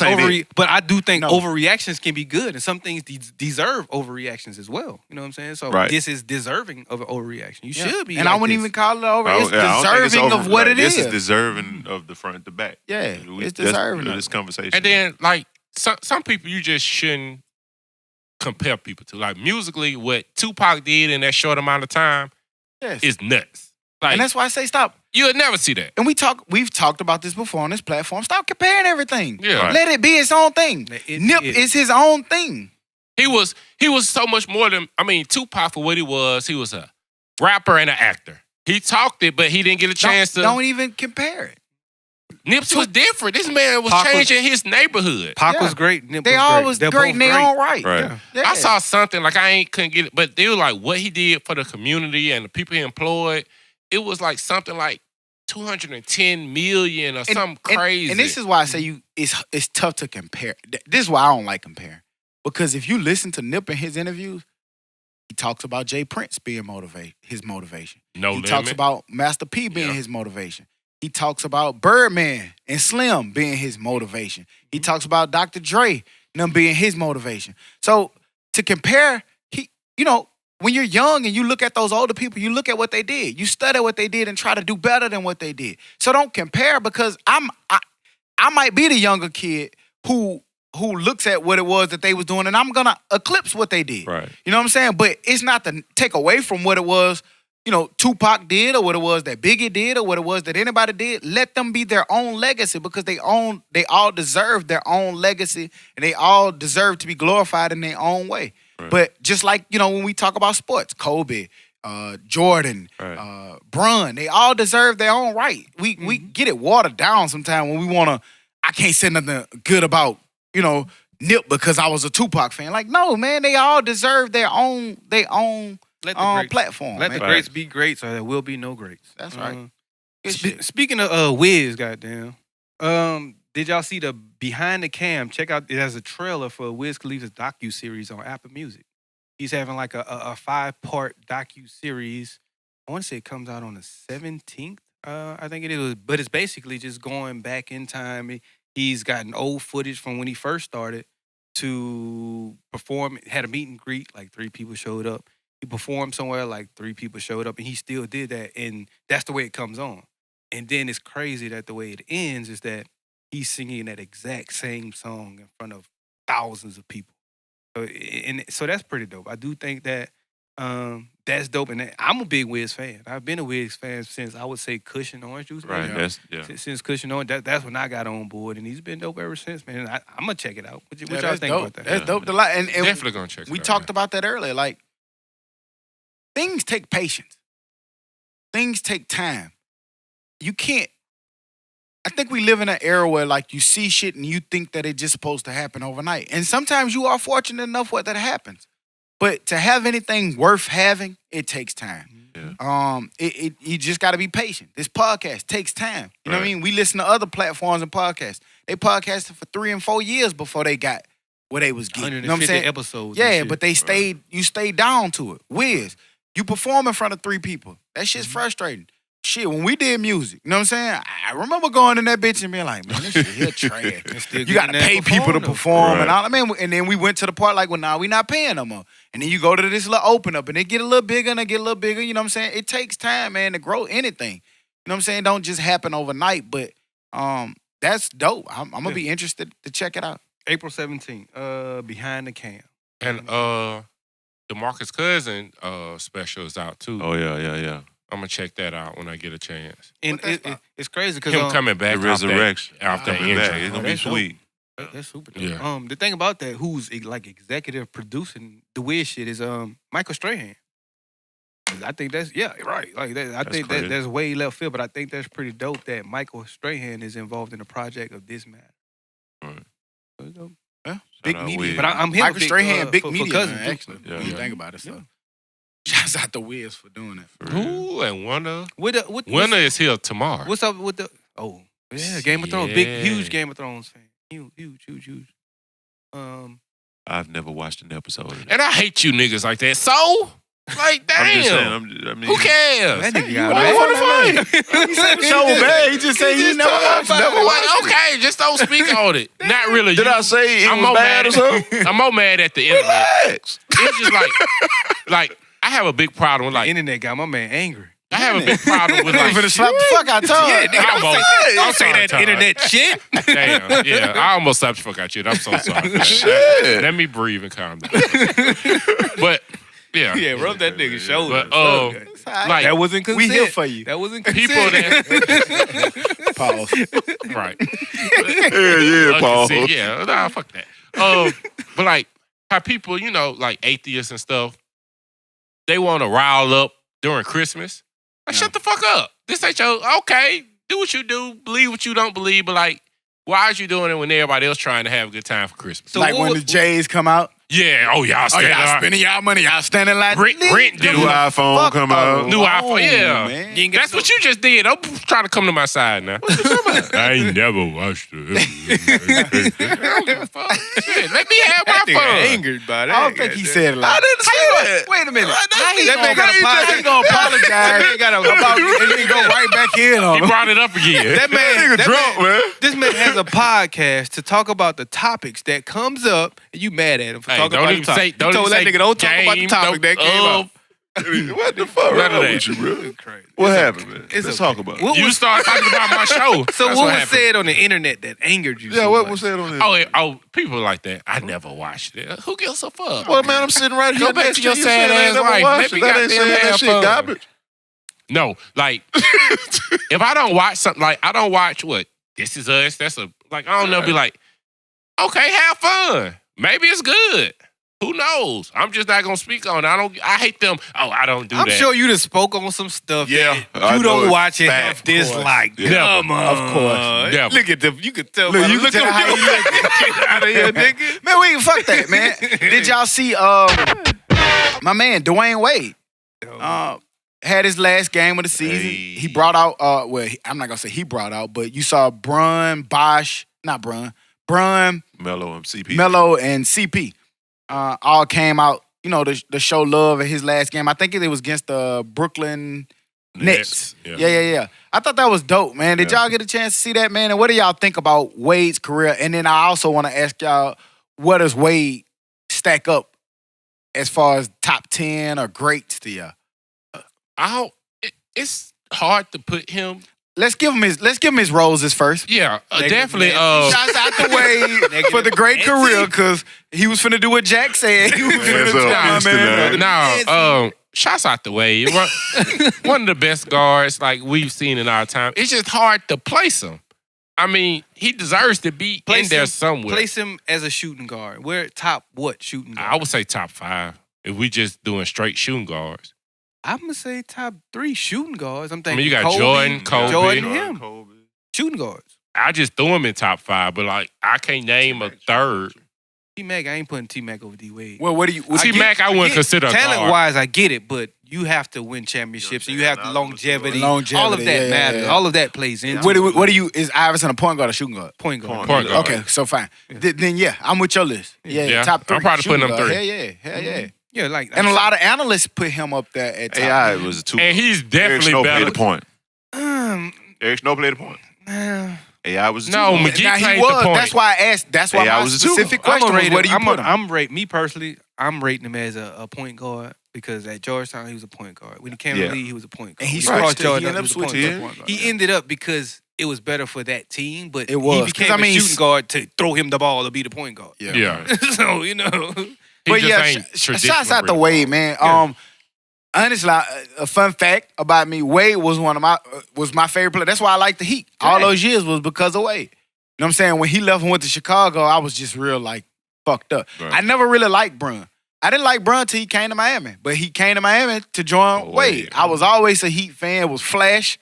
Speaker 3: but I do think overreactions can be good, and some things deserve overreactions as well. You know what I'm saying? So this is deserving of an overreaction. You should be,
Speaker 2: and I wouldn't even call it over. It's deserving of what it is.
Speaker 4: This is deserving of the front to back.
Speaker 2: Yeah, it's deserving of
Speaker 4: this conversation.
Speaker 1: And then like some people you just shouldn't compare people to. Like musically, what Tupac did in that short amount of time is nuts. Like,
Speaker 2: and that's why I say stop.
Speaker 1: You'll never see that.
Speaker 2: And we've talked about this before on this platform. Stop comparing everything.
Speaker 1: Yeah.
Speaker 2: Let it be its own thing. Nip is his own thing.
Speaker 1: He was so much more than, I mean, Tupac for what he was a rapper and an actor. He talked it, but he didn't get a chance to.
Speaker 2: Don't even compare it.
Speaker 1: Nips was different. This man was changing his neighborhood.
Speaker 3: Pac was great. Nip
Speaker 2: they
Speaker 3: was
Speaker 2: all
Speaker 3: great.
Speaker 2: was great in their own right.
Speaker 4: Yeah.
Speaker 1: I saw something, like couldn't get it, but they were like what he did for the community and the people he employed. It was like something like 210 million or something crazy.
Speaker 2: And this is why I say it's tough to compare. This is why I don't like comparing. Because if you listen to Nip in his interviews, he talks about Jay Prince being his motivation. He talks about Master P being his motivation. He talks about Birdman and Slim being his motivation. He talks about Dr. Dre and them being his motivation. So to compare, when you're young and you look at those older people, you look at what they did. You study what they did and try to do better than what they did. So don't compare, because I might be the younger kid who looks at what it was that they was doing, and I'm gonna eclipse what they did.
Speaker 4: Right.
Speaker 2: You know what I'm saying? But it's not to take away from what it was, Tupac did, or what it was that Biggie did, or what it was that anybody did. Let them be their own legacy, because they all deserve their own legacy, and they all deserve to be glorified in their own way. Right. But just like, when we talk about sports, Kobe, Jordan, Bron, they all deserve their own right. We get it watered down sometimes when we want to, I can't say nothing good about, Nip because I was a Tupac fan. Like, no, man, they all deserve their own platform.
Speaker 3: Let the greats be greats, or there will be no greats.
Speaker 2: That's right.
Speaker 3: Speaking of Wiz, goddamn, did y'all see the behind the cam? Check out, it has a trailer for Wiz Khalifa's docu-series on Apple Music. He's having like a 5-part docu-series. I want to say it comes out on the 17th, I think it is. But it's basically just going back in time. He's gotten old footage from when he first started to perform. Had a meet and greet, like 3 people showed up. He performed somewhere, like 3 people showed up, and he still did that. And that's the way it comes on. And then it's crazy that the way it ends is that he's singing that exact same song in front of thousands of people. So that's pretty dope. I do think that that's dope. And I'm a big Wiz fan. I've been a Wiz fan since, I would say, Cushion Orange Juice.
Speaker 4: Right.
Speaker 3: Since Cushion Orange, that's when I got on board. And he's been dope ever since, man. I'm going to check it out. What y'all think about that?
Speaker 2: That's dope. And
Speaker 1: definitely going to check it out.
Speaker 2: We talked about that earlier. Like, things take patience. Things take time. You can't I think we live in an era where like you see shit and you think that it's just supposed to happen overnight. And sometimes you are fortunate enough where that happens. But to have anything worth having, it takes time.
Speaker 4: Yeah.
Speaker 2: You just got to be patient. This podcast takes time. You know what I mean? We listen to other platforms and podcasts. They podcasted for 3 and 4 years before they got what they was getting. You know what I'm saying?
Speaker 3: Episodes.
Speaker 2: Yeah, but they stayed. You stayed down to it. Wiz, you perform in front of 3 people. That shit's frustrating. Shit, when we did music, you know what I'm saying? I remember going in that bitch and being like, man, this shit here trash. You got to pay people to perform and all. I mean, and then we went to the part like, well, nah, we not paying no more. And then you go to this little open up and it get a little bigger and it get a little bigger. You know what I'm saying? It takes time, man, to grow anything. You know what I'm saying? Don't just happen overnight, but that's dope. I'm going to be interested to check it out.
Speaker 3: April 17th, Behind the Cam.
Speaker 1: And the Marcus Cousin special is out too.
Speaker 4: Oh, yeah.
Speaker 1: I'm gonna check that out when I get a chance.
Speaker 3: And it's crazy because
Speaker 1: him coming back,
Speaker 4: the resurrection.
Speaker 1: after that
Speaker 4: Coming back.
Speaker 1: injury.
Speaker 4: It's gonna be sweet.
Speaker 3: That's super dope.
Speaker 1: Yeah.
Speaker 3: The thing about that, who's like executive producing the weird shit is Michael Strahan. I think that's right. Like that, I think
Speaker 4: crazy.
Speaker 3: that's way left field, but I think that's pretty dope that Michael Strahan is involved in the project of this matter.
Speaker 4: Right.
Speaker 2: Yeah.
Speaker 3: Big
Speaker 4: out
Speaker 3: media,
Speaker 4: Wiz.
Speaker 3: but I'm him.
Speaker 2: Michael Strahan, big
Speaker 3: for
Speaker 2: media,
Speaker 3: Cousins,
Speaker 2: man,
Speaker 3: too.
Speaker 2: actually.
Speaker 4: Yeah.
Speaker 2: When you think about it, so. Shouts out to Wiz for doing it.
Speaker 1: Ooh, and Winner
Speaker 3: What
Speaker 1: is here tomorrow.
Speaker 3: What's up with the? Oh, yeah, Game of Thrones, huge Game of Thrones fan, huge.
Speaker 4: I've never watched an episode of it.
Speaker 1: And I hate you niggas like that. So, like, damn.
Speaker 4: I'm just saying. I mean,
Speaker 1: Who cares?
Speaker 3: That nigga
Speaker 1: Hey,
Speaker 3: got
Speaker 1: what the
Speaker 3: mad.
Speaker 1: fuck?
Speaker 2: He said the show was bad. He just said he never watched it.
Speaker 1: Okay, just don't speak on it. Not really.
Speaker 4: Did I say it
Speaker 1: I'm
Speaker 4: was
Speaker 1: more
Speaker 4: bad
Speaker 1: mad
Speaker 4: or something?
Speaker 1: I'm more mad at the internet.
Speaker 4: Relax.
Speaker 1: It's just like I have a big problem with
Speaker 3: The
Speaker 1: like
Speaker 3: internet got my man angry.
Speaker 1: I have a big problem with
Speaker 2: I'm
Speaker 1: like
Speaker 2: finna slap the fuck out Todd.
Speaker 3: Yeah, nigga, don't say that
Speaker 1: Todd.
Speaker 3: internet shit.
Speaker 1: Damn, yeah, I almost slapped the fuck out you. I'm so sorry.
Speaker 4: Shit.
Speaker 1: Let me breathe and calm down. But yeah,
Speaker 3: Yeah, rub that nigga's shoulder.
Speaker 1: But like
Speaker 3: that wasn't consent.
Speaker 2: We here for you.
Speaker 3: That wasn't consent.
Speaker 1: people that
Speaker 2: Pause.
Speaker 1: right.
Speaker 4: Yeah, Paul.
Speaker 1: Yeah, nah, fuck that. But like how people, you know, like atheists and stuff, they want to rile up during Christmas. Like, shut the fuck up. This ain't your, okay, do what you do, believe what you don't believe, but like, why is you doing it when everybody else trying to have a good time for Christmas?
Speaker 3: So
Speaker 2: like when the J's come out.
Speaker 1: Yeah, y'all
Speaker 2: Spending y'all money. Y'all standing like
Speaker 1: Rent due.
Speaker 4: New iPhone come out.
Speaker 1: New iPhone, yeah.
Speaker 2: Man.
Speaker 3: You ain't got
Speaker 1: That's what you just did. Don't try to come to my side now. I ain't never watched it. I don't give a fuck. Shit, let me have my
Speaker 3: That nigga
Speaker 1: fun.
Speaker 3: angered by that.
Speaker 2: I don't think he said it like
Speaker 4: I didn't say that.
Speaker 2: Wait a minute.
Speaker 3: That man got
Speaker 2: He gonna apologize about it and then go right back in on
Speaker 1: He
Speaker 2: him.
Speaker 1: brought it up again.
Speaker 3: That man,
Speaker 4: Nigga drunk, man.
Speaker 3: This man has a podcast to talk about the topics that comes up, and you mad at him for
Speaker 1: Hey,
Speaker 3: talking
Speaker 1: don't
Speaker 3: about
Speaker 1: even
Speaker 3: the topic.
Speaker 1: say- don't
Speaker 3: You told
Speaker 1: even
Speaker 3: that
Speaker 1: say
Speaker 3: nigga don't talk about the
Speaker 1: game,
Speaker 3: topic that came up.
Speaker 4: What the fuck
Speaker 1: None
Speaker 4: wrong
Speaker 1: of that.
Speaker 4: with you, bro?
Speaker 3: Crazy.
Speaker 4: What happened, man?
Speaker 3: It's
Speaker 4: Let's
Speaker 3: okay.
Speaker 4: talk about it.
Speaker 3: What
Speaker 1: You
Speaker 3: was,
Speaker 1: start talking about my show.
Speaker 3: so
Speaker 1: That's
Speaker 3: what was
Speaker 1: happened.
Speaker 3: said on the internet that angered you?
Speaker 4: Yeah,
Speaker 3: so
Speaker 4: what
Speaker 3: much?
Speaker 4: was said on it?
Speaker 1: People like that. I never watched it. Who gives a fuck?
Speaker 4: Well, man, I'm sitting right here.
Speaker 1: Go back
Speaker 4: next
Speaker 1: to your
Speaker 4: you
Speaker 1: sad
Speaker 4: saying I ain't
Speaker 1: ass
Speaker 4: never
Speaker 1: life.
Speaker 4: watched
Speaker 1: Let me
Speaker 4: it. That ain't
Speaker 1: goddamn
Speaker 4: saying that
Speaker 1: have
Speaker 4: shit
Speaker 1: fun.
Speaker 4: garbage.
Speaker 1: No, like if I don't watch something, like I don't watch what This Is Us. That's a like I don't know. Be like, okay, have fun. Maybe it's good. Who knows? I'm just not gonna speak on it. I hate them. Oh, I don't do
Speaker 3: I'm
Speaker 1: that.
Speaker 3: sure you just spoke on some stuff.
Speaker 4: Yeah,
Speaker 3: that
Speaker 4: I
Speaker 3: you
Speaker 4: know
Speaker 3: don't
Speaker 4: it's
Speaker 3: watch it.
Speaker 4: fact,
Speaker 3: Have
Speaker 4: of
Speaker 3: dislike.
Speaker 1: course.
Speaker 3: Come on,
Speaker 2: Of course.
Speaker 1: Never.
Speaker 3: Look at them. You can tell.
Speaker 2: Look,
Speaker 3: by
Speaker 2: you
Speaker 3: the
Speaker 2: look at how he looking.
Speaker 3: Get out of here, nigga.
Speaker 2: Man, we fuck that, man. Did y'all see my man Dwayne Wade? Had his last game of the season.
Speaker 4: Hey.
Speaker 2: He brought out I'm not gonna say he brought out, but you saw Brun,
Speaker 4: Mello and CP.
Speaker 2: Melo, and CP all came out, you know, to show love at his last game. I think it was against the Brooklyn Nets. Yeah. I thought that was dope, man. Did y'all get a chance to see that, man? And what do y'all think about Wade's career? And then I also want to ask y'all, what does Wade stack up as far as top 10 or greats to y'all?
Speaker 1: It's hard to put him.
Speaker 2: Let's give him his roses first.
Speaker 1: Yeah, definitely.
Speaker 2: Shouts out to Wade for the great career, because he was finna do what Jack said. He was finna
Speaker 4: Hands up,
Speaker 2: do, man.
Speaker 1: No, shouts out the way. One of the best guards like we've seen in our time. It's just hard to place him. I mean, he deserves to be in there somewhere.
Speaker 3: Place him as a shooting guard. We're top what shooting guard?
Speaker 1: I would say top 5 if we just doing straight shooting guards.
Speaker 3: I'm gonna say top 3 shooting guards. I'm thinking.
Speaker 1: I mean, you got Jordan, Kobe.
Speaker 3: Jordan, him.
Speaker 4: Kobe.
Speaker 3: Shooting guards.
Speaker 1: I just threw him in top 5, but like I can't name a third.
Speaker 3: T-Mac, I ain't putting T-Mac over D-Wade.
Speaker 2: Well, what do you...
Speaker 1: T-Mac, I wouldn't consider a guard.
Speaker 3: Talent-wise, I get it, but you have to win championships and you have the longevity. All of that matters. All of that plays into it.
Speaker 2: What do you... Is Iverson a point guard or shooting guard?
Speaker 3: Point guard.
Speaker 2: Okay, so fine. Then yeah, I'm with your list. Yeah, top 3.
Speaker 1: I'm probably putting them 3.
Speaker 2: Hell yeah.
Speaker 3: Yeah, like...
Speaker 2: And a lot of analysts put him up there at top.
Speaker 4: AI was a 2.
Speaker 1: And he's definitely
Speaker 4: Eric Snow
Speaker 1: better.
Speaker 4: played the point. Eric Snow played the point. AI was a 2.
Speaker 1: No, McGee
Speaker 2: Now,
Speaker 1: played
Speaker 2: he was.
Speaker 1: the point.
Speaker 2: That's why I asked. That's why
Speaker 4: AI
Speaker 2: my
Speaker 4: was a 2.
Speaker 2: specific question was, where do you put him?
Speaker 3: Me personally, I'm rating him as a point guard because at Georgetown, he was a point guard. When he came to the league, he was a point guard.
Speaker 2: And he
Speaker 3: When
Speaker 2: switched to- he
Speaker 3: Jordan,
Speaker 2: ended up
Speaker 3: was a point
Speaker 2: switching
Speaker 3: guard.
Speaker 2: to point guard,
Speaker 3: He ended up because it was better for that team, but
Speaker 2: It was,
Speaker 3: he
Speaker 2: 'cause
Speaker 3: became
Speaker 2: I mean,
Speaker 3: a shooting guard to throw him the ball to be the point guard.
Speaker 1: Yeah.
Speaker 3: So, you know.
Speaker 1: He
Speaker 2: But
Speaker 1: just
Speaker 2: yeah,
Speaker 1: ain't
Speaker 2: shouts
Speaker 1: traditional
Speaker 2: out to
Speaker 1: really.
Speaker 2: Wade, man.
Speaker 3: Yeah.
Speaker 2: Honestly, a fun fact about me: Wade was my favorite player. That's why I like the Heat. All those years was because of Wade. You know what I'm saying? When he left and went to Chicago, I was just real like fucked up.
Speaker 4: Right.
Speaker 2: I never really liked Brun. I didn't like Brun till he came to Miami, but he came to Miami to join Wade. I was always a Heat fan. It was Flash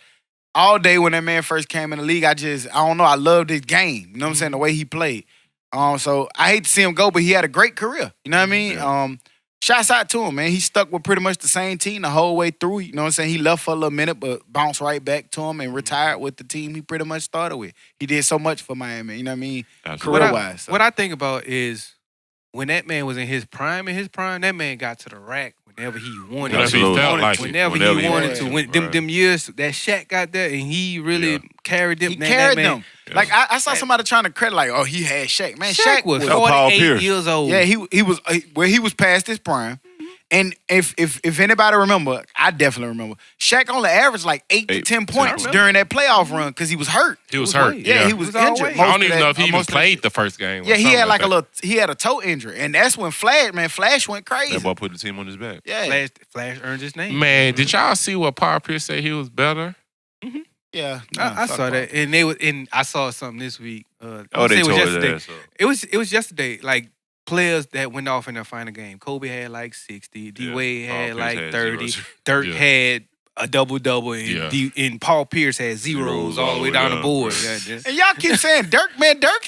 Speaker 2: all day when that man first came in the league. I don't know. I loved his game. You know what I'm saying? The way he played. So I hate to see him go, but he had a great career. You know what I mean?
Speaker 4: Yeah.
Speaker 2: Shouts out to him, man. He stuck with pretty much the same team the whole way through. You know what I'm saying? He left for a little minute, but bounced right back to him and retired with the team he pretty much started with. He did so much for Miami, you know what I mean?
Speaker 4: Absolutely.
Speaker 2: Career-wise.
Speaker 3: What I think about is when that man was in his prime, that man got to the rack whenever he wanted
Speaker 1: Whenever
Speaker 3: to.
Speaker 1: he felt like it.
Speaker 3: Whenever he wanted to. When them years that Shaq got there and he really carried them.
Speaker 2: He carried
Speaker 3: that man,
Speaker 2: them. Like I saw somebody trying to credit, like, oh, he had Shaq. Man,
Speaker 3: Shaq was
Speaker 4: Paul
Speaker 3: 48
Speaker 4: Pierce.
Speaker 3: years old.
Speaker 2: Yeah, he was past his prime. And if anybody remember, I definitely remember, Shaq only averaged like 8 to 10 points during that playoff run because he was hurt.
Speaker 1: He was hurt.
Speaker 2: Yeah, he was
Speaker 3: It was all
Speaker 2: injured.
Speaker 3: weight.
Speaker 1: I don't
Speaker 2: most
Speaker 1: even
Speaker 2: of
Speaker 1: know
Speaker 2: that-
Speaker 1: if he even
Speaker 2: most of that
Speaker 1: played
Speaker 2: shit.
Speaker 1: the first game. or
Speaker 2: Yeah, he
Speaker 1: something
Speaker 2: had like
Speaker 1: that.
Speaker 2: he had a toe injury, and that's when Flash went crazy.
Speaker 4: That boy put the team on his back.
Speaker 2: Yeah,
Speaker 3: Flash earned his name.
Speaker 1: Man, did y'all see what Paul Pierce said he was better?
Speaker 2: yeah.
Speaker 3: I saw that, and I saw something this week.
Speaker 4: They
Speaker 3: it
Speaker 4: tore
Speaker 3: was
Speaker 4: his
Speaker 3: yesterday.
Speaker 4: ass up.
Speaker 3: It was yesterday. Like players that went off in their final game. Kobe had like 60. D Wade
Speaker 4: Paul
Speaker 3: had
Speaker 4: Pierce
Speaker 3: like
Speaker 4: had
Speaker 3: 30.
Speaker 4: zeros.
Speaker 3: Dirk
Speaker 1: Yeah.
Speaker 3: had a double, and Paul Pierce had zeros all the way down the board. Yeah, just-
Speaker 2: And y'all keep saying Dirk, man. Dirk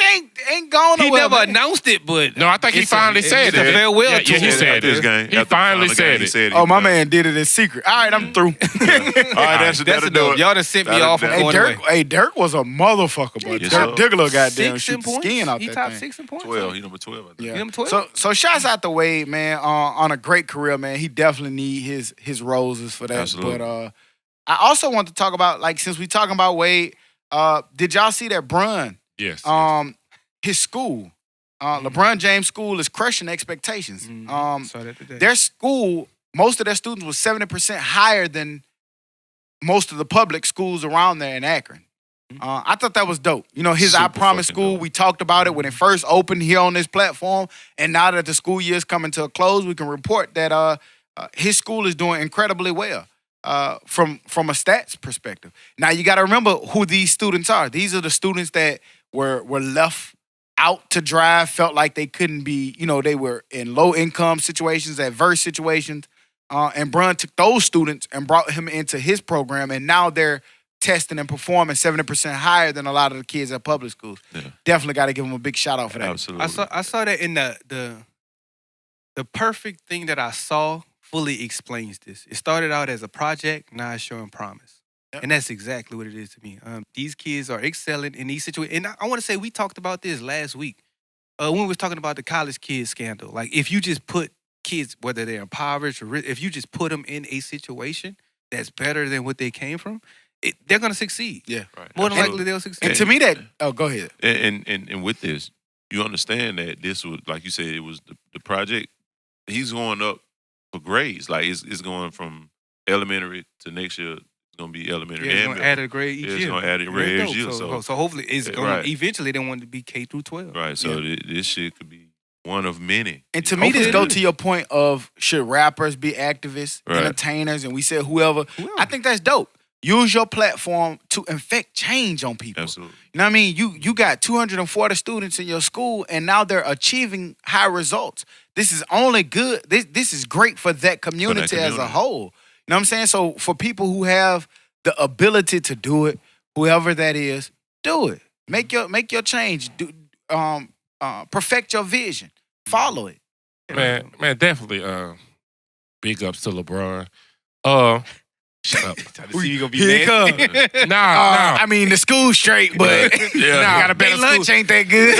Speaker 2: ain't gone
Speaker 3: he
Speaker 2: nowhere.
Speaker 3: never
Speaker 2: man.
Speaker 3: announced it, but
Speaker 1: No, I think he
Speaker 3: it's
Speaker 1: finally said
Speaker 3: it's
Speaker 1: it.
Speaker 3: a farewell
Speaker 1: Yeah,
Speaker 3: tour.
Speaker 1: he said
Speaker 4: After this
Speaker 1: it.
Speaker 4: game,
Speaker 1: He
Speaker 4: after the
Speaker 1: finally
Speaker 4: final
Speaker 1: said
Speaker 4: game,
Speaker 1: it.
Speaker 4: he said
Speaker 2: Oh, my
Speaker 4: was
Speaker 2: man did it in secret. All right, I'm through.
Speaker 4: done. All right, that's
Speaker 3: That's
Speaker 4: that'll do
Speaker 3: enough.
Speaker 4: it.
Speaker 3: Y'all done sent me
Speaker 4: That'll-
Speaker 3: off. I'm
Speaker 4: that'll-
Speaker 3: going away.
Speaker 2: Dirk was a motherfucker, bro.
Speaker 4: Yes,
Speaker 2: Dirk
Speaker 4: sir.
Speaker 2: Diggler goddamn
Speaker 3: 6
Speaker 2: shoot
Speaker 3: in
Speaker 2: the
Speaker 3: points.
Speaker 2: skin out
Speaker 3: He
Speaker 2: that
Speaker 3: top
Speaker 2: thing.
Speaker 3: 6 in points.
Speaker 4: 12. He number 12. I think.
Speaker 2: Yeah.
Speaker 3: Number 12.
Speaker 2: So shouts out to Wade, man, on a great career, man. He definitely need his roses for that.
Speaker 4: Absolutely.
Speaker 2: But I also want to talk about, like, since we talking about Wade, did y'all see that Brun?
Speaker 1: Yes.
Speaker 2: His school, LeBron James School, is crushing expectations.
Speaker 3: Saw that today.
Speaker 2: Their school, most of their students was 70% higher than most of the public schools around there in Akron. I thought that was dope. You know, his I
Speaker 4: Super
Speaker 2: Promise
Speaker 4: fucking
Speaker 2: School,
Speaker 4: dope.
Speaker 2: we talked about it when it first opened here on this platform. And now that the school year is coming to a close, we can report that his school is doing incredibly well from a stats perspective. Now, you got to remember who these students are. These are the students that were left out to dry, felt like they couldn't be, you know, they were in low-income situations, adverse situations. And Brun took those students and brought him into his program, and now they're testing and performing 70% higher than a lot of the kids at public schools.
Speaker 4: Yeah.
Speaker 2: Definitely got to give him a big shout out for that.
Speaker 4: Absolutely.
Speaker 3: I saw that in the perfect thing that I saw fully explains this. It started out as a project, now it's showing promise.
Speaker 2: Yep.
Speaker 3: And that's exactly what it is to me. These kids are excelling in these situations. And I want to say we talked about this last week when we was talking about the college kids scandal. Like, if you just put kids, whether they're impoverished or rich, if you just put them in a situation that's better than what they came from, they're going to succeed.
Speaker 2: Yeah.
Speaker 4: Right.
Speaker 3: More than
Speaker 4: Absolutely.
Speaker 3: likely they'll succeed.
Speaker 2: And to me, go ahead.
Speaker 4: And with this, you understand that this was, like you said, it was the project. He's going up for grades. Like, it's going from elementary to next year. It's going to be elementary
Speaker 3: Yeah, it's
Speaker 4: and
Speaker 3: going to
Speaker 4: middle.
Speaker 3: add a grade each
Speaker 4: Yeah,
Speaker 3: year.
Speaker 4: it's gonna add a
Speaker 3: Very
Speaker 4: grade each
Speaker 3: dope.
Speaker 4: year,
Speaker 3: So hopefully it's going
Speaker 4: right.
Speaker 3: to, eventually they want it to be K through 12.
Speaker 4: Right. So this shit could be one of many.
Speaker 2: And to me, this
Speaker 3: Hopefully
Speaker 2: go
Speaker 3: it
Speaker 2: to your point of should rappers be activists,
Speaker 4: Right.
Speaker 2: entertainers, and we said whoever. I think that's dope. Use your platform to infect change on people.
Speaker 4: Absolutely.
Speaker 2: You know what I mean? You got 240 students in your school, and now they're achieving high results. This is only good. This is great for that community as a
Speaker 4: community.
Speaker 2: whole. You know what I'm saying? So for people who have the ability to do it, whoever that is, do it. Make your change. Do perfect your vision. Follow it.
Speaker 1: Man, definitely. Big ups to LeBron. Shut up.
Speaker 3: See you gonna be
Speaker 2: Here
Speaker 3: mad.
Speaker 2: it come.
Speaker 1: Nah.
Speaker 2: I mean, the school's straight, but
Speaker 4: Yeah.
Speaker 2: got a better lunch ain't that good.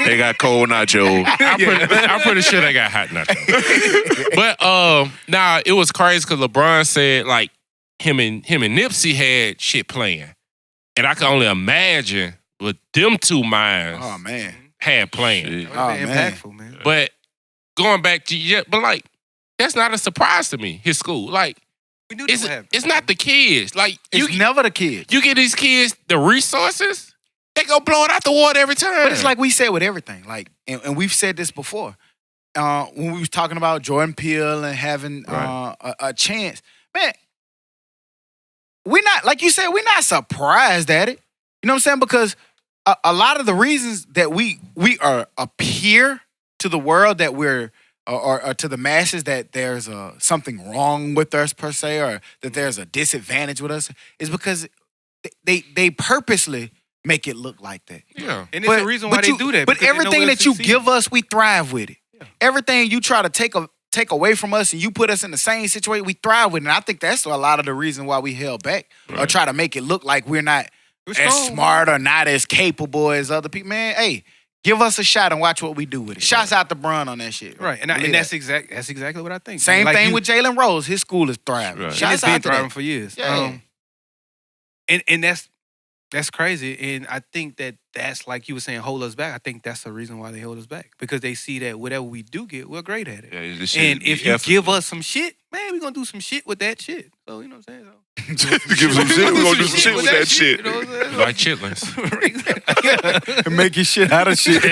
Speaker 4: They got cold nacho.
Speaker 1: I'm pretty sure they got hot nachos. But it was crazy because LeBron said like him and Nipsey had shit playing, and I can only imagine what them two minds
Speaker 2: Oh man.
Speaker 1: had playing.
Speaker 4: Shit.
Speaker 2: Oh, man.
Speaker 3: Impactful, man.
Speaker 1: But going back to but like that's not a surprise to me. His school, like
Speaker 3: We knew that would happen.
Speaker 1: it's not the kids. Like
Speaker 2: It's never the kid.
Speaker 1: you get these kids the resources, they go blow it out the water every time.
Speaker 2: But it's like we said with everything. Like, and we've said this before. When we was talking about Jordan Peele and having a chance, man. We're not, like you said, we're not surprised at it. You know what I'm saying? Because a lot of the reasons that we are appear to the world that we're or to the masses that there's something wrong with us per se, or that there's a disadvantage with us, is because they purposely make it look like that.
Speaker 1: yeah.
Speaker 3: And it's the reason why they do that.
Speaker 2: But
Speaker 3: because they know
Speaker 2: everything
Speaker 3: it'll
Speaker 2: that you
Speaker 3: succeed.
Speaker 2: give us, we thrive with it.
Speaker 3: Yeah.
Speaker 2: Everything you try to take away from us and you put us in the same situation, we thrive with it. And I think that's a lot of the reason why we held back or try to make it look like we're not
Speaker 3: We're
Speaker 2: as
Speaker 3: strong.
Speaker 2: smart or not as capable as other people. Man, hey, give us a shot and watch what we do with it. Shouts out to Brun on that shit.
Speaker 3: Right, and
Speaker 2: Believe
Speaker 3: that's
Speaker 2: that.
Speaker 3: exactly what I think.
Speaker 2: Same
Speaker 3: Like
Speaker 2: thing
Speaker 3: you-
Speaker 2: with Jalen Rose. His school is thriving.
Speaker 4: Right.
Speaker 3: And
Speaker 2: Shouts
Speaker 3: it's been
Speaker 2: out to
Speaker 3: thriving
Speaker 2: that.
Speaker 3: for years.
Speaker 2: Yeah.
Speaker 3: And that's crazy. And I think that's like you were saying, hold us back. I think that's the reason why they hold us back, because they see that whatever we do get, we're great at it.
Speaker 4: Yeah, this shit
Speaker 3: And
Speaker 4: be
Speaker 3: if you
Speaker 4: effort.
Speaker 3: give us some shit, man, we're gonna do some shit with that shit. So you know what I'm saying?
Speaker 4: give some shit, we're gonna do some shit with that shit.
Speaker 3: You know what I'm saying?
Speaker 1: Like chitlins.
Speaker 3: Exactly.
Speaker 2: Making shit out of shit. Y'all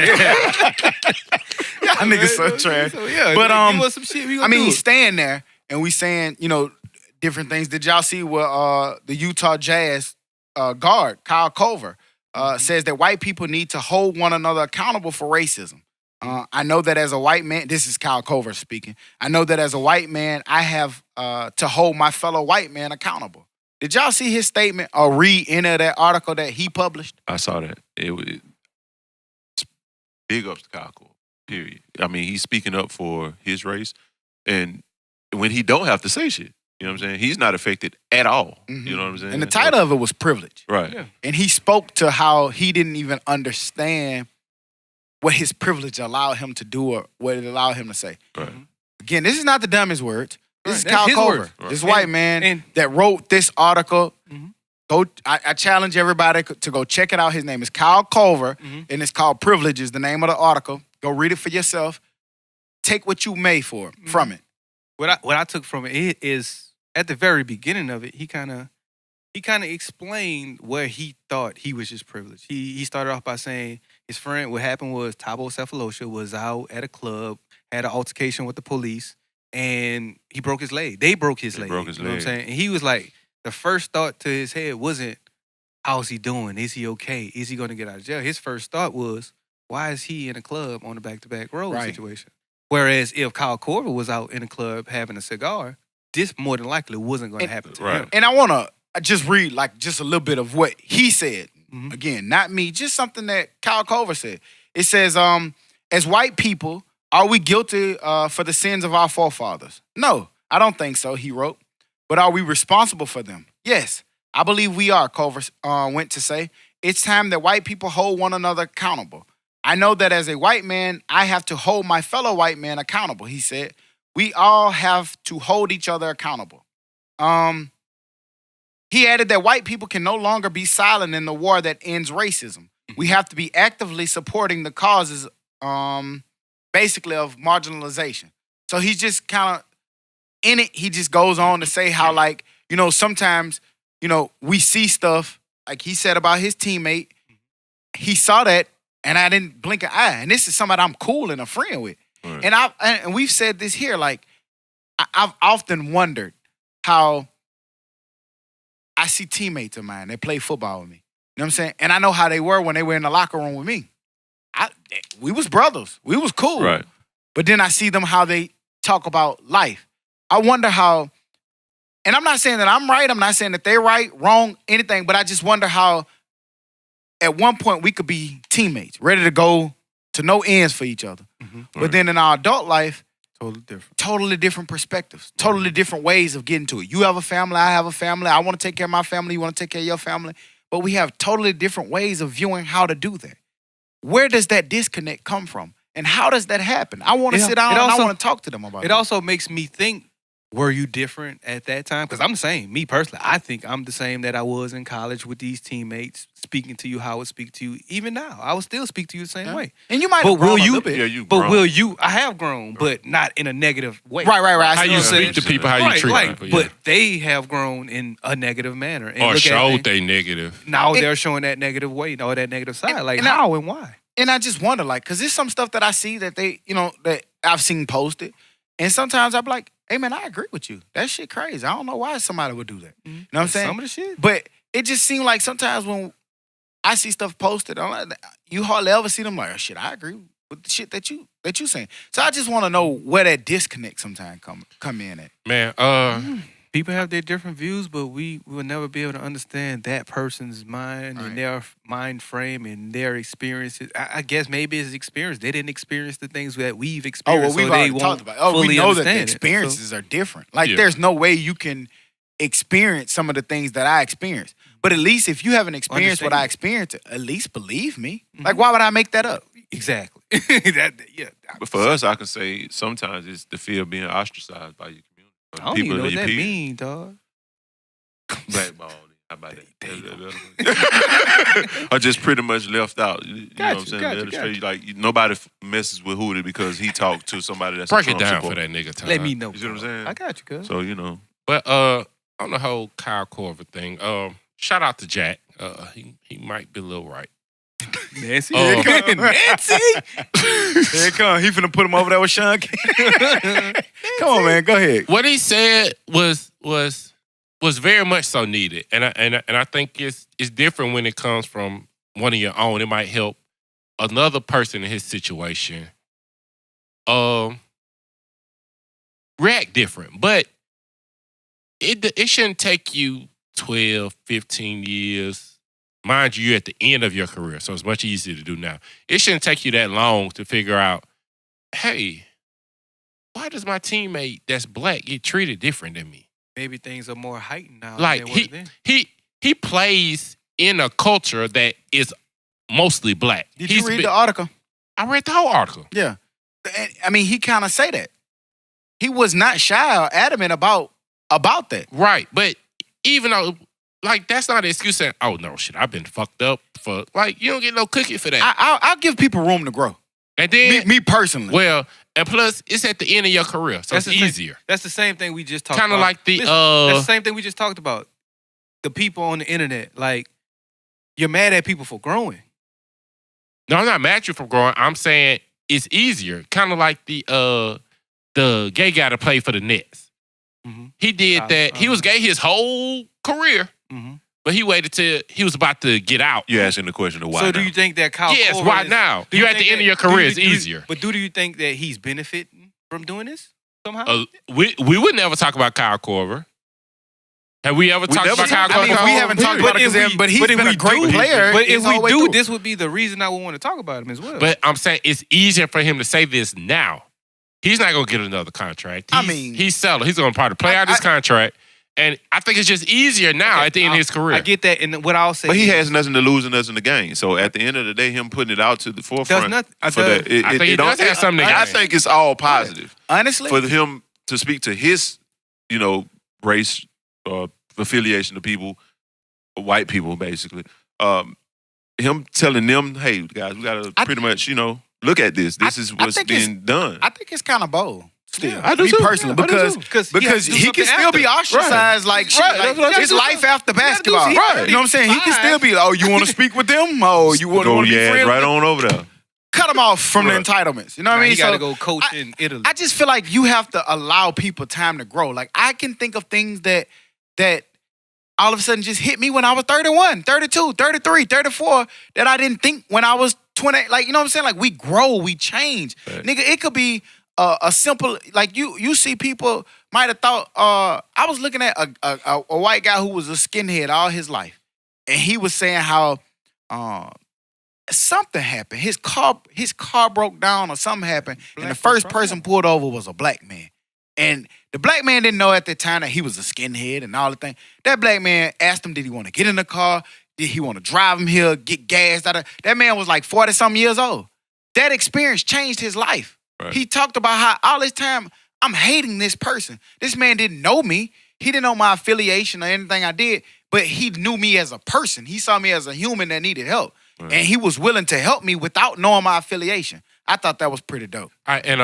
Speaker 2: niggas so trash.
Speaker 3: So, yeah,
Speaker 2: But,
Speaker 3: give us some shit. We gonna
Speaker 2: I mean,
Speaker 3: do
Speaker 2: he's
Speaker 3: it.
Speaker 2: staying there, and we saying, different things. Did y'all see what the Utah Jazz guard, Kyle Culver, says that white people need to hold one another accountable for racism? I know that as a white man, this is Kyle Culver speaking. I know that as a white man, I have to hold my fellow white man accountable. Did y'all see his statement or read any of that article that he published?
Speaker 4: I saw that. It's big ups to Kyle Cole, period. I mean, he's speaking up for his race, and when he don't have to say shit, you know what I'm saying? He's not affected at all.
Speaker 2: Mhm.
Speaker 4: You know what I'm saying?
Speaker 2: And the title of it was Privilege.
Speaker 4: Right.
Speaker 3: Yeah.
Speaker 2: And he spoke to how he didn't even understand what his privilege allowed him to do or what it allowed him to say.
Speaker 4: Right.
Speaker 2: Again, this is not the dumbest words. This
Speaker 3: Right,
Speaker 2: is
Speaker 3: that's
Speaker 2: Kyle
Speaker 3: his
Speaker 2: Culver,
Speaker 3: words.
Speaker 4: Right.
Speaker 2: this white man
Speaker 3: and-
Speaker 2: that wrote this article.
Speaker 3: Mhm.
Speaker 2: I challenge everybody to go check it out. His name is Kyle Culver,
Speaker 3: Mhm.
Speaker 2: and it's called Privilege is the name of the article. Go read it for yourself. Take what you may from it.
Speaker 3: What I took from it is at the very beginning of it, he kind of explained where he thought he was just privileged. He started off by saying his friend, what happened was Thabo Cephalosha was out at a club, had an altercation with the police, and he broke his leg. They broke his leg.
Speaker 4: broke his
Speaker 3: you know what I'm
Speaker 4: leg.
Speaker 3: saying? And he was like, the first thought to his head wasn't, how's he doing? Is he okay? Is he going to get out of jail? His first thought was, why is he in a club on a back-to-back road
Speaker 2: Right.
Speaker 3: situation? Whereas if Kyle Corver was out in a club having a cigar, this more than likely wasn't going to happen to
Speaker 4: Right.
Speaker 3: him.
Speaker 2: And I want to just read just a little bit of what he said.
Speaker 3: Mhm.
Speaker 2: Again, not me, just something that Kyle Culver said. It says, as white people, are we guilty for the sins of our forefathers? No, I don't think so, he wrote. But are we responsible for them? Yes, I believe we are, Culver went to say. It's time that white people hold one another accountable. I know that as a white man, I have to hold my fellow white man accountable, he said. We all have to hold each other accountable. He added that white people can no longer be silent in the war that ends racism. We have to be actively supporting the causes, basically, of marginalization. So he's just kind of, in it, he just goes on to say how, like, sometimes, we see stuff, like he said about his teammate. He saw that, and I didn't blink an eye. And this is somebody I'm cool and a friend with.
Speaker 4: Right.
Speaker 2: And we've said this here, like, I've often wondered how I see teammates of mine that play football with me. You know what I'm saying? And I know how they were when they were in the locker room with me. We was brothers. We was cool.
Speaker 4: Right.
Speaker 2: But then I see them how they talk about life. I wonder how, and I'm not saying that I'm right. I'm not saying that they're right, wrong, anything, but I just wonder how at one point we could be teammates, ready to go to no ends for each other.
Speaker 3: Mm-hmm.
Speaker 2: But then in our adult life,
Speaker 3: totally different
Speaker 2: perspectives, totally different ways of getting to it. You have a family, I have a family. I want to take care of my family, you want to take care of your family. But we have totally different ways of viewing how to do that. Where does that disconnect come from? And how does that happen? I want to sit down and I want to talk to them about it.
Speaker 3: It also makes me think, were you different at that time? Because I'm the same. Me personally, I think I'm the same that I was in college with these teammates, speaking to you how I would speak to you. Even now, I would still speak to you the same way.
Speaker 2: And you might have grown a little bit.
Speaker 4: Yeah, you
Speaker 3: But
Speaker 4: grown.
Speaker 3: will you? I have grown, but not in a negative way.
Speaker 2: Right.
Speaker 1: How you speak to people, how you treat people. Yeah.
Speaker 3: But they have grown in a negative manner. And
Speaker 1: Or
Speaker 3: look at
Speaker 1: showed they negative.
Speaker 3: Now they're showing that negative way, or that negative side. How and why?
Speaker 2: And I just wonder, because there's some stuff that I see that that I've seen posted. And sometimes I'm like, hey, man, I agree with you. That shit crazy. I don't know why somebody would do that. You know what I'm saying?
Speaker 3: Some of the shit.
Speaker 2: But it just seems like sometimes when I see stuff posted, I'm like, you hardly ever see them like, oh, shit, I agree with the shit that you saying. So I just want to know where that disconnect sometimes come in at.
Speaker 1: Man,
Speaker 3: people have their different views, but we will never be able to understand that person's mind and their mind frame and their experiences. I guess maybe it's experience. They didn't experience the things that we've experienced.
Speaker 2: We've already talked about it. We know that the experiences are different. There's no way you can experience some of the things that I experienced. But at least if you haven't experienced what I experienced, at least believe me. Mm-hmm. Why would I make that up?
Speaker 3: Exactly.
Speaker 4: But for us, I can say sometimes it's the fear of being ostracized by your community.
Speaker 3: I don't even know what that mean, dog.
Speaker 4: Blackball. How about that? Or just pretty much left out. You know what I'm saying? Like, nobody messes with Hootie because he talked to somebody that's
Speaker 1: break
Speaker 4: a
Speaker 1: it
Speaker 4: Trump
Speaker 1: down
Speaker 4: support.
Speaker 1: for that nigga time.
Speaker 3: Let me know.
Speaker 4: You see what I'm saying?
Speaker 3: I got you, cuz.
Speaker 4: So, you know.
Speaker 1: But on the whole Kyle Korver thing, shout out to Jack. He might be a little right.
Speaker 3: Nancy.
Speaker 2: Nancy. Here it come. He finna put him over there with Sean. Come on, man. Go ahead.
Speaker 1: What he said was very much so needed, and I think it's different when it comes from one of your own. It might help another person in his situation react different, but it shouldn't take you 12, 15 years. Mind you, you're at the end of your career, so it's much easier to do now. It shouldn't take you that long to figure out, hey, why does my teammate that's black get treated different than me?
Speaker 3: Maybe things are more heightened now.
Speaker 1: Like he plays in a culture that is mostly black.
Speaker 2: Did you read the article?
Speaker 1: I read the whole article.
Speaker 2: Yeah. I mean, he kind of say that. He was not shy or adamant about that.
Speaker 1: Right. But even though, that's not an excuse saying, oh, no, shit, I've been fucked up for, you don't get no cookie for that.
Speaker 2: I'll give people room to grow.
Speaker 1: And then,
Speaker 2: me personally.
Speaker 1: Well, and plus, it's at the end of your career, so it's easier.
Speaker 3: That's the same thing we just talked about.
Speaker 1: Kind of like the,
Speaker 3: that's the same thing we just talked about. The people on the internet, you're mad at people for growing.
Speaker 1: No, I'm not mad at you for growing. I'm saying it's easier. Kind of like the gay guy that played for the Nets. Mm-hmm. He did that. He was gay his whole career. Mm-hmm. But he waited till he was about to get out.
Speaker 4: You're asking the question of why.
Speaker 3: So
Speaker 4: now?
Speaker 3: Do you think that Kyle
Speaker 1: Yes,
Speaker 3: Korver
Speaker 1: why now? You're at the end of your career. It's easier.
Speaker 3: But do you think that he's benefiting from doing this somehow?
Speaker 1: We would never talk about Kyle Korver. Have we ever talked about Kyle Korver?
Speaker 2: I mean, we haven't talked about it, but he's been a great player.
Speaker 3: But if we do, this would be the reason I would want to talk about him as well.
Speaker 1: But I'm saying it's easier for him to say this now. He's not going to get another contract. He's settled. He's going to probably play out his contract. And I think it's just easier now at the end of his career.
Speaker 3: I get that, and what I'll say,
Speaker 4: but he has nothing to lose and nothing to gain. So at the end of the day, him putting it out to the forefront,
Speaker 1: I think he does have something to gain.
Speaker 4: I think it's all positive.
Speaker 2: Honestly,
Speaker 4: for him to speak to his, race affiliation of people, white people, basically. Him telling them, "Hey, guys, we gotta pretty much, look at this. This is what's being done."
Speaker 2: I think it's kind of bold. Still,
Speaker 4: yeah, I do
Speaker 2: me
Speaker 4: too.
Speaker 2: personally, because he can still be ostracized it's life after basketball.
Speaker 4: Right.
Speaker 2: You know what I'm saying? He can still be, oh, you want to speak with them? Oh, you want to be friends?
Speaker 4: Right on over there.
Speaker 2: Cut him off from the entitlements. You know what I mean?
Speaker 3: He got to go coach in Italy.
Speaker 2: I just feel like you have to allow people time to grow. Like, I can think of things that all of a sudden just hit me when I was 31, 32, 33, 34 that I didn't think when I was 20. Like, you know what I'm saying? Like, we grow, we change. Right. Nigga, it could be a simple, like you see people might have thought, I was looking at a white guy who was a skinhead all his life. And he was saying how something happened. His car broke down or something happened, and the first person pulled over was a black man. And the black man didn't know at the time that he was a skinhead and all the things. That black man asked him, did he want to get in the car? Did he want to drive him here, get gassed out of? That man was like 40-something years old. That experience changed his life. Right. He talked about how all this time, I'm hating this person. This man didn't know me. He didn't know my affiliation or anything I did, but he knew me as a person. He saw me as a human that needed help. Right. And he was willing to help me without knowing my affiliation. I thought that was pretty dope.
Speaker 1: All right, and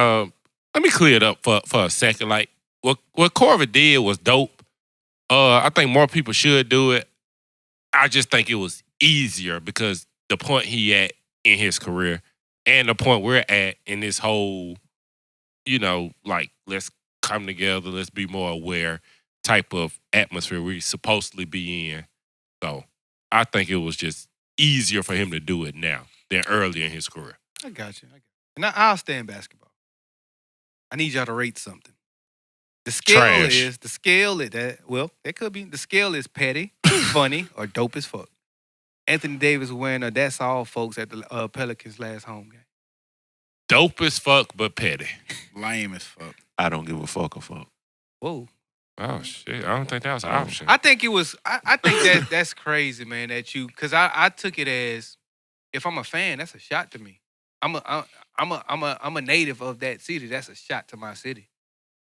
Speaker 1: let me clear it up for a second. Like, what Corver did was dope. I think more people should do it. I just think it was easier because the point he at in his career and the point we're at in this whole, like, let's come together, let's be more aware type of atmosphere we're supposedly be in. So I think it was just easier for him to do it now than earlier in his career.
Speaker 3: I got you. And I'll stay in basketball. I need y'all to rate something. The scale is that could be the scale is petty, funny, or dope as fuck. Anthony Davis wearing a "That's All, folks" at the Pelicans' last home game.
Speaker 1: Dope as fuck, but petty.
Speaker 2: Lame as fuck.
Speaker 4: I don't give a fuck.
Speaker 3: Whoa.
Speaker 1: Oh shit! I don't think that was an option.
Speaker 3: I think it was. I think that's crazy, man. Because I took it as, if I'm a fan, that's a shot to me. I'm a native of that city. That's a shot to my city.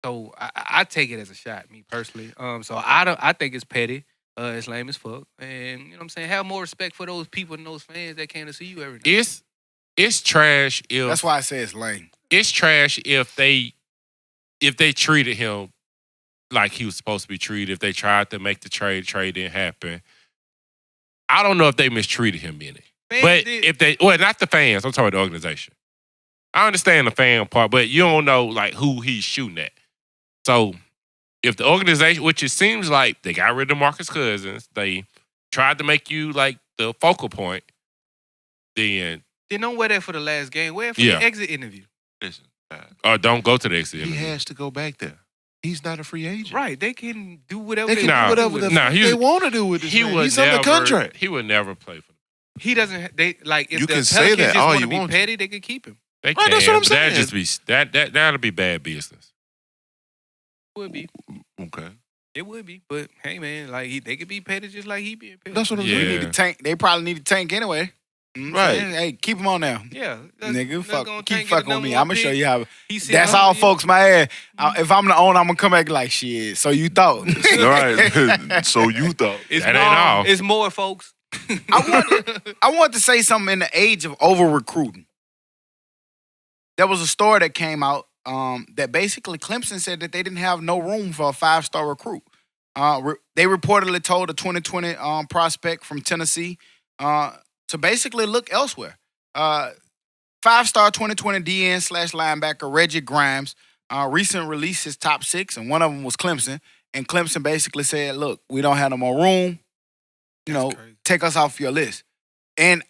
Speaker 3: So I take it as a shot, me personally. So I think it's petty. It's lame as fuck. And you know what I'm saying? Have more respect for those people and those fans that came to see you every day.
Speaker 1: It's trash if
Speaker 2: that's why I say it's lame.
Speaker 1: It's trash if they treated him like he was supposed to be treated. If they tried to make the trade didn't happen. I don't know if they mistreated him in it. But if they, not the fans, I'm talking about the organization. I understand the fan part, but you don't know like who he's shooting at. So if the organization, which it seems like they got rid of DeMarcus Cousins, they tried to make you like the focal point, then
Speaker 3: don't wear that for the last game. Wear it for the exit interview.
Speaker 4: Listen,
Speaker 1: or don't go to the exit interview.
Speaker 4: He has to go back there. He's not a free agent.
Speaker 3: Right. They can do whatever
Speaker 4: they want to do with this man. He's under contract.
Speaker 1: He would never play for them.
Speaker 3: He doesn't. They like if
Speaker 4: you
Speaker 3: the
Speaker 4: can
Speaker 3: Pelicans
Speaker 4: say that
Speaker 3: just
Speaker 4: all
Speaker 3: want
Speaker 4: you
Speaker 3: to be
Speaker 4: want
Speaker 3: petty, they could keep him.
Speaker 1: They
Speaker 4: right,
Speaker 1: can.
Speaker 4: That's what I'm saying.
Speaker 1: That'd just be that'll be bad business.
Speaker 3: Would be.
Speaker 4: Okay.
Speaker 3: It would be, but hey, man, like they could be petty just like he being petty.
Speaker 2: That's what I'm saying. Need to tank. They probably need to tank anyway.
Speaker 4: Right.
Speaker 2: Hey, keep him on now.
Speaker 3: Yeah.
Speaker 2: Nigga, keep fucking with me. I'm going to show you how.
Speaker 3: That's
Speaker 2: all, folks, my ass. If I'm the owner, I'm going to come back like, shit, so you thought.
Speaker 4: All right. So you thought.
Speaker 3: That ain't all. It's more, folks.
Speaker 2: I want to say something in the age of over-recruiting. There was a story that came out that basically Clemson said that they didn't have no room for a 5-star recruit. They reportedly told a 2020 prospect from Tennessee to basically look elsewhere. 5-star 2020 DN/linebacker Reggie Grimes recently released his top 6, and one of them was Clemson. And Clemson basically said, look, we don't have no more room. Take us off your list. And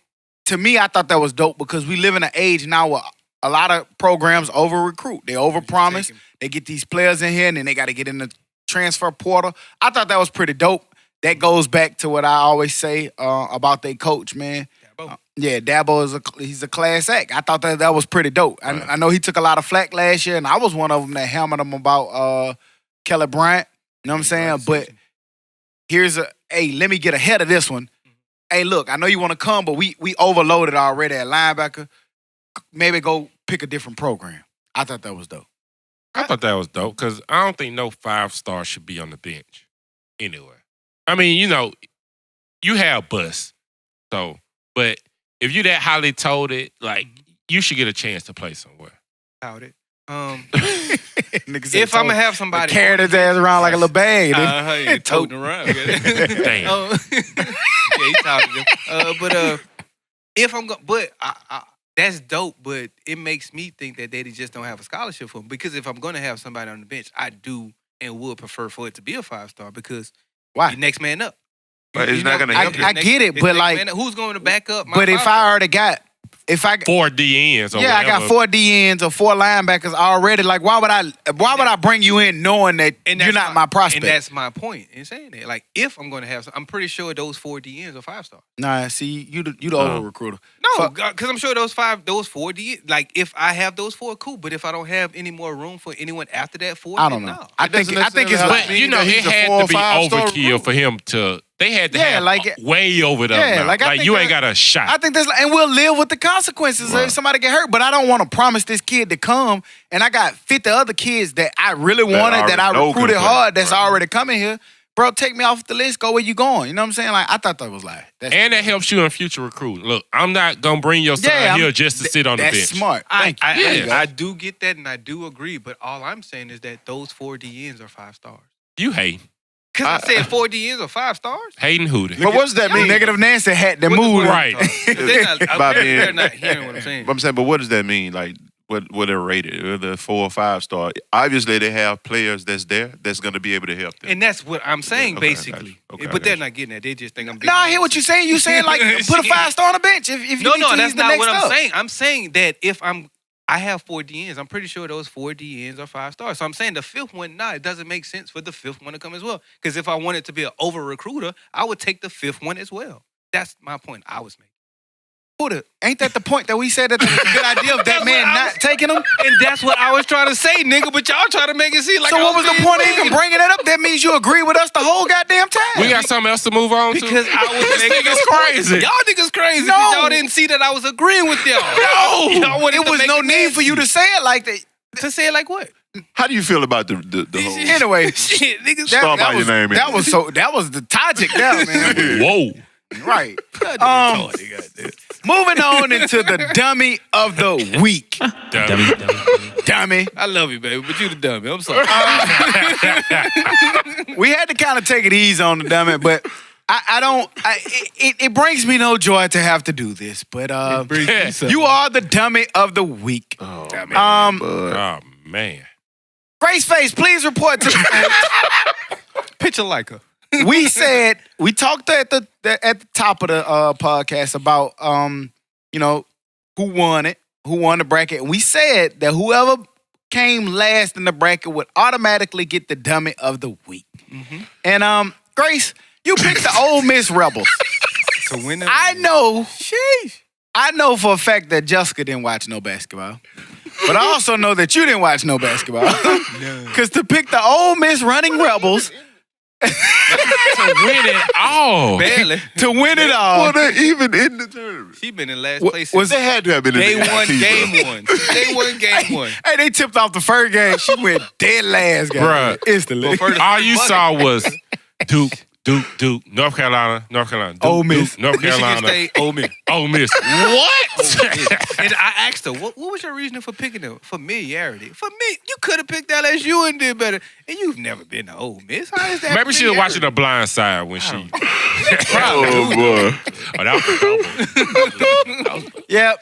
Speaker 2: to me, I thought that was dope because we live in an age now where a lot of programs over-recruit. They over-promise. They get these players in here, and then they got to get in the transfer portal. I thought that was pretty dope. That goes back to what I always say about their coach, man.
Speaker 3: Dabo.
Speaker 2: Dabo he's a class act. I thought that was pretty dope. Right. I know he took a lot of flack last year, and I was one of them that hammered him about Kelly Bryant. You know what I'm saying? But let me get ahead of this one. Hey, look, I know you want to come, but we overloaded already at linebacker. Maybe go pick a different program. I thought that was dope.
Speaker 1: I thought that was dope because I don't think no 5-star should be on the bench anyway. I mean, you have bust. So, but if you that highly touted, like, you should get a chance to play somewhere.
Speaker 3: Doubt it. If I'm going to have somebody...
Speaker 2: Carried his ass around like a little bag.
Speaker 3: Toting around.
Speaker 1: Damn.
Speaker 3: He talking. But if I'm going... But that's dope, but it makes me think that they just don't have a scholarship for him. Because if I'm going to have somebody on the bench, I do and would prefer for it to be a 5-star because you're next man up.
Speaker 4: But it's not going to help you.
Speaker 2: I get it, but like...
Speaker 3: Who's going to back up my
Speaker 2: But if I already got if I
Speaker 1: 4 DNs or
Speaker 2: yeah,
Speaker 1: whatever.
Speaker 2: I got 4 DNs or 4 linebackers already. Like, why would I bring you in knowing that you're not my prospect?
Speaker 3: And that's my point in saying that. Like, if I'm going to have, I'm pretty sure those 4 DNs are 5-star.
Speaker 2: Nah, see, you the over recruiter.
Speaker 3: No, because I'm sure those 4 DNs. Like, if I have those 4, cool. But if I don't have any more room for anyone after that 4,
Speaker 2: I don't know.
Speaker 3: No.
Speaker 2: I think it's
Speaker 1: But you know, it had to be overkill for him to. They had to have way over the amount. Like you ain't got a shot.
Speaker 2: I think that's, and we'll live with the consequences if somebody get hurt. But I don't want to promise this kid to come, and I got 50 other kids that I really wanted, that I recruited hard, that's already coming here. Bro, take me off the list. Go where you going. You know what I'm saying? Like, I thought that was like.
Speaker 1: And that helps you in future recruiting. Look, I'm not going to bring your son here just to sit on the bench.
Speaker 2: That's smart. Thank you.
Speaker 3: I do get that, and I do agree. But all I'm saying is that those 4 DNs are 5 stars.
Speaker 1: You hate.
Speaker 3: Because I said 4 DNs are 5 stars.
Speaker 1: Hating Hootie.
Speaker 4: But what does that mean?
Speaker 2: Negative Nancy had the mood.
Speaker 1: Right.
Speaker 3: They're not hearing what I'm saying.
Speaker 4: I'm saying, but what does that mean? Like, what they're rated? Are they 4 or 5 star? Obviously, they have players that's going to be able to help them.
Speaker 3: And that's what I'm saying, basically.
Speaker 4: Okay,
Speaker 3: but they're not getting that. They just think I'm.
Speaker 2: No, I hear what you're saying. You saying like put a 5-star on the bench if you
Speaker 3: No,
Speaker 2: need to
Speaker 3: that's
Speaker 2: use the
Speaker 3: not
Speaker 2: next
Speaker 3: what I'm
Speaker 2: up.
Speaker 3: saying. I'm saying that if I have 4 DNs. I'm pretty sure those 4 DNs are 5 stars. So I'm saying the 5th one, it doesn't make sense for the 5th one to come as well. Because if I wanted to be an over recruiter, I would take the 5th one as well. That's my point I was making.
Speaker 2: Ain't that the point that we said that that's a good idea of that man not taking them?
Speaker 3: And that's what I was trying to say, nigga. But y'all trying to make it seem like.
Speaker 2: So what was the point of even bringing it up? That means you agree with us the whole goddamn time.
Speaker 1: We got something else to move on to?
Speaker 3: Because I was
Speaker 1: This
Speaker 3: making
Speaker 1: nigga's crazy.
Speaker 3: Y'all niggas crazy.
Speaker 2: No.
Speaker 3: Y'all didn't see that I was agreeing with y'all.
Speaker 2: No,
Speaker 3: Y'all wanted
Speaker 2: it
Speaker 3: to
Speaker 2: was
Speaker 3: make
Speaker 2: no
Speaker 3: it
Speaker 2: need for you to say it like that.
Speaker 3: To say it like what?
Speaker 4: How do you feel about the whole?
Speaker 2: Anyway,
Speaker 3: Shit, niggas.
Speaker 4: Start by your name.
Speaker 2: that was the topic there, man.
Speaker 1: Whoa.
Speaker 2: Right. Moving on into the dummy of the week. Dummy.
Speaker 3: I love you, baby, but you the dummy. I'm sorry.
Speaker 2: We had to kind of take it easy on the dummy, but it brings me no joy to have to do this. But you are the dummy of the week.
Speaker 4: Oh,
Speaker 1: Oh, man.
Speaker 2: Grace Face, please report to the
Speaker 3: Picture like her.
Speaker 2: we talked at the top of the podcast about who won the bracket. And we said that whoever came last in the bracket would automatically get the dummy of the week.
Speaker 3: Mm-hmm.
Speaker 2: And Grace, you picked the Ole Miss Rebels.
Speaker 3: To win
Speaker 2: I know for a fact that Jessica didn't watch no basketball. But I also know that you didn't watch no basketball. Because to pick the Ole Miss Running Rebels
Speaker 1: To win it all.
Speaker 3: Barely.
Speaker 2: to win it all.
Speaker 4: Well, they're even in the tournament.
Speaker 3: She been in last place.
Speaker 4: They had to have been in
Speaker 3: Day
Speaker 4: the
Speaker 3: one,
Speaker 4: NIT,
Speaker 3: game one. Day one, game one.
Speaker 2: Hey, they tipped off the first game. She went dead last game.
Speaker 1: Bruh.
Speaker 2: Instantly.
Speaker 1: All you saw was Duke, North Carolina, Duke,
Speaker 2: Ole Miss.
Speaker 1: Duke, North
Speaker 3: Michigan
Speaker 1: Carolina,
Speaker 3: State, Ole Miss.
Speaker 1: Ole Miss. What?
Speaker 3: And I asked her, what was your reasoning for picking them? Familiarity. For me, you could have picked LSU and did better. And you've never been to Ole Miss. How is that?
Speaker 1: Maybe she was watching The Blind Side when she.
Speaker 4: Oh, boy.
Speaker 1: Oh, that was dope.
Speaker 2: Yep.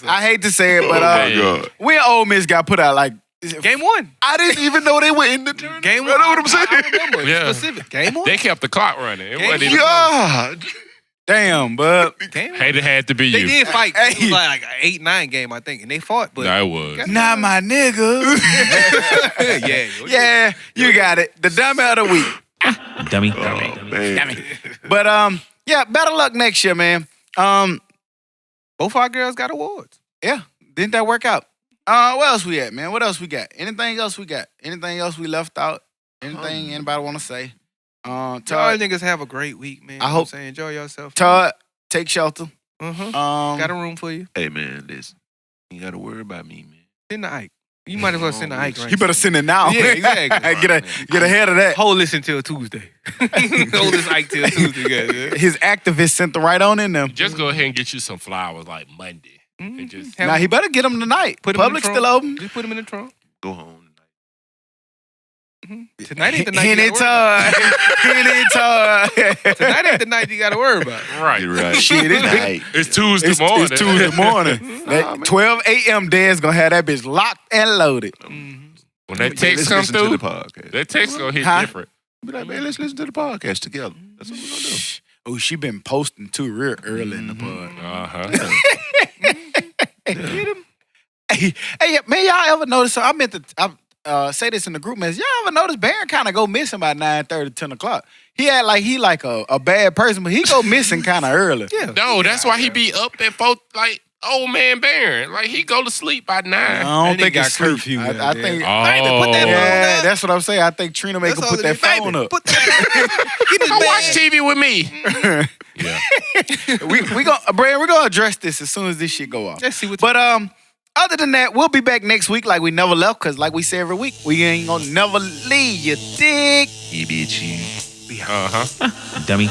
Speaker 2: I hate to say it, but
Speaker 4: my God.
Speaker 2: when Ole Miss got put out, like,
Speaker 3: Game one.
Speaker 4: I didn't even know they were in the tournament.
Speaker 3: Game one.
Speaker 4: You know what I'm saying?
Speaker 3: I remember.
Speaker 1: Yeah.
Speaker 3: Specific. Game one.
Speaker 1: They kept the clock running. It wasn't even
Speaker 4: God.
Speaker 2: damn, but
Speaker 3: Game one.
Speaker 1: Hated had to be
Speaker 3: They
Speaker 1: you.
Speaker 3: did fight.
Speaker 2: Hey.
Speaker 3: It was like an 8-9 game, I think, and they fought. But
Speaker 1: No, it was.
Speaker 2: not my nigga. Yeah, you got it. The dummy of the week.
Speaker 5: Dummy.
Speaker 4: Oh, man.
Speaker 2: But yeah, better luck next year, man.
Speaker 3: both our girls got awards.
Speaker 2: Yeah, didn't that work out? What else we at, man? What else we got? Anything else we got? Anything else we left out? Anything anybody want to say?
Speaker 3: Y'all
Speaker 2: Todd,
Speaker 3: niggas have a great week, man.
Speaker 2: I
Speaker 3: You know
Speaker 2: hope-
Speaker 3: what I'm saying? Enjoy yourself.
Speaker 2: Todd, take shelter.
Speaker 3: Got a room for you.
Speaker 4: Hey, man, listen. You got to worry about me, man.
Speaker 3: Send the Ike. You might as well send the Ike right
Speaker 2: You better send it now.
Speaker 3: Yeah, exactly.
Speaker 2: get ahead of that.
Speaker 3: Hold this until Tuesday. Hold this Ike till Tuesday, guys.
Speaker 2: His activists sent the right on in them.
Speaker 1: Just go ahead and get you some flowers like Monday. And just
Speaker 2: Now he better get them tonight.
Speaker 3: Put 'em in the
Speaker 2: Public's
Speaker 3: trunk.
Speaker 2: still open.
Speaker 3: Just put him in the trunk.
Speaker 4: Go home
Speaker 3: Tonight ain't the night
Speaker 2: Henny
Speaker 3: you gotta worry
Speaker 2: Todd. Henny Todd.
Speaker 3: about. Tonight ain't the night you gotta worry about.
Speaker 1: right.
Speaker 4: You're right.
Speaker 2: Shit, it's big.
Speaker 1: It's Tuesday morning.
Speaker 2: It's Tuesday morning. That 12 a.m. Dad's gonna have that bitch locked and loaded.
Speaker 1: When that
Speaker 4: Let's
Speaker 1: text come
Speaker 4: listen to
Speaker 1: through,
Speaker 4: the podcast.
Speaker 1: that text gonna hit
Speaker 2: Huh?
Speaker 1: different.
Speaker 4: Be like, man, let's listen to the podcast together. That's what we're going to do.
Speaker 2: Oh, she been posting too real early in the pod. Hey, man, y'all ever notice? So I meant to say this in the group message. Y'all ever notice Baron kind of go missing by 9:30, 10 o'clock? He had like a bad person, but he go missing kind of early.
Speaker 1: Yeah. No, that's why he be up at 4, like old man Baron. Like he go to sleep by 9.
Speaker 2: I don't think it's curfew. I think.
Speaker 1: Oh,
Speaker 2: yeah, that's what I'm saying. I think Trina make him put that phone up.
Speaker 1: Come watch TV with me.
Speaker 2: Yeah. we gonna address this as soon as this shit go off.
Speaker 3: Let's see what.
Speaker 2: But other than that, we'll be back next week like we never left, because like we say every week, we ain't gonna never leave you, dig.
Speaker 4: Yeah, bitch.
Speaker 1: Uh-huh.
Speaker 5: Dummy.